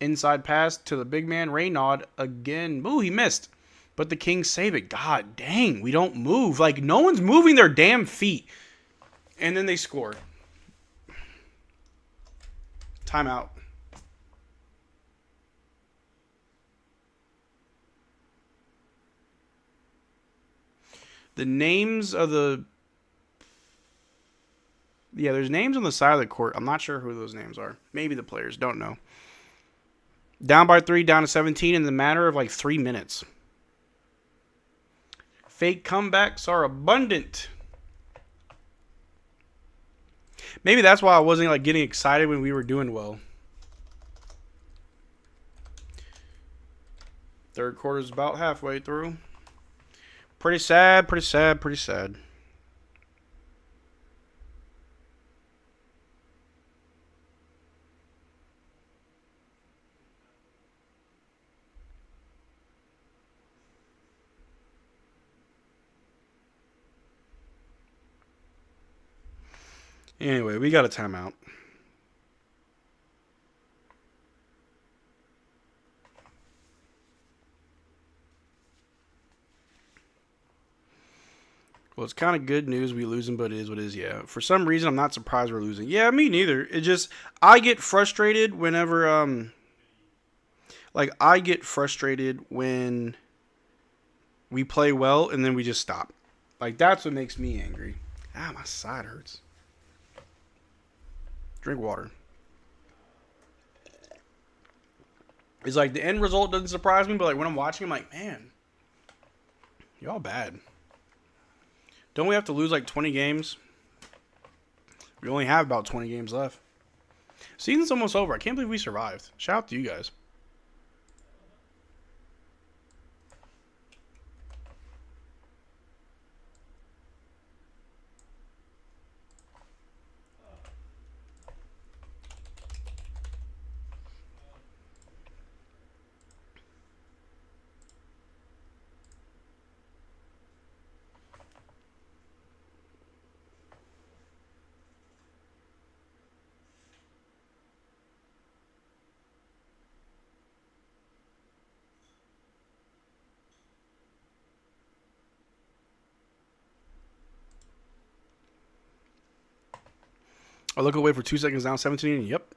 Inside pass to the big man, Raynaud. Again. Ooh, he missed. But the Kings save it. God dang, we don't move. Like, no one's moving their damn feet. And then they score. Timeout. The names of the... Yeah, there's names on the side of the court. I'm not sure who those names are. Maybe the players. Don't know. Down by 3, down to 17 in the matter of like 3 minutes. Fake comebacks are abundant. Maybe that's why I wasn't like getting excited when we were doing well. Third quarter is about halfway through. Pretty sad, pretty sad, pretty sad. Anyway, we got a timeout. Well, it's kind of good news we losing, but it is what it is. Yeah, for some reason I'm not surprised we're losing. Yeah, me neither. It just I get frustrated whenever like I get frustrated when we play well and then we just stop. Like that's what makes me angry. Ah, my side hurts. Drink water. It's like the end result doesn't surprise me, but like when I'm watching, I'm like, man, y'all bad. Don't we have to lose like 20 games? We only have about 20 games left. Season's almost over. I can't believe we survived. Shout out to you guys. I look away for 2 seconds down 17. Yep.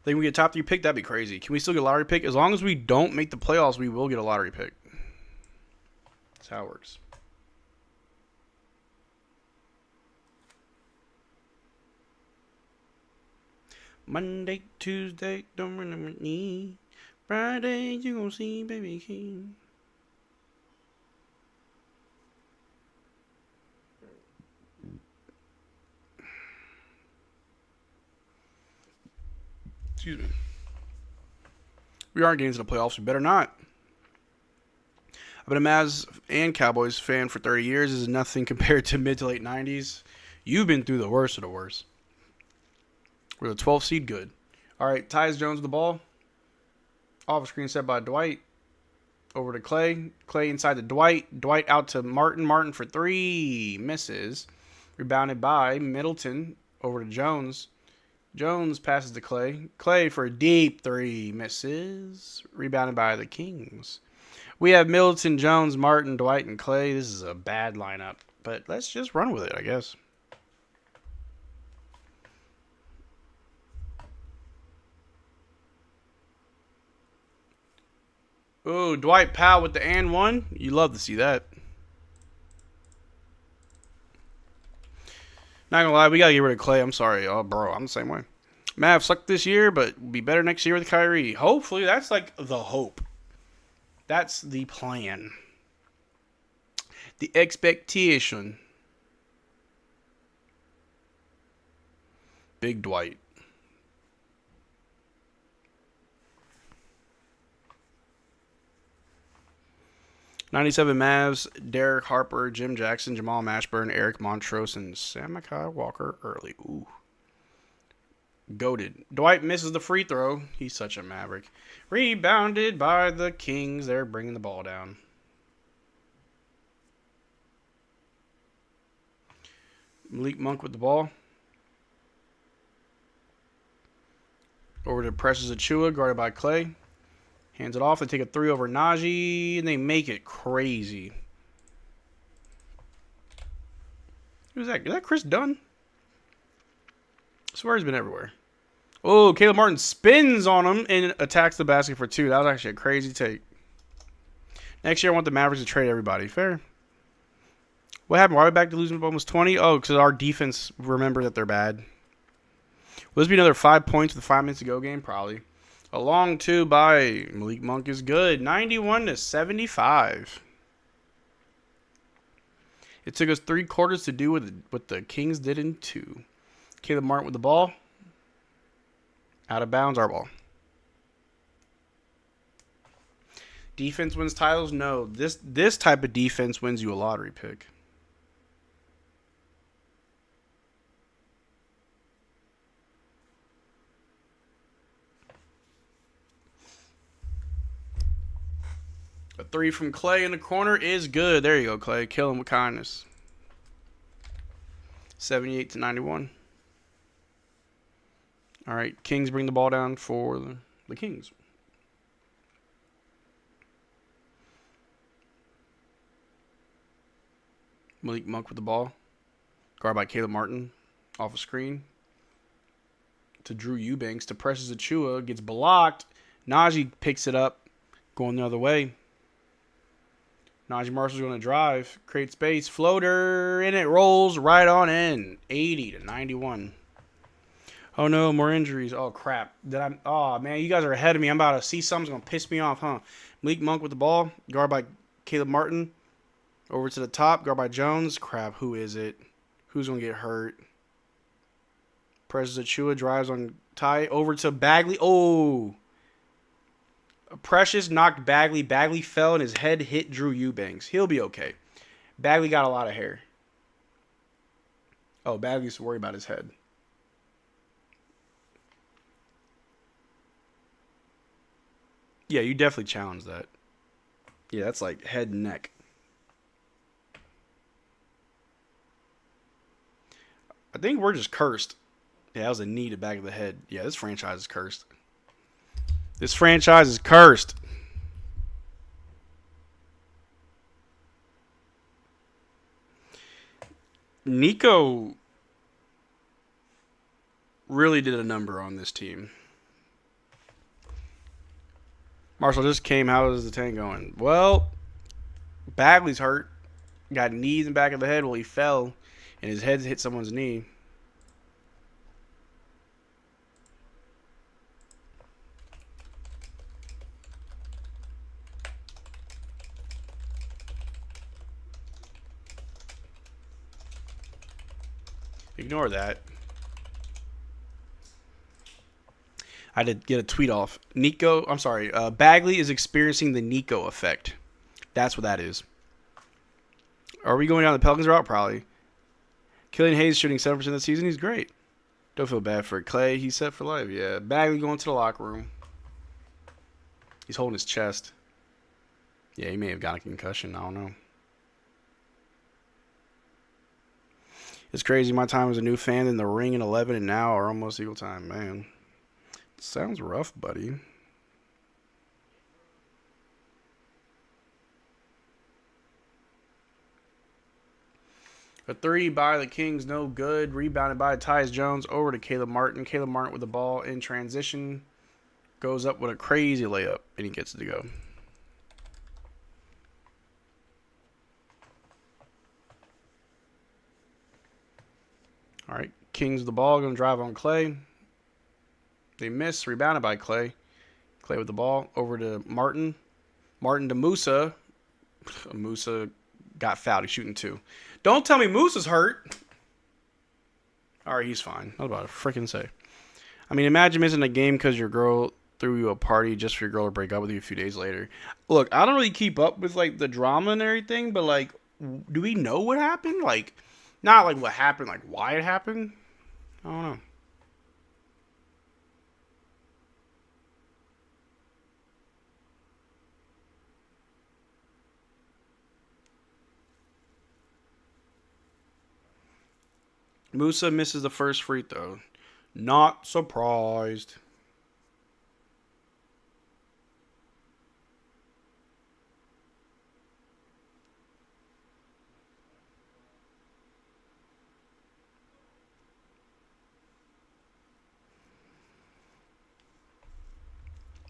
Think we get top 3 pick? That'd be crazy. Can we still get a lottery pick? As long as we don't make the playoffs, we will get a lottery pick. That's how it works. Monday, Tuesday, don't remember me. Friday, you gon' see baby king. Excuse me. We aren't getting to the playoffs. We better not. I've been a Mavs and Cowboys fan for 30 years. This is nothing compared to mid to late 90s. You've been through the worst of the worst. We're the 12th seed. Good. All right. Tyus Jones with the ball. Off screen set by Dwight. Over to Clay. Clay inside to Dwight. Dwight out to Martin. Martin for 3. Misses. Rebounded by Middleton. Over to Jones. Jones passes to Clay. Clay for a deep 3. Misses. Rebounded by the Kings. We have Middleton, Jones, Martin, Dwight, and Clay. This is a bad lineup. But let's just run with it, I guess. Oh, Dwight Powell with the and one. You love to see that. Not gonna lie, we gotta get rid of Clay. I'm sorry. Oh, bro, I'm the same way. Mavs suck this year, but will be better next year with Kyrie. Hopefully, that's like the hope. That's the plan. The expectation. Big Dwight. '97 Mavs, Derek Harper, Jim Jackson, Jamal Mashburn, Eric Montrose, and Samakai Walker early. Ooh. Goated. Dwight misses the free throw. He's such a maverick. Rebounded by the Kings. They're bringing the ball down. Malik Monk with the ball. Over to Precious Achua, guarded by Clay. Hands it off. They take a 3 over Najee, and they make it crazy. Who's that? Is that Chris Dunn? I swear he's been everywhere. Oh, Caleb Martin spins on him and attacks the basket for 2. That was actually a crazy take. Next year, I want the Mavericks to trade everybody. Fair. What happened? Why are we back to losing by almost 20? Oh, because our defense remembered that they're bad. Will this be another 5 points with 5 minutes to go game? Probably. A long two by Malik Monk is good. 91-75. It took us 3 quarters to do what the Kings did in 2. Caleb Martin with the ball. Out of bounds, our ball. Defense wins titles? No. This type of defense wins you a lottery pick. A 3 from Clay in the corner is good. There you go, Clay. Kill him with kindness. 78-91. All right, Kings bring the ball down for the Kings. Malik Monk with the ball. Guard by Caleb Martin. Off a screen. To Drew Eubanks. To presses Achua. Gets blocked. Najee picks it up. Going the other way. Najee Marshall's going to drive. Create space. Floater. And it rolls right on in. 80-91. Oh, no. More injuries. Oh, crap. Oh, man. You guys are ahead of me. I'm about to see something's going to piss me off, huh? Malik Monk with the ball. Guard by Caleb Martin. Over to the top. Guard by Jones. Crap. Who is it? Who's going to get hurt? Presses Achua. Drives on Ty. Over to Bagley. Oh. Precious knocked Bagley. Bagley fell and his head hit Drew Eubanks. He'll be okay. Bagley got a lot of hair. Oh, Bagley used to worry about his head. Yeah, you definitely challenge that. Yeah, that's like head and neck. I think we're just cursed. Yeah, that was a knee to back of the head. Yeah, this franchise is cursed. This franchise is cursed. Nico really did a number on this team. Marcel just came. How is the tank going? Well, Bagley's hurt. Got knees in the back of the head. Well, he fell, and his head hit someone's knee. Ignore that. I did get a tweet off. Bagley is experiencing the Nico effect. That's what that is. Are we going down the Pelicans route? Probably. Killian Hayes shooting 7% of the season. He's great. Don't feel bad for Clay. He's set for life. Yeah. Bagley going to the locker room. He's holding his chest. Yeah, he may have got a concussion. I don't know. It's crazy. My time as a new fan in the ring in 11 and now are almost equal time. Man. Sounds rough, buddy. A 3 by the Kings, no good. Rebounded by Tyus Jones over to Caleb Martin. Caleb Martin with the ball in transition. Goes up with a crazy layup, and he gets it to go. All right, Kings with the ball, going to drive on Clay. They miss, rebounded by Clay. Clay with the ball, over to Martin. Martin to Musa. Musa got fouled. He's shooting 2. Don't tell me Musa's hurt. All right, he's fine. I was about to freaking say. I mean, imagine missing a game because your girl threw you a party just for your girl to break up with you a few days later. Look, I don't really keep up with, like, the drama and everything, but, like, do we know what happened? Like, not, like, what happened, like, why it happened? I don't know. Musa misses the first free throw. Not surprised.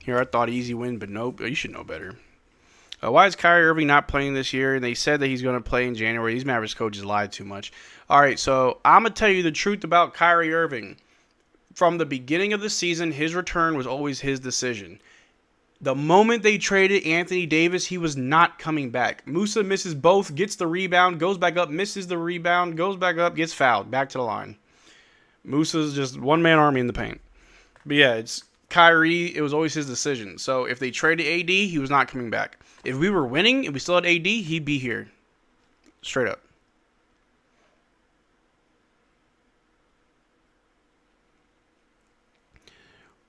Here, I thought easy win, but nope. You should know better. Why is Kyrie Irving not playing this year? And they said that he's going to play in January. These Mavericks coaches lied too much. All right, so I'm going to tell you the truth about Kyrie Irving. From the beginning of the season, his return was always his decision. The moment they traded Anthony Davis, he was not coming back. Musa misses both, gets the rebound, goes back up, misses the rebound, goes back up, gets fouled, back to the line. Musa's just one-man army in the paint. But yeah, it's Kyrie. It was always his decision. So if they traded AD, he was not coming back. If we were winning and we still had AD, he'd be here. Straight up.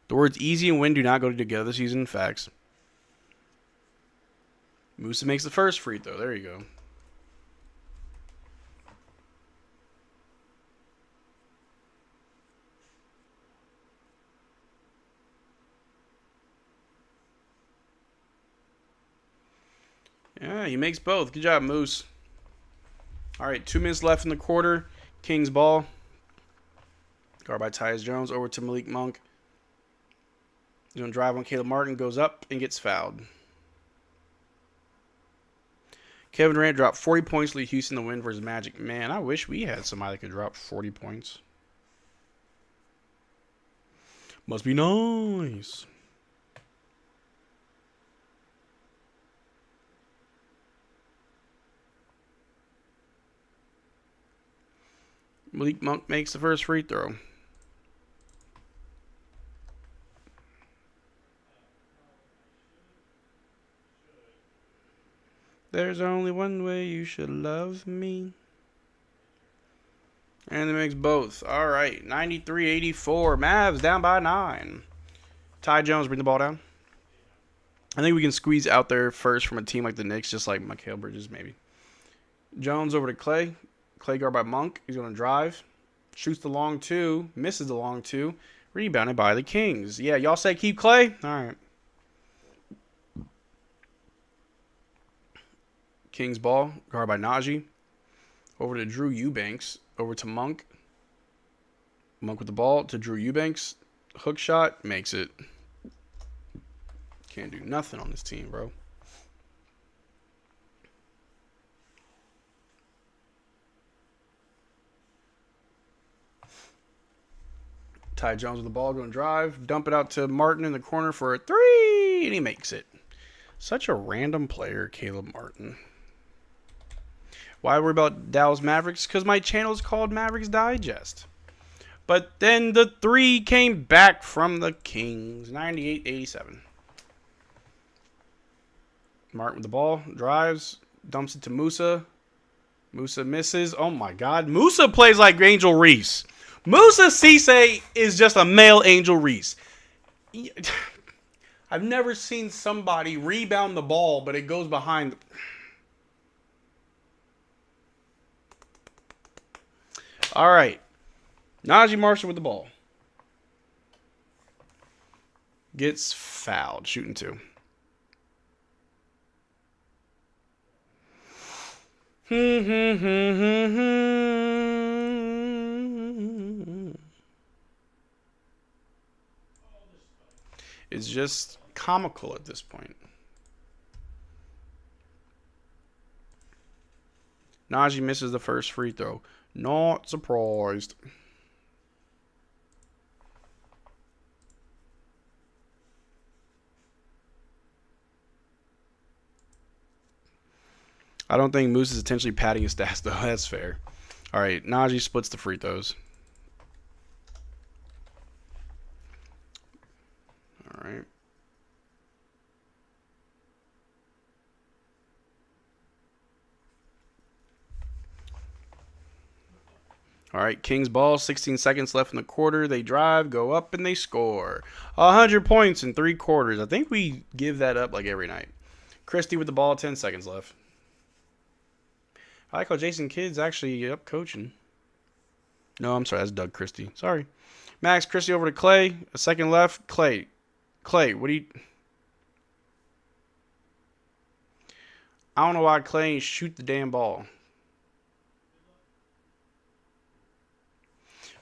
The words easy and win do not go together this season. Facts. Musa makes the first free throw. There you go. Yeah, he makes both. Good job, Moose. All right, 2 minutes left in the quarter. Kings ball. Guard by Tyus Jones. Over to Malik Monk. He's going to drive on Caleb Martin. Goes up and gets fouled. Kevin Durant dropped 40 points, lead Houston the win versus Magic. Man, I wish we had somebody that could drop 40 points. Must be nice. Malik Monk makes the first free throw. There's only one way you should love me. And it makes both. All right, 93-84. Mavs down by 9. Ty Jones, bring the ball down. I think we can squeeze out there first from a team like the Knicks, just like Mikal Bridges maybe. Jones over to Clay. Clay guard by Monk. He's going to drive. Shoots the long 2. Misses the long 2. Rebounded by the Kings. Yeah, y'all say keep Clay? All right. Kings ball. Guard by Najee. Over to Drew Eubanks. Over to Monk. Monk with the ball to Drew Eubanks. Hook shot. Makes it. Can't do nothing on this team, bro. Ty Jones with the ball, going to drive. Dump it out to Martin in the corner for a 3. And he makes it. Such a random player, Caleb Martin. Why worry about Dallas Mavericks? Because my channel is called Mavs Digest. But then the 3 came back from the Kings. 98-87. Martin with the ball. Drives. Dumps it to Musa. Musa misses. Oh my God. Musa plays like Angel Reese. Musa Cisse is just a male Angel Reese. I've never seen somebody rebound the ball, but it goes behind. All right. Najee Marshall with the ball. Gets fouled. Shooting 2. It's just comical at this point. Najee misses the first free throw. Not surprised. I don't think Moose is intentionally padding his stats, though. That's fair. All right, Najee splits the free throws. All right. All right, Kings ball, 16 seconds left in the quarter. They drive, go up, and they score. 100 points in 3 quarters. I think we give that up like every night. Christie with the ball, 10 seconds left. I like how Jason Kidd's actually up coaching. No, I'm sorry. That's Doug Christie. Sorry. Max Christie over to Clay. A second left. Clay, what do you... I don't know why Clay ain't shoot the damn ball.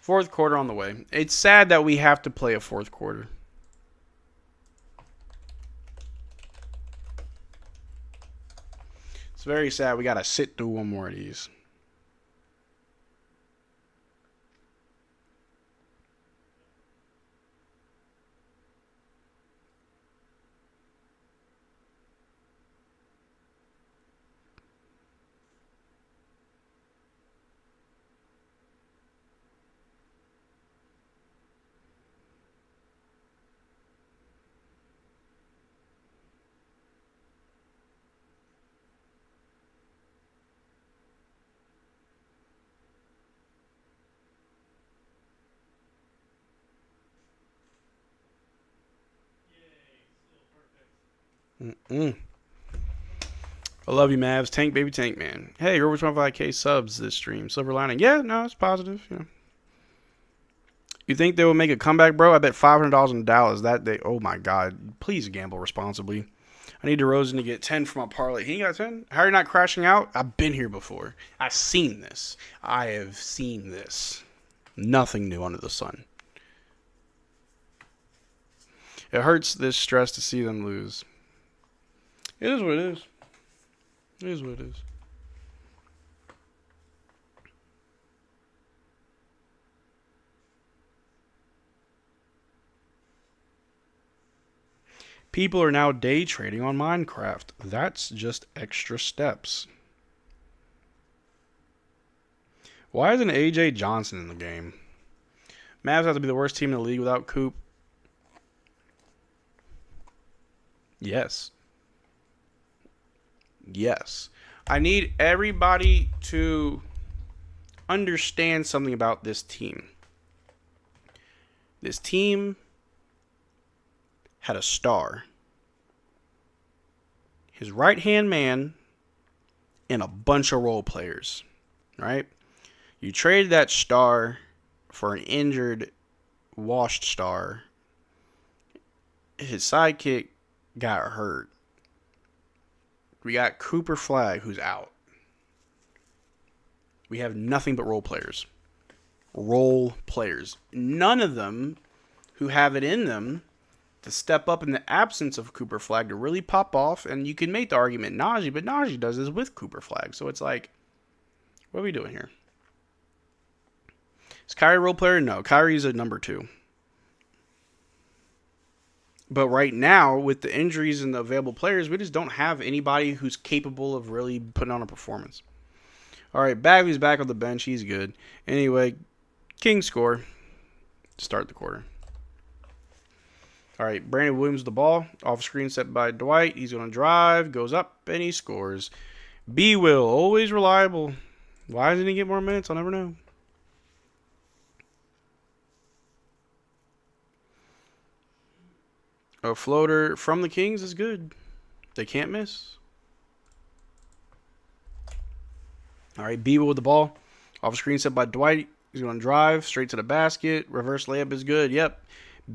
Fourth quarter on the way. It's sad that we have to play a fourth quarter. It's very sad we got to sit through one more of these. I love you, Mavs. Tank, baby, tank, man. Hey, you're over 25K subs this stream. Silver lining. Yeah, no, it's positive. You know. You think they will make a comeback, bro? I bet $500 in Dallas that day. Oh, my God. Please gamble responsibly. I need DeRozan to get 10 for my parlay. He got 10? How are you not crashing out? I've been here before. I've seen this. I have seen this. Nothing new under the sun. It hurts this stress to see them lose. It is what it is. It is what it is. People are now day trading on Minecraft. That's just extra steps. Why isn't AJ Johnson in the game? Mavs have to be the worst team in the league without Coop. Yes. Yes. I need everybody to understand something about this team. This team had a star, his right-hand man, and a bunch of role players, right? You traded that star for an injured, washed star. His sidekick got hurt. We got Cooper Flag, who's out. We have nothing but role players. Role players. None of them who have it in them to step up in the absence of Cooper Flag to really pop off. And you can make the argument Najee, but Najee does this with Cooper Flag. So it's like, what are we doing here? Is Kyrie a role player? No. Kyrie's a number 2. But right now, with the injuries and the available players, we just don't have anybody who's capable of really putting on a performance. All right, Bagley's back on the bench. He's good. Anyway, Kings score to start the quarter. All right, Brandon Williams with the ball. Off screen set by Dwight. He's going to drive, goes up, and he scores. B-Will, always reliable. Why doesn't he get more minutes? I'll never know. A floater from the Kings is good. They can't miss. All right, B-Will with the ball. Off screen set by Dwight. He's going to drive straight to the basket. Reverse layup is good. Yep.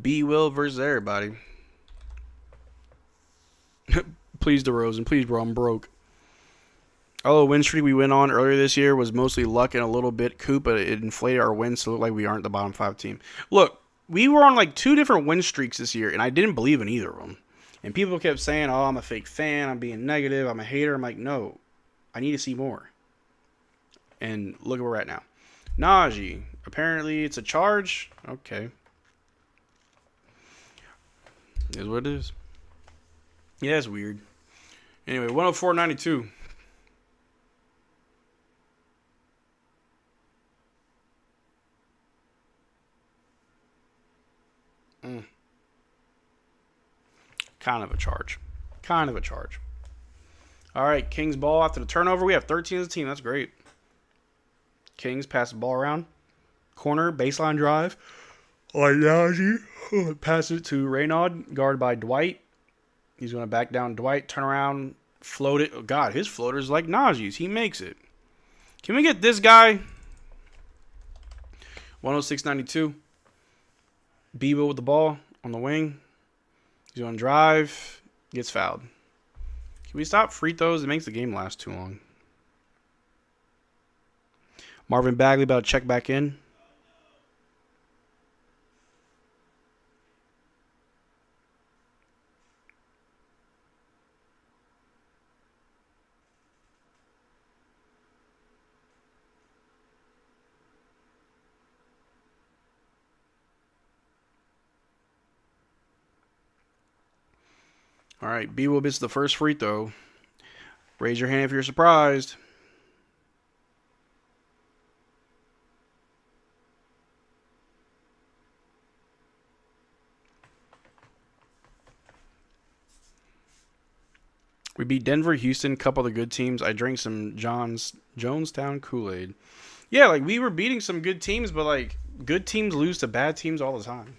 B-Will versus everybody. Please, DeRozan. Please, bro. I'm broke. Although win streak we went on earlier this year was mostly luck and a little bit Coop, but it inflated our wins to look like we aren't the bottom 5 team. Look, we were on like 2 different win streaks this year, and I didn't believe in either of them. And people kept saying, oh, I'm a fake fan. I'm being negative. I'm a hater. I'm like, no. I need to see more. And look at where we're at now. Najee. Apparently, it's a charge. Okay. It is what it is. Yeah, it's weird. Anyway, 104.92. Kind of a charge. Kind of a charge. All right, Kings ball after the turnover. We have 13 as a team. That's great. Kings pass the ball around. Corner, baseline drive. Pass it to Reynaud, guarded by Dwight. He's going to back down Dwight, turn around, float it. Oh, God, his floater is like Najee's. He makes it. Can we get this guy? 106.92. B-Will with the ball on the wing. He's going to drive. Gets fouled. Can we stop free throws? It makes the game last too long. Marvin Bagley about to check back in. All right, B will miss the first free throw. Raise your hand if you're surprised. We beat Denver, Houston, couple of the good teams. I drank some Jonestown Kool-Aid. Yeah, like we were beating some good teams, but like good teams lose to bad teams all the time.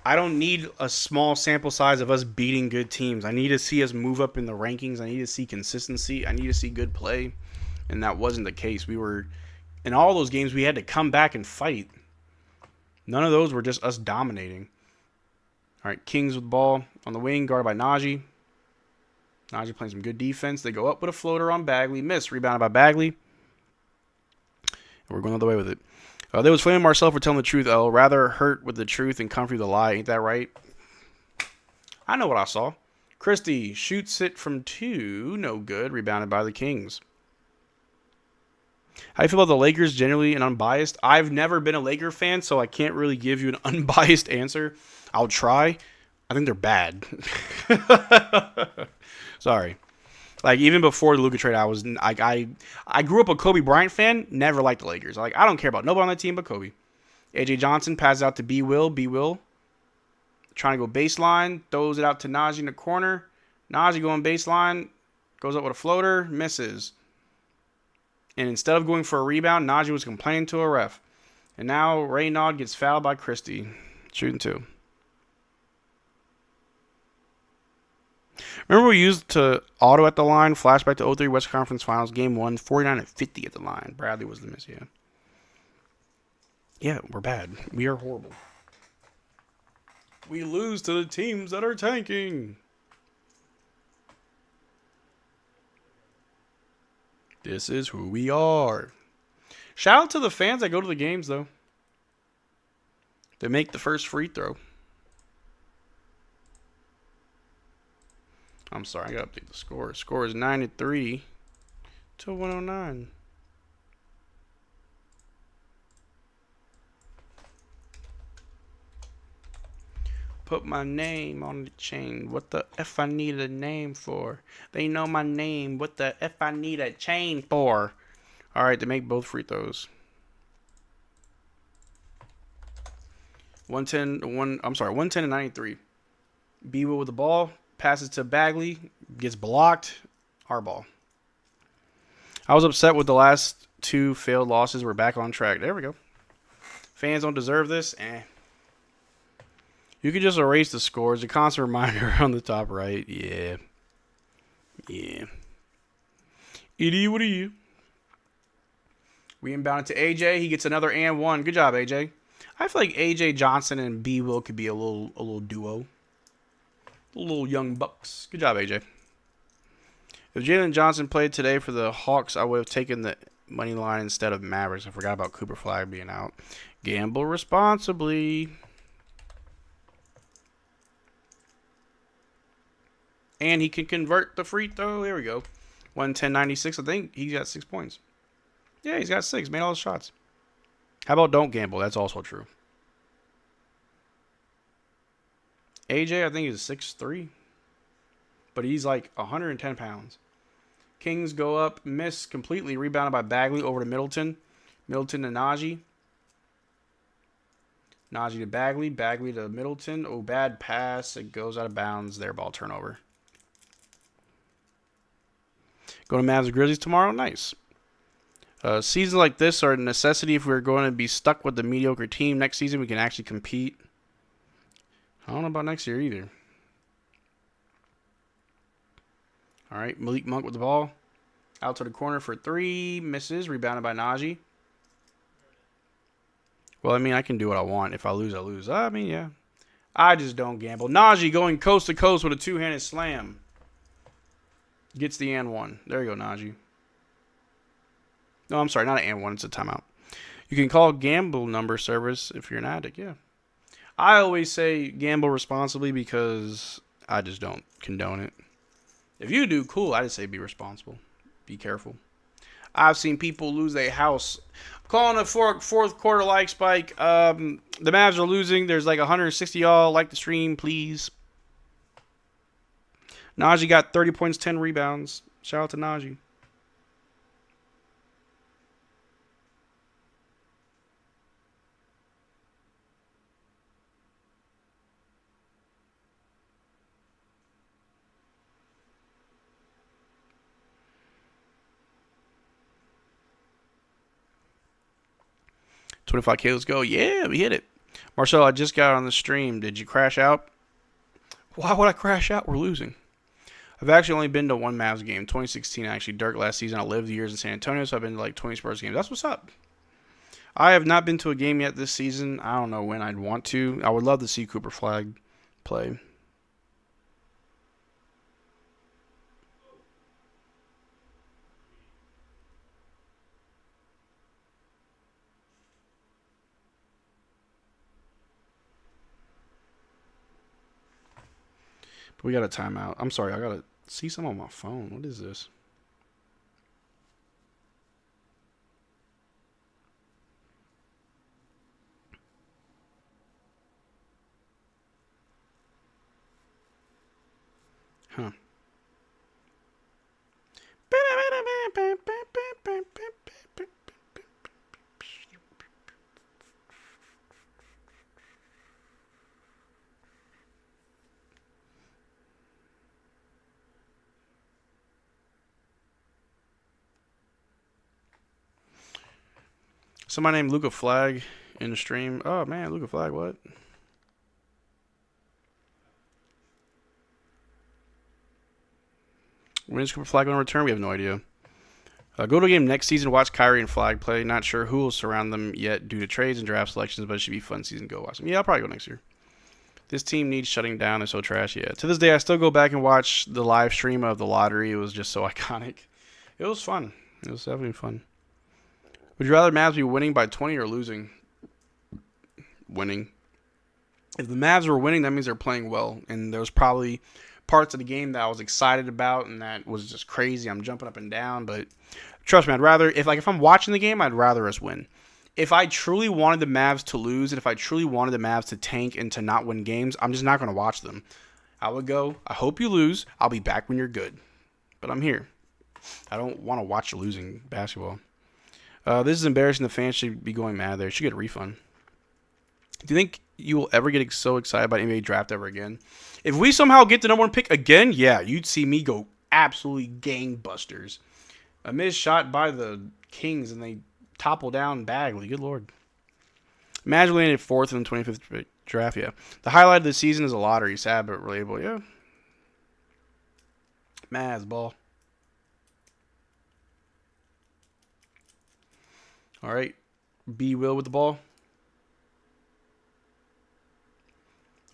I don't need a small sample size of us beating good teams. I need to see us move up in the rankings. I need to see consistency. I need to see good play. And that wasn't the case. We were, in all those games, we had to come back and fight. None of those were just us dominating. All right, Kings with the ball on the wing, guarded by Najee. Najee playing some good defense. They go up with a floater on Bagley. Miss. Rebounded by Bagley. And we're going all the way with it. They was flaming Marcel for telling the truth. I'll rather hurt with the truth and comfort with the lie. Ain't that right? I know what I saw. Christie shoots it from 2. No good. Rebounded by the Kings. How do you feel about the Lakers generally and unbiased? I've never been a Laker fan, so I can't really give you an unbiased answer. I'll try. I think they're bad. Sorry. Like, even before the Luka trade, I was like, I grew up a Kobe Bryant fan, never liked the Lakers. Like, I don't care about nobody on that team but Kobe. AJ Johnson passes out to B Will. B Will trying to go baseline, throws it out to Najee in the corner. Najee going baseline, goes up with a floater, misses. And instead of going for a rebound, Najee was complaining to a ref. And now Raynaud gets fouled by Christie. Shooting 2. Remember we used to auto at the line, flashback to 03 West Conference Finals, Game 1, 49-50 at the line. Bradley was the miss, yeah. Yeah, we're bad. We are horrible. We lose to the teams that are tanking. This is who we are. Shout out to the fans that go to the games, though. They make the first free throw. I'm sorry, I got to update the score. Score is 9-3 to 109. Put my name on the chain. What the F I need a name for? They know my name. What the F I need a chain for? All right, they make both free throws. 110 to 93. B Will with the ball. Passes to Bagley. Gets blocked. Our ball. I was upset with the last 2 failed losses. We're back on track. There we go. Fans don't deserve this. You can just erase the scores. A constant reminder on the top right. Yeah. Idiot, what are you? We inbound it to AJ. He gets another and 1. Good job, AJ. I feel like AJ Johnson and B Will could be a little duo. Little young bucks. Good job, AJ. If Jalen Johnson played today for the Hawks, I would have taken the money line instead of Mavericks. I forgot about Cooper Flag being out. Gamble responsibly. And he can convert the free throw. Here we go. 110-96. I think he got 6 points. Yeah, he's got 6. Made all the shots. How about don't gamble? That's also true. AJ, I think, is 6'3". But he's like 110 pounds. Kings go up, miss completely. Rebounded by Bagley over to Middleton. Middleton to Najee. Najee to Bagley. Bagley to Middleton. Oh, bad pass. It goes out of bounds. Their ball turnover. Go to Mavs Grizzlies tomorrow. Nice. Seasons like this are a necessity if we're going to be stuck with the mediocre team. Next season, we can actually compete. I don't know about next year either. All right, Malik Monk with the ball. Out to the corner for 3. Misses. Rebounded by Najee. Well, I mean, I can do what I want. If I lose, I lose. I mean, yeah. I just don't gamble. Najee going coast to coast with a 2-handed slam. Gets the and 1. There you go, Najee. No, I'm sorry. Not an and 1. It's a timeout. You can call gamble number service if you're an addict. Yeah. I always say gamble responsibly because I just don't condone it. If you do, cool. I just say be responsible. Be careful. I've seen people lose their house. I'm calling a fourth quarter like spike. The Mavs are losing. There's like 160 y'all. Like the stream, please. Najee got 30 points, 10 rebounds. Shout out to Najee. $25K, let's go. Yeah, we hit it. Marcel, I just got on the stream. Did you crash out? Why would I crash out? We're losing. I've actually only been to one Mavs game, 2016 actually. Dirk last season. I lived years in San Antonio, so I've been to like 20 Spurs games. That's what's up. I have not been to a game yet this season. I don't know when I'd want to. I would love to see Cooper Flag play. But we got a timeout. I'm sorry, I got to see some on my phone. What is this? Huh. Somebody named Luka Flag in the stream. Oh, man, Luka Flag, what? When is Cooper Flag going to return? We have no idea. Go to a game next season. Watch Kyrie and Flag play. Not sure who will surround them yet due to trades and draft selections, but it should be a fun season. Go watch them. Yeah, I'll probably go next year. This team needs shutting down. They're so trash. Yeah. To this day, I still go back and watch the live stream of the lottery. It was just so iconic. It was fun. It was definitely fun. Would you rather Mavs be winning by 20 or losing? Winning. If the Mavs were winning, that means they're playing well. And there was probably parts of the game that I was excited about and that was just crazy. I'm jumping up and down. But trust me, I'd rather, if I'm watching the game, I'd rather us win. If I truly wanted the Mavs to lose and if I truly wanted the Mavs to tank and to not win games, I'm just not going to watch them. I would go, I hope you lose. I'll be back when you're good. But I'm here. I don't want to watch losing basketball. This is embarrassing. The fans should be going mad there. Should get a refund. Do you think you will ever get so excited about NBA draft ever again? If we somehow get the number one pick again, yeah, you'd see me go absolutely gangbusters. A missed shot by the Kings and they topple down Bagley. Good Lord. Imagine we landed fourth in the 25th draft, yeah. The highlight of the season is a lottery. Sad but relatable, yeah. Mavs ball. All right. B. Will with the ball.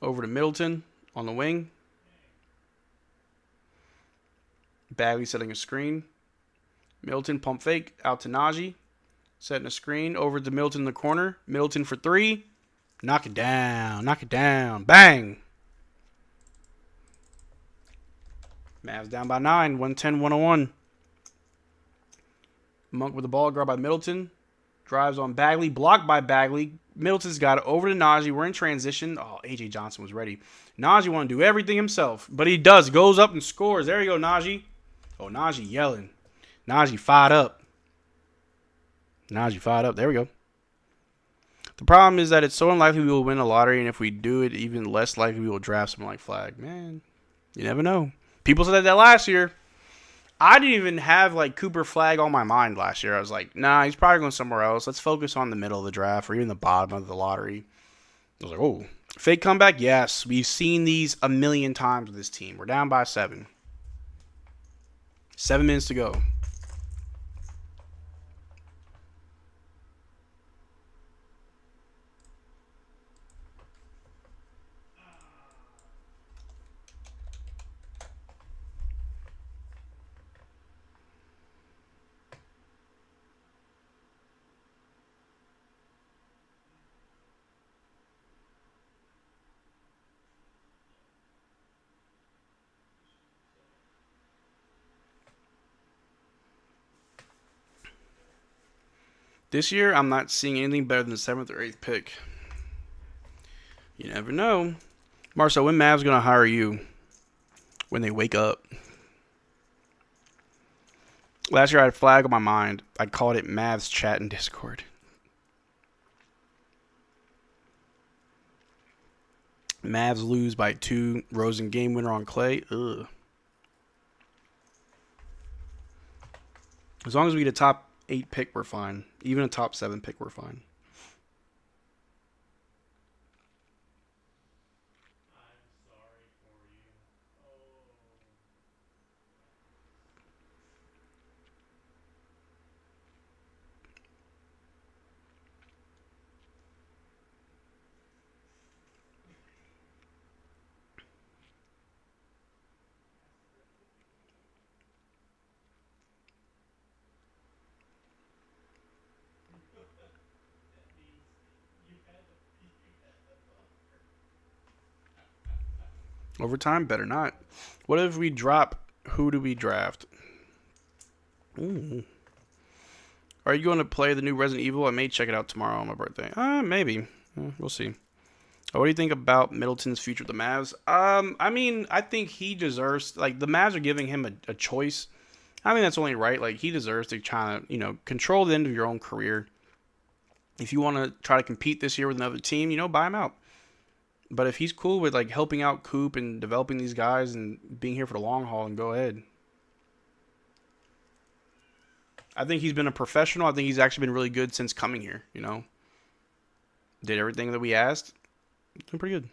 Over to Middleton on the wing. Bagley setting a screen. Middleton pump fake out to Najee. Setting a screen over to Middleton in the corner. Middleton for three. Knock it down. Knock it down. Bang. Mavs down by 9. 110-101. Monk with the ball. Guard by Middleton. Drives on Bagley. Blocked by Bagley. Middleton's got it over to Najee. We're in transition. Oh, A.J. Johnson was ready. Najee want to do everything himself. But he does. Goes up and scores. There you go, Najee. Oh, Najee yelling. Najee fired up. Najee fired up. There we go. The problem is that it's so unlikely we will win a lottery. And if we do it, even less likely we will draft someone like Flag. Man, you never know. People said that last year. I didn't even have like Cooper Flag on my mind last year. I was like, nah, he's probably going somewhere else. Let's focus on the middle of the draft or even the bottom of the lottery. I was like, oh, fake comeback? Yes. We've seen these a million times with this team. We're down by 7. 7 minutes to go. This year, I'm not seeing anything better than the 7th or 8th pick. You never know. Marcel, when Mavs going to hire you? when they wake up. Last year I had a flag on my mind. I called it Mavs chat in Discord. Mavs lose by 2. Rosen game winner on Clay. Ugh. As long as we get a top 8 pick, we're fine. Even a top 7 pick, we're fine. Overtime? Better not. What if we drop? Who do we draft? Ooh. Are you going to play the new Resident Evil? I may check it out tomorrow on my birthday. Maybe. We'll see. What do you think about Middleton's future with the Mavs? I mean, I think he deserves, like, the Mavs are giving him a choice. I think that's only right. Like, he deserves to try to, control the end of your own career. If you want to try to compete this year with another team, buy him out. But if he's cool with, like, helping out Coop and developing these guys and being here for the long haul, and go ahead. I think he's been a professional. I think he's actually been really good since coming here, Did everything that we asked. Doing pretty good.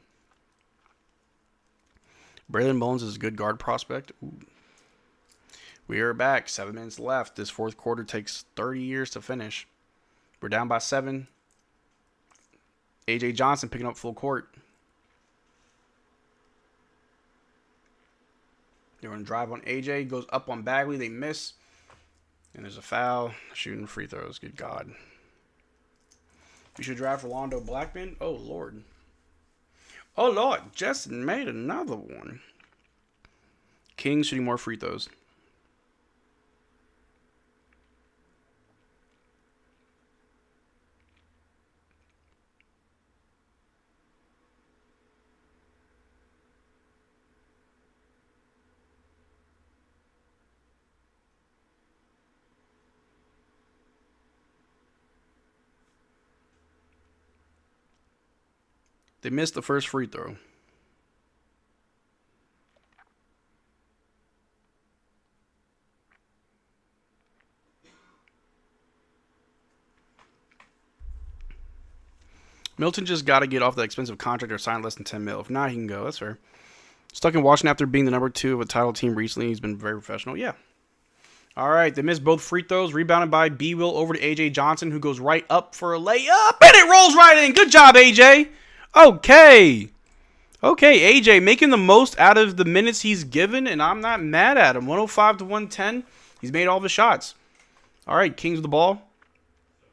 Braylon Bones is a good guard prospect. Ooh. We are back. 7 minutes left. This fourth quarter takes 30 years to finish. We're down by 7. A.J. Johnson picking up full court. They're going to drive on A.J. Goes up on Bagley. They miss. And there's a foul. Shooting free throws. Good God. You should draft Rolando Blackman. Oh, Lord. Oh, Lord. Just made another one. Kings shooting more free throws. They missed the first free throw. Milton just got to get off that expensive contract or sign less than 10 mil. If not, he can go. That's fair. Stuck in Washington after being the number 2 of a title team recently. He's been very professional. Yeah. All right. They missed both free throws. Rebounded by B. Will over to A.J. Johnson, who goes right up for a layup. And it rolls right in. Good job, A.J. Okay. Okay, A.J. making the most out of the minutes he's given, and I'm not mad at him. 105 to 110. He's made all the shots. All right, Kings with the ball.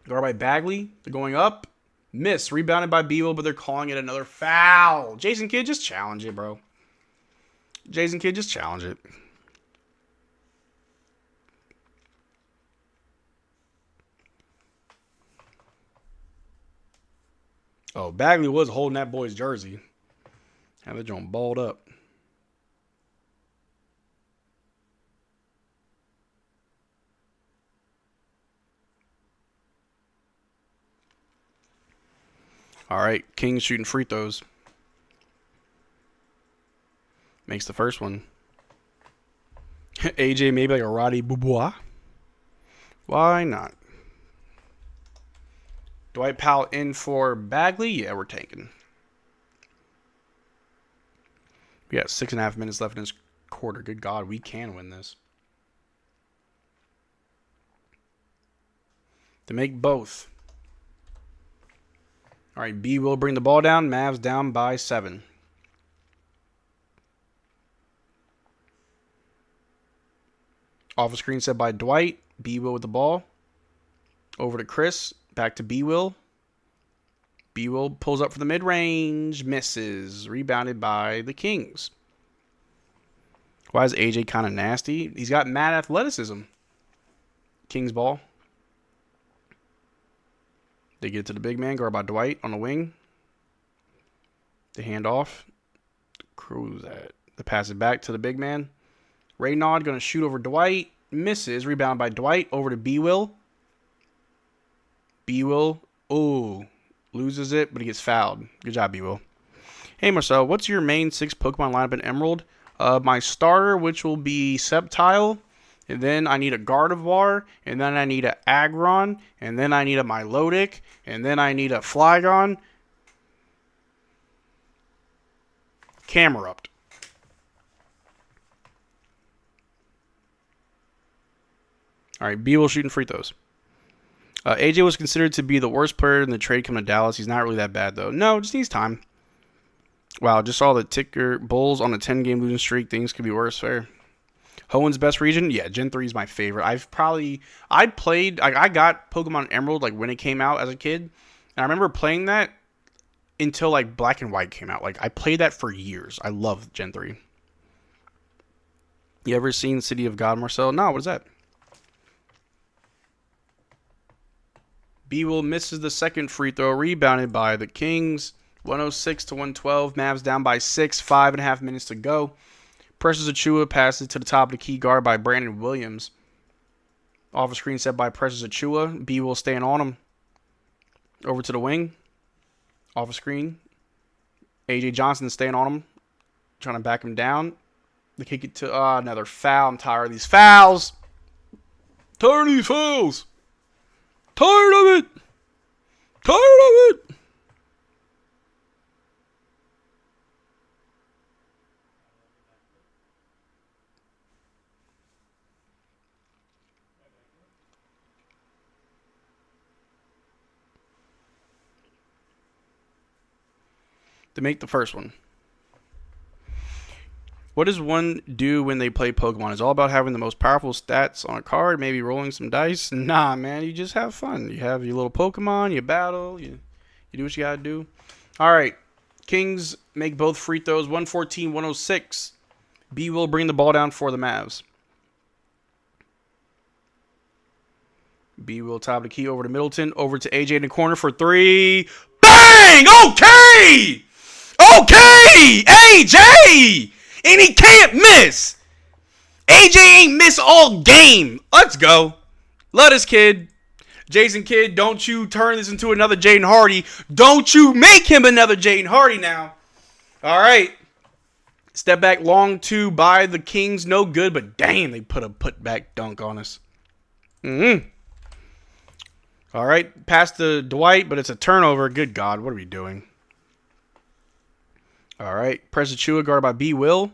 Guarded by Bagley. They're going up. Miss. Rebounded by Beal, but they're calling it another foul. Jason Kidd, just challenge it, bro. Jason Kidd, just challenge it. Oh, Bagley was holding that boy's jersey. Have the joint balled up. All right, Kings shooting free throws. Makes the first one. AJ maybe like a Roddy Boubois. Why not? Dwight Powell in for Bagley. Yeah, we're taking. We got 6.5 minutes left in this quarter. Good God, we can win this. To make both. All right, B will bring the ball down. Mavs down by 7. Off the screen set by Dwight. B will with the ball. Over to Chris. Back to B will. B will pulls up for the mid-range. Misses. Rebounded by the Kings. Why is AJ kind of nasty? He's got mad athleticism. Kings ball. They get to the big man. Guarded by Dwight on the wing. They hand off. Cruise that. They pass it back to the big man. Raynaud going to shoot over Dwight. Misses. Rebound by Dwight. Over to B-Will. B-Will. Oh. Loses it, but he gets fouled. Good job, B-Will. Hey, Marcel, what's your main 6 Pokemon lineup in Emerald? My starter, which will be Sceptile. And then I need a Gardevoir. And then I need a Aggron. And then I need a Milotic. And then I need a Flygon. Camerupt. All right, B will shooting free throws. AJ was considered to be the worst player in the trade coming to Dallas. He's not really that bad, though. No, just needs time. Wow, just saw the ticker Bulls on a 10-game losing streak. Things could be worse. Fair. Hoen's best region? Yeah, Gen 3 is my favorite. I got Pokemon Emerald like when it came out as a kid. And I remember playing that until like Black and White came out. Like I played that for years. I love Gen 3. You ever seen City of God, Marcel? No, what is that? B-Will misses the second free throw, rebounded by the Kings. 106 to 112. Mavs down by 6. 5.5 minutes to go. Precious Achiuwa passes to the top of the key guard by Brandon Williams. Off a screen set by Precious Achiuwa. B-Will staying on him. Over to the wing. Off a screen. AJ Johnson staying on him. Trying to back him down. They kick it to another foul. I'm tired of these fouls. Tired of these fouls. Tired of it. Tired of it. To make the first one. What does one do when they play Pokemon? It's all about having the most powerful stats on a card, maybe rolling some dice. Nah, man, you just have fun. You have your little Pokemon, you battle, you do what you gotta do. All right, Kings make both free throws, 114-106. B will bring the ball down for the Mavs. B will top the key over to Middleton, over to AJ in the corner for 3. Bang! Okay! Okay! AJ! And he can't miss. AJ ain't miss all game. Let's go. Let us, kid. Jason Kidd, don't you turn this into another Jaden Hardy. Don't you make him another Jaden Hardy now. All right. Step back long 2 by the Kings. No good, but damn, they put a putback dunk on us. All right. Pass to Dwight, but it's a turnover. Good God. What are we doing? All right. Press Achiuwa, guarded by B. Will.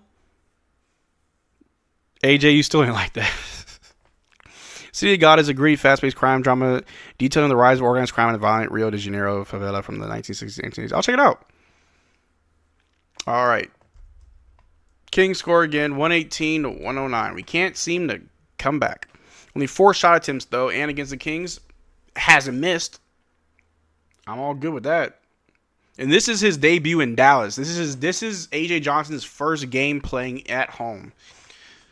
AJ, you still ain't like that. City of God is a great fast-paced crime drama detailing the rise of organized crime in the violent Rio de Janeiro favela from the 1960s and 1980s. I'll check it out. All right. Kings score again, 118-109. We can't seem to come back. Only 4 shot attempts, though, and against the Kings, hasn't missed. I'm all good with that. And this is his debut in Dallas. This is AJ Johnson's first game playing at home.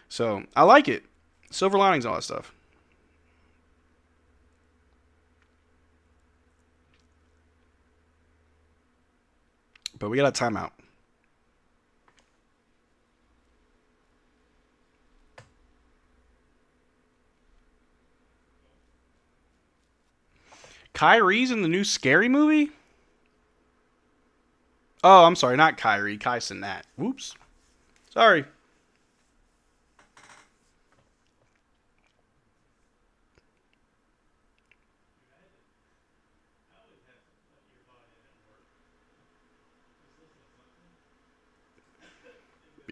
So, I like it. Silver linings and all that stuff. But we got a timeout. Kyrie's in the new Scary movie? Oh, I'm sorry, not Kyrie. Kai Cenat. Whoops. Sorry.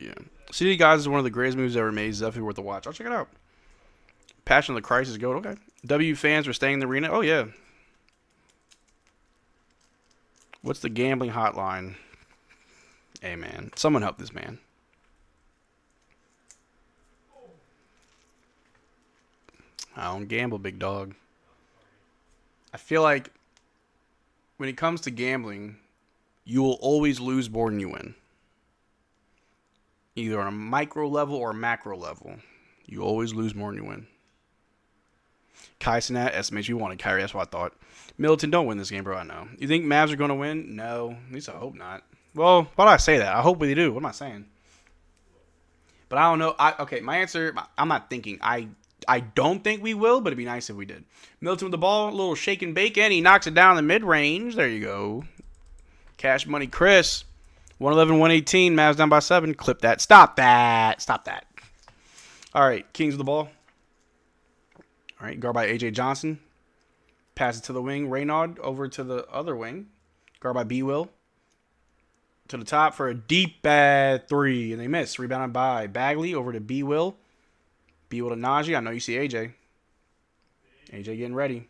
Yeah. City Guys is one of the greatest movies ever made. It's definitely worth a watch. I'll check it out. Passion of the Christ is good. Okay. W fans are staying in the arena. Oh, yeah. What's the gambling hotline? Hey, man. Someone help this man. I don't gamble, big dog. I feel like when it comes to gambling, you will always lose more than you win. Either on a micro level or a macro level. You always lose more than you win. Kai Cenat estimates you wanted Kyrie. That's what I thought. Middleton, don't win this game, bro. I know. You think Mavs are going to win? No. At least I hope not. Well, why do I say that? I hope they do. What am I saying? But I don't know. Okay, my answer, I'm not thinking. I don't think we will, but it'd be nice if we did. Middleton with the ball, a little shake and bake, and he knocks it down in the mid-range. There you go. Cash Money Chris. 111, 118. Mavs down by 7. Clip that. Stop that. Stop that. All right, Kings with the ball. All right, guard by A.J. Johnson. Pass it to the wing. Raynaud over to the other wing. Guard by B-Will. To the top for a deep bad 3. And they miss. Rebounded by Bagley over to B-Will. B-Will to Najee. I know you see AJ. AJ getting ready.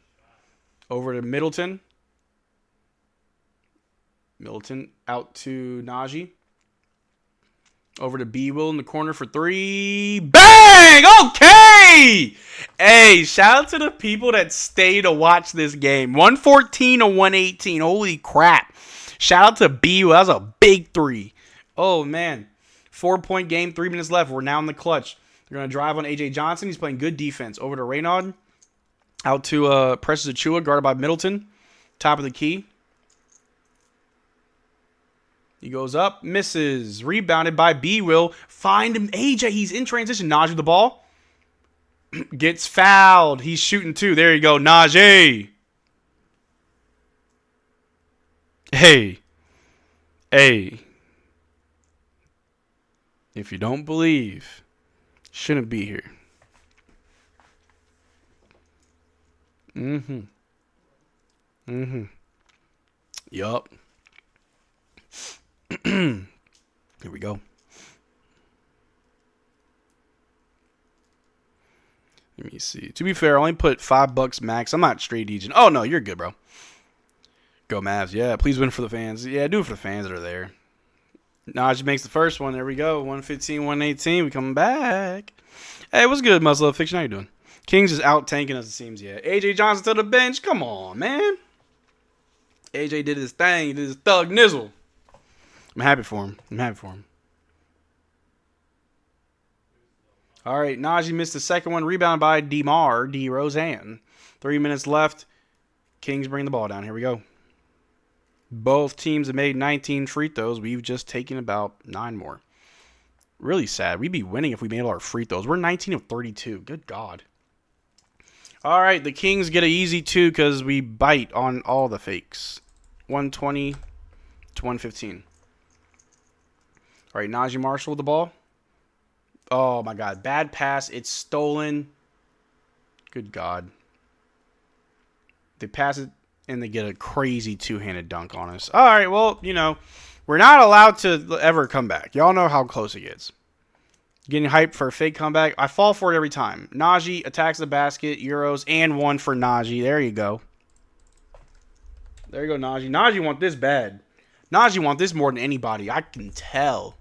Over to Middleton. Middleton out to Najee. Over to B-Will in the corner for 3. Bang! Okay! Hey, shout out to the people that stay to watch this game. 114 to 118. Holy crap. Shout out to B-Will. That was a big 3. Oh, man. 4-point game, 3 minutes left. We're now in the clutch. They're going to drive on A.J. Johnson. He's playing good defense. Over to Raynaud. Out to Precious Achiuwa, guarded by Middleton. Top of the key. He goes up, misses. Rebounded by B-Will. Find him. AJ, he's in transition. Najee with the ball. Gets fouled. He's shooting 2. There you go, Najee. Hey. If you don't believe, shouldn't be here. Yup. Here we go. Let me see. To be fair, I only put $5 max. I'm not straight agent. Oh, no, you're good, bro. Go Mavs. Yeah, please win for the fans. Yeah, do it for the fans that are there. Najee makes the first one. There we go. 115, 118. We coming back. Hey, what's good, Muscle Love Fiction? How you doing? Kings is out tanking us, it seems. Yeah. AJ Johnson to the bench. Come on, man. AJ did his thing. He did his thug nizzle. I'm happy for him. All right, Najee missed the second one. Rebound by DeRozan. 3 minutes left. Kings bring the ball down. Here we go. Both teams have made 19 free throws. We've just taken about 9 more. Really sad. We'd be winning if we made all our free throws. We're 19 of 32. Good God. All right, the Kings get an easy 2 because we bite on all the fakes. 120 to 115. All right, Najee Marshall with the ball. Oh, my God. Bad pass. It's stolen. Good God. They pass it, and they get a crazy two-handed dunk on us. All right, well, you know, we're not allowed to ever come back. Y'all know how close it gets. Getting hyped for a fake comeback. I fall for it every time. Najee attacks the basket, Euros, and 1 for Najee. There you go. There you go, Najee. Najee want this bad. Najee want this more than anybody. I can tell.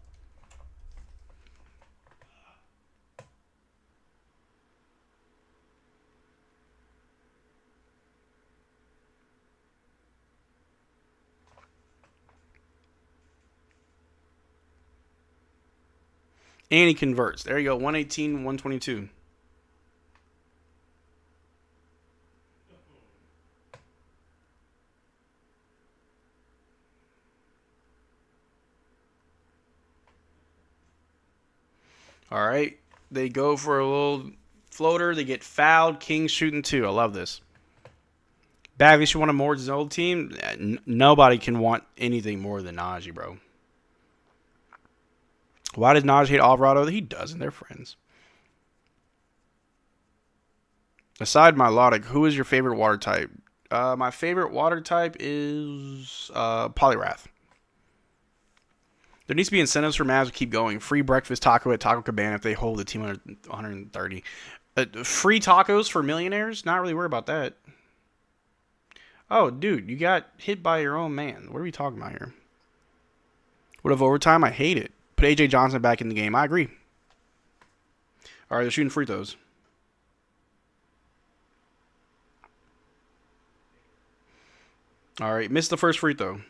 And he converts. There you go. 118, 122. All right. They go for a little floater. They get fouled. Kings shooting 2. I love this. Bagley should want more than his old team. Nobody can want anything more than Najee, bro. Why does Najee hate Alvarado? He doesn't. They're friends. Aside Milotic, who is your favorite water type? My favorite water type is Polyrath. There needs to be incentives for Mavs to keep going. Free breakfast taco at Taco Cabana if they hold the team under 130. Free tacos for millionaires? Not really worried about that. Oh, dude, you got hit by your own man. What are we talking about here? What if overtime? I hate it. Put A.J. Johnson back in the game. I agree. All right, they're shooting free throws. All right, missed the first free throw.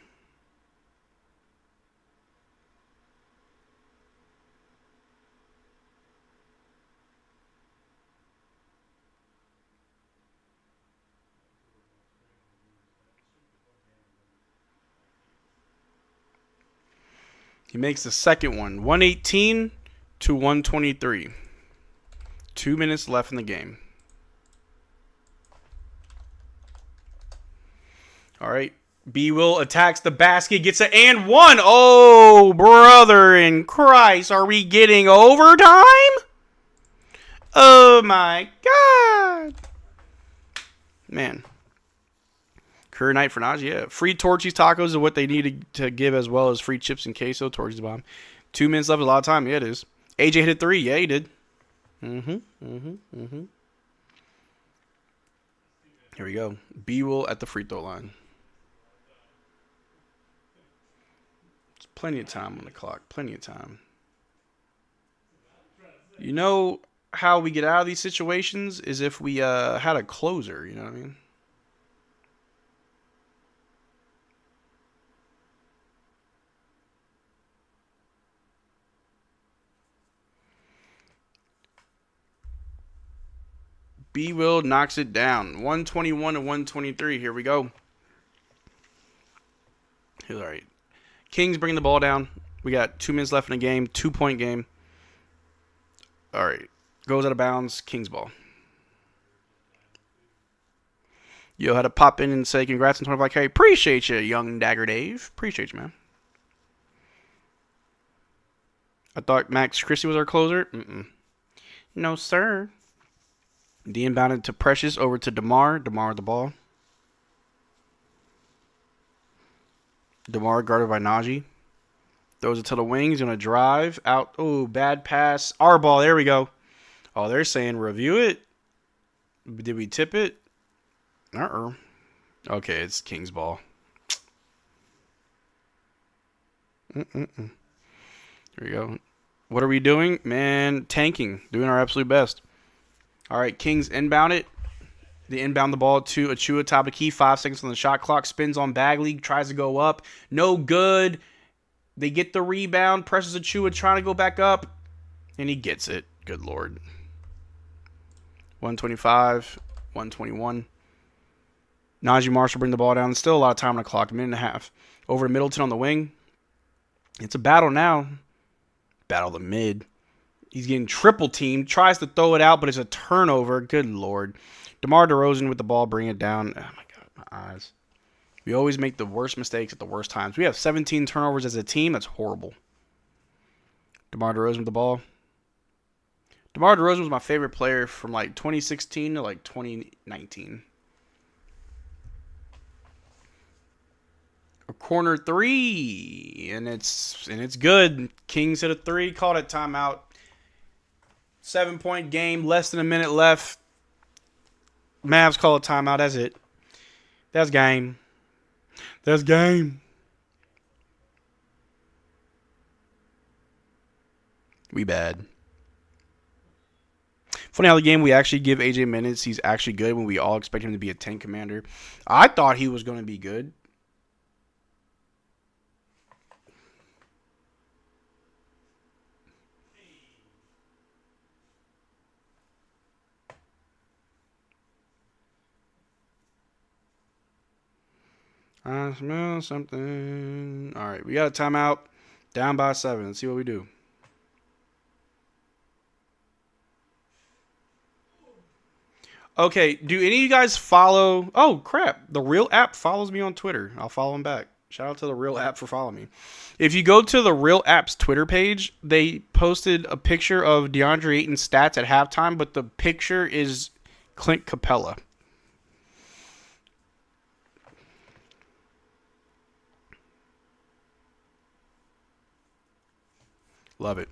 He makes the second one. 118 to 123. 2 minutes left in the game. All right. B Will attacks the basket, gets it, and one. Oh, brother in Christ. Are we getting overtime? Oh, my God. Man. Career night for Najee. Yeah. Free Torchy's tacos are what they needed to give, as well as free chips and queso. Torchy's bomb. 2 minutes left is a lot of time. Yeah, it is. AJ hit a 3. Yeah, he did. Here we go. B Will at the free throw line. There's plenty of time on the clock. Plenty of time. You know how we get out of these situations is if we had a closer. You know what I mean? B Will knocks it down. 121 to 123. Here we go. All right. Kings bringing the ball down. We got 2 minutes left in the game. 2-point game. All right. Goes out of bounds. Kings ball. Yo, had to pop in and say congrats on 25K. Appreciate you, young Dagger Dave. Appreciate you, man. I thought Max Christie was our closer. No, sir. D inbounded to Precious, over to DeMar. DeMar with the ball. DeMar guarded by Najee. Throws it to the wing. He's going to drive out. Oh, bad pass. Our ball. There we go. Oh, they're saying review it. Did we tip it? Okay, it's King's ball. Here we go. What are we doing? Man, tanking. Doing our absolute best. All right, Kings inbound it. They inbound the ball to Achua, top of the key. 5 seconds on the shot clock. Spins on Bagley. Tries to go up. No good. They get the rebound. Presses Achua, trying to go back up. And he gets it. Good Lord. 125. 121. Najee Marshall bring the ball down. Still a lot of time on the clock. A minute and a half. Over to Middleton on the wing. It's a battle now. Battle of the mid. He's getting triple teamed. Tries to throw it out, but it's a turnover. Good Lord. DeMar DeRozan with the ball. Bring it down. Oh, my God. My eyes. We always make the worst mistakes at the worst times. We have 17 turnovers as a team. That's horrible. DeMar DeRozan with the ball. DeMar DeRozan was my favorite player from like 2016 to like 2019. A corner 3. And it's good. Kings hit a 3. Called it timeout. 7-point game, less than a minute left. Mavs call a timeout. That's it. That's game. That's game. We bad. Funny how the game we actually give AJ minutes. He's actually good when we all expect him to be a 10 commander. I thought he was going to be good. I smell something. All right, we got a timeout. Down by 7. Let's see what we do. Okay, do any of you guys follow... Oh, crap. The Real App follows me on Twitter. I'll follow him back. Shout out to the Real App for following me. If you go to the Real App's Twitter page, they posted a picture of DeAndre Ayton's stats at halftime, but the picture is Clint Capella. Love it.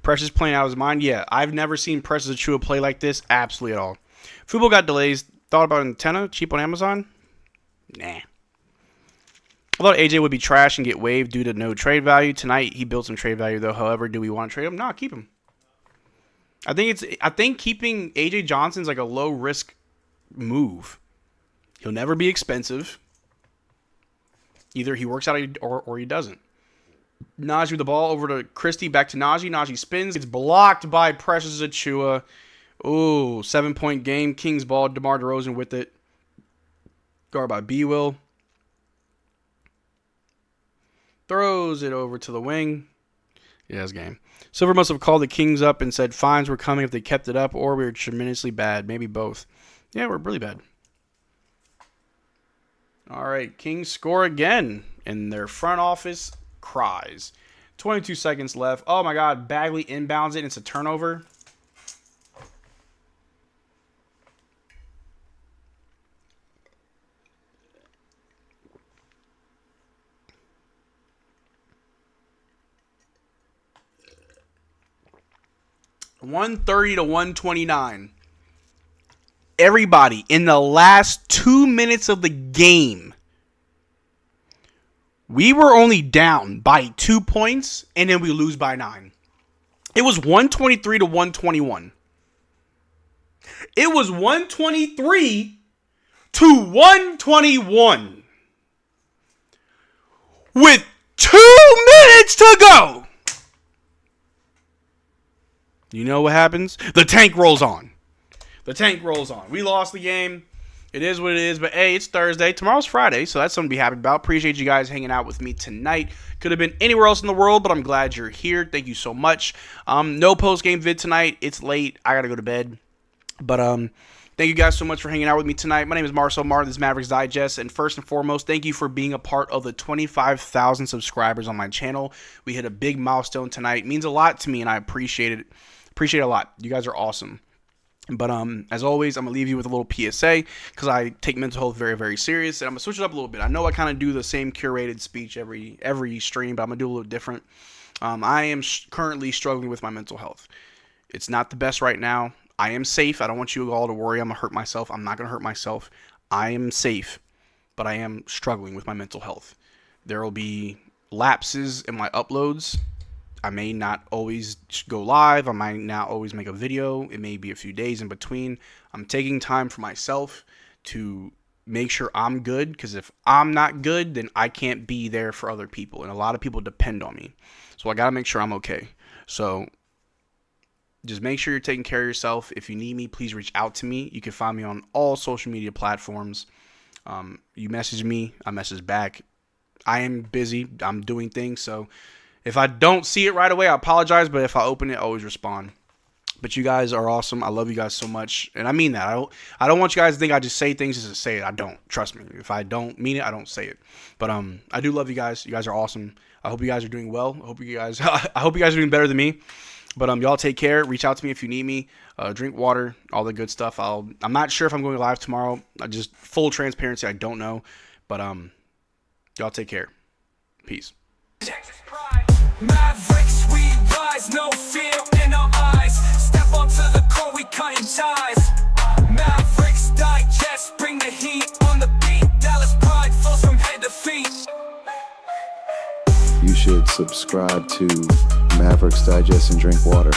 Precious playing out of his mind. Yeah, I've never seen Precious Achua play like this. Absolutely at all. Football got delays. Thought about an antenna. Cheap on Amazon? Nah. I thought AJ would be trash and get waived due to no trade value. Tonight, he built some trade value, though. However, do we want to trade him? No, keep him. I think keeping AJ Johnson's like a low-risk move. He'll never be expensive. Either he works out or he doesn't. Najee with the ball over to Christie. Back to Najee. Najee spins. It's blocked by Precious Achua. Ooh, 7-point game. Kings ball. DeMar DeRozan with it. Guard by B. Will. Throws it over to the wing. Yeah, it's game. Silver must have called the Kings up and said fines were coming if they kept it up, or we were tremendously bad. Maybe both. Yeah, we're really bad. All right, Kings score again, and their front office cries. 22 seconds left. Oh, my God. Bagley inbounds it, and it's a turnover. $130 to $129. Everybody, in the last 2 minutes of the game, we were only down by 2 points, and then we lose by 9. It was 123 to 121. It was 123 to 121. With 2 minutes to go. You know what happens? The tank rolls on. The tank rolls on. We lost the game. It is what it is. But, hey, it's Thursday. Tomorrow's Friday, so that's something to be happy about. Appreciate you guys hanging out with me tonight. Could have been anywhere else in the world, but I'm glad you're here. Thank you so much. No post-game vid tonight. It's late. I got to go to bed. But thank you guys so much for hanging out with me tonight. My name is Marcel Martin. This is Mavs Digest. And first and foremost, thank you for being a part of the 25,000 subscribers on my channel. We hit a big milestone tonight. It means a lot to me, and I appreciate it. Appreciate it a lot. You guys are awesome. But as always, I'm going to leave you with a little PSA because I take mental health very, very serious. And I'm going to switch it up a little bit. I know I kind of do the same curated speech every stream, but I'm going to do a little different. I am currently struggling with my mental health. It's not the best right now. I am safe. I don't want you all to worry I'm going to hurt myself. I'm not going to hurt myself. I am safe, but I am struggling with my mental health. There will be lapses in my uploads. I may not always go live. I might not always make a video. It may be a few days in between. I'm taking time for myself to make sure I'm good, because if I'm not good, then I can't be there for other people, and a lot of people depend on me. So I got to make sure I'm okay. So just make sure you're taking care of yourself. If you need me, please reach out to me. You can find me on all social media platforms. You message me, I message back. I am busy. I'm doing things, so if I don't see it right away, I apologize, but if I open it, I always respond. But you guys are awesome. I love you guys so much, and I mean that. I don't want you guys to think I just say things just to say it. I don't. Trust me. If I don't mean it, I don't say it. But I do love you guys. You guys are awesome. I hope you guys are doing well. I hope you guys are doing better than me. But y'all take care. Reach out to me if you need me. Drink water, all the good stuff. I'm not sure if I'm going live tomorrow. Just full transparency, I don't know. But y'all take care. Peace. Mavericks, we rise, no fear in our eyes. Step onto the court, we cutting ties. Mavericks Digest, bring the heat on the beat. Dallas pride flows from head to feet. You should subscribe to Mavericks Digest and drink water.